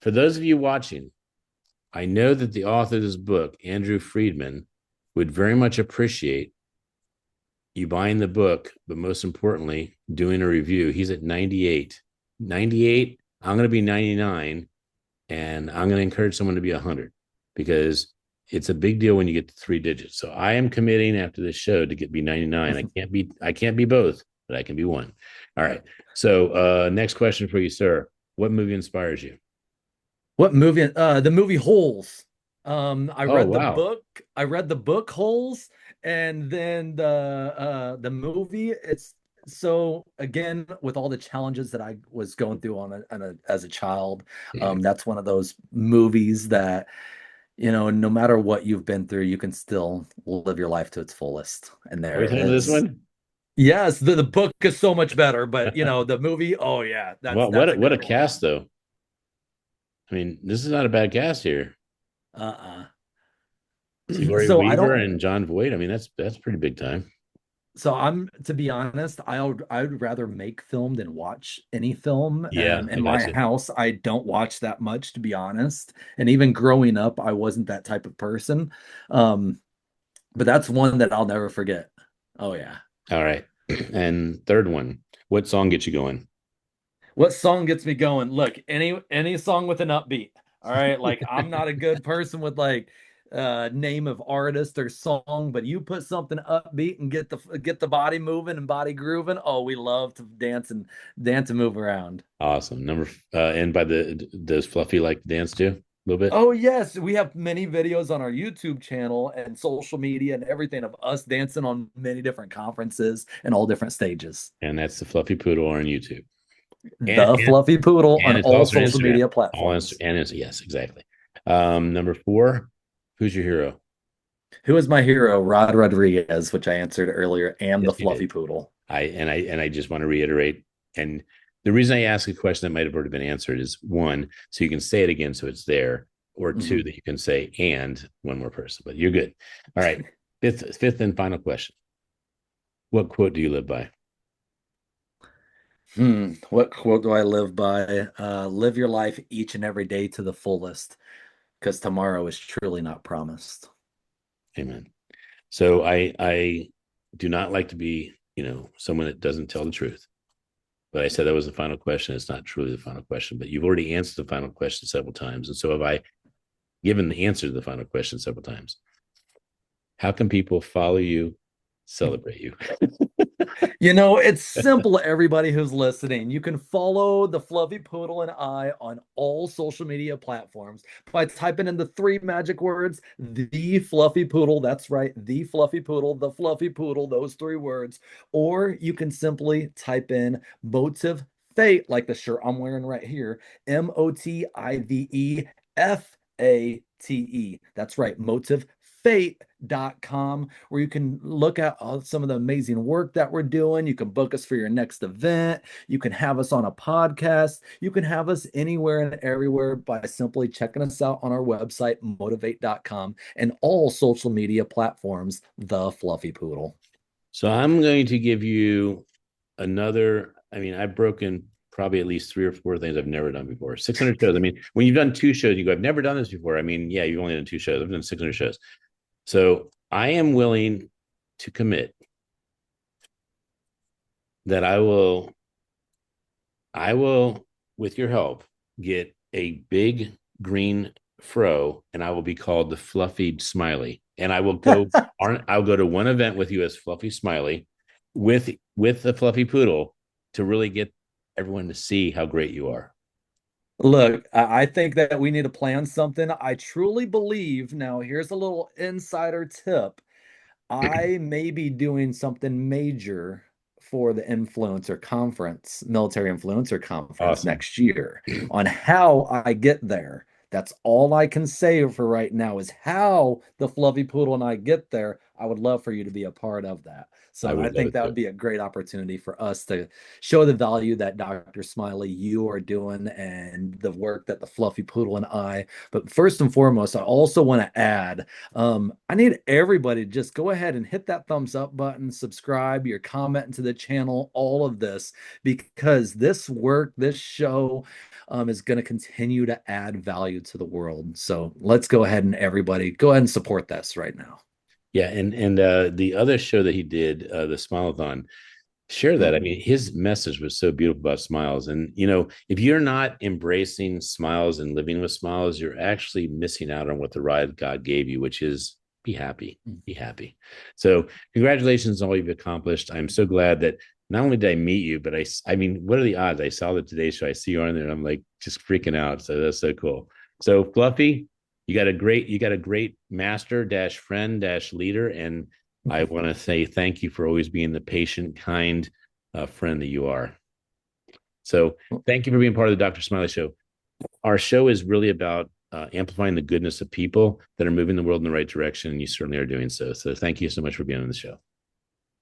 for those of you watching, I know that the author of this book, Andrew Friedman, would very much appreciate you buying the book, but most importantly, doing a review. He's at 98. 98. I'm going to be 99, and I'm going to encourage someone to be 100 because it's a big deal when you get to three digits. So I am committing after this show to get be 99. I can't be both, but I can be one. All right. So next question for you, sir. What movie inspires you? What movie? The movie Holes. Oh, wow. I read the book Holes, and then the movie. It's so again with all the challenges that I was going through as a child. Yeah. That's one of those movies that No matter what you've been through, you can still live your life to its fullest. And Are we there it talking about this is. one? Yes, the book is so much better, but the movie, oh yeah, that's Well, that's a what good a one. cast though. I mean, this is not a bad cast here. Uh-uh. Sigourney So I Weaver don't and John Voight. I mean, that's pretty big time. so I'm to be honest, I would rather make film than watch any film. Yeah, I In got my you. house, I don't watch that much, to be honest. And even growing up, I wasn't that type of person. Um, but that's one that I'll never forget. Oh yeah. All right. And third one, what song gets you going? What song gets me going? Look, any song with an upbeat. All right, like I'm not a good person with like name of artist or song, but you put something upbeat and get the body moving and body grooving. Oh, we love to dance and move around. Awesome. And by does Fluffy like to dance too? A little bit? Oh yes, we have many videos on our YouTube channel and social media and everything of us dancing on many different conferences and all different stages. And that's the Fluffy Poodle on YouTube. And The Fluffy Poodle on and it's all also on social Instagram. media All platforms. and it's yes, exactly. Number four, who's your hero? Who is my hero? Rod Rodriguez, which I answered earlier, and the Yes, you did. Fluffy Poodle. I just want to reiterate, and the reason I ask a question that might have already been answered is one, so you can say it again so it's there, or two, Mhm. that you can say and one more person. But you're good. All right. Fifth and final question. What quote do you live by? What quote do I live by? Live your life each and every day to the fullest, because tomorrow is truly not promised. Amen. So I do not like to be, someone that doesn't tell the truth. But I said that was the final question. It's not truly the final question, but you've already answered the final question several times. And so have I given the answer to the final question several times. How can people follow you, celebrate you? It's simple, everybody who's listening. You can follow the Fluffy Poodle and I on all social media platforms by typing in the three magic words, the Fluffy Poodle. That's right, the Fluffy Poodle, the Fluffy Poodle, those three words. Or you can simply type in Motive Fate, like the shirt I'm wearing right here, Motivefate. That's right, motivefate.com, where you can look at some of the amazing work that we're doing. You can book us for your next event. You can have us on a podcast. You can have us anywhere and everywhere by simply checking us out on our website, motivate.com, and all social media platforms, The Fluffy Poodle. So I'm going to give you another. I mean, I've broken probably at least three or four things I've never done before. 600 shows. I mean, when you've done two shows, you go, I've never done this before. I mean, yeah, you've only done two shows. I've done 600 shows. So I am willing to commit that I will, with your help, get a big green fro, and I will be called the Fluffy Smiley. And I'll go to one event with you as Fluffy Smiley, with the Fluffy Poodle, to really get everyone to see how great you are. Look, I think that we need to plan something. I truly believe, now here's a little insider tip. I may be doing something major for the influencer conference, military influencer conference Awesome. next year. On how I get there. That's all I can say for right now is how the Fluffy Poodle and I get there. I would love for you to be a part of that. I So I would love think it that too. would be a great opportunity for us to show the value that Dr. Smiley, you are doing, and the work that the Fluffy Poodle and I. But first and foremost, I also want to add, I need everybody to just go ahead and hit that thumbs up button, subscribe, your comment to the channel, all of this, because this work, this show, is going to continue to add value to the world. So let's go ahead and everybody go ahead and support this right now. Yeah, and the other show that he did, the Smileathon, share that. I Mhm. mean, his message was so beautiful about smiles. And, if you're not embracing smiles and living with smiles, you're actually missing out on what the ride God gave you, which is be happy, be happy. So, congratulations on all you've accomplished. I'm so glad that not only did I meet you, but I mean, what are the odds? I saw the Today Show, I see you on there, and I'm like just freaking out. So, that's so cool. So, Fluffy, you got a great master dash friend dash leader. And I want to say thank you for always being the patient, kind friend that you are. So thank you for being part of the Dr. Smiley Show. Our show is really about amplifying the goodness of people that are moving the world in the right direction. And you certainly are doing so. So thank you so much for being on the show.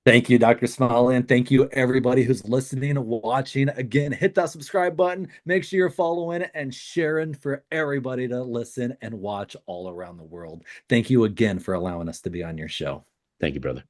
Thank you, Dr. Smiley, and thank you everybody who's listening and watching. Again, hit that subscribe button. Make sure you're following and sharing for everybody to listen and watch all around the world. Thank you again for allowing us to be on your show. Thank you, brother.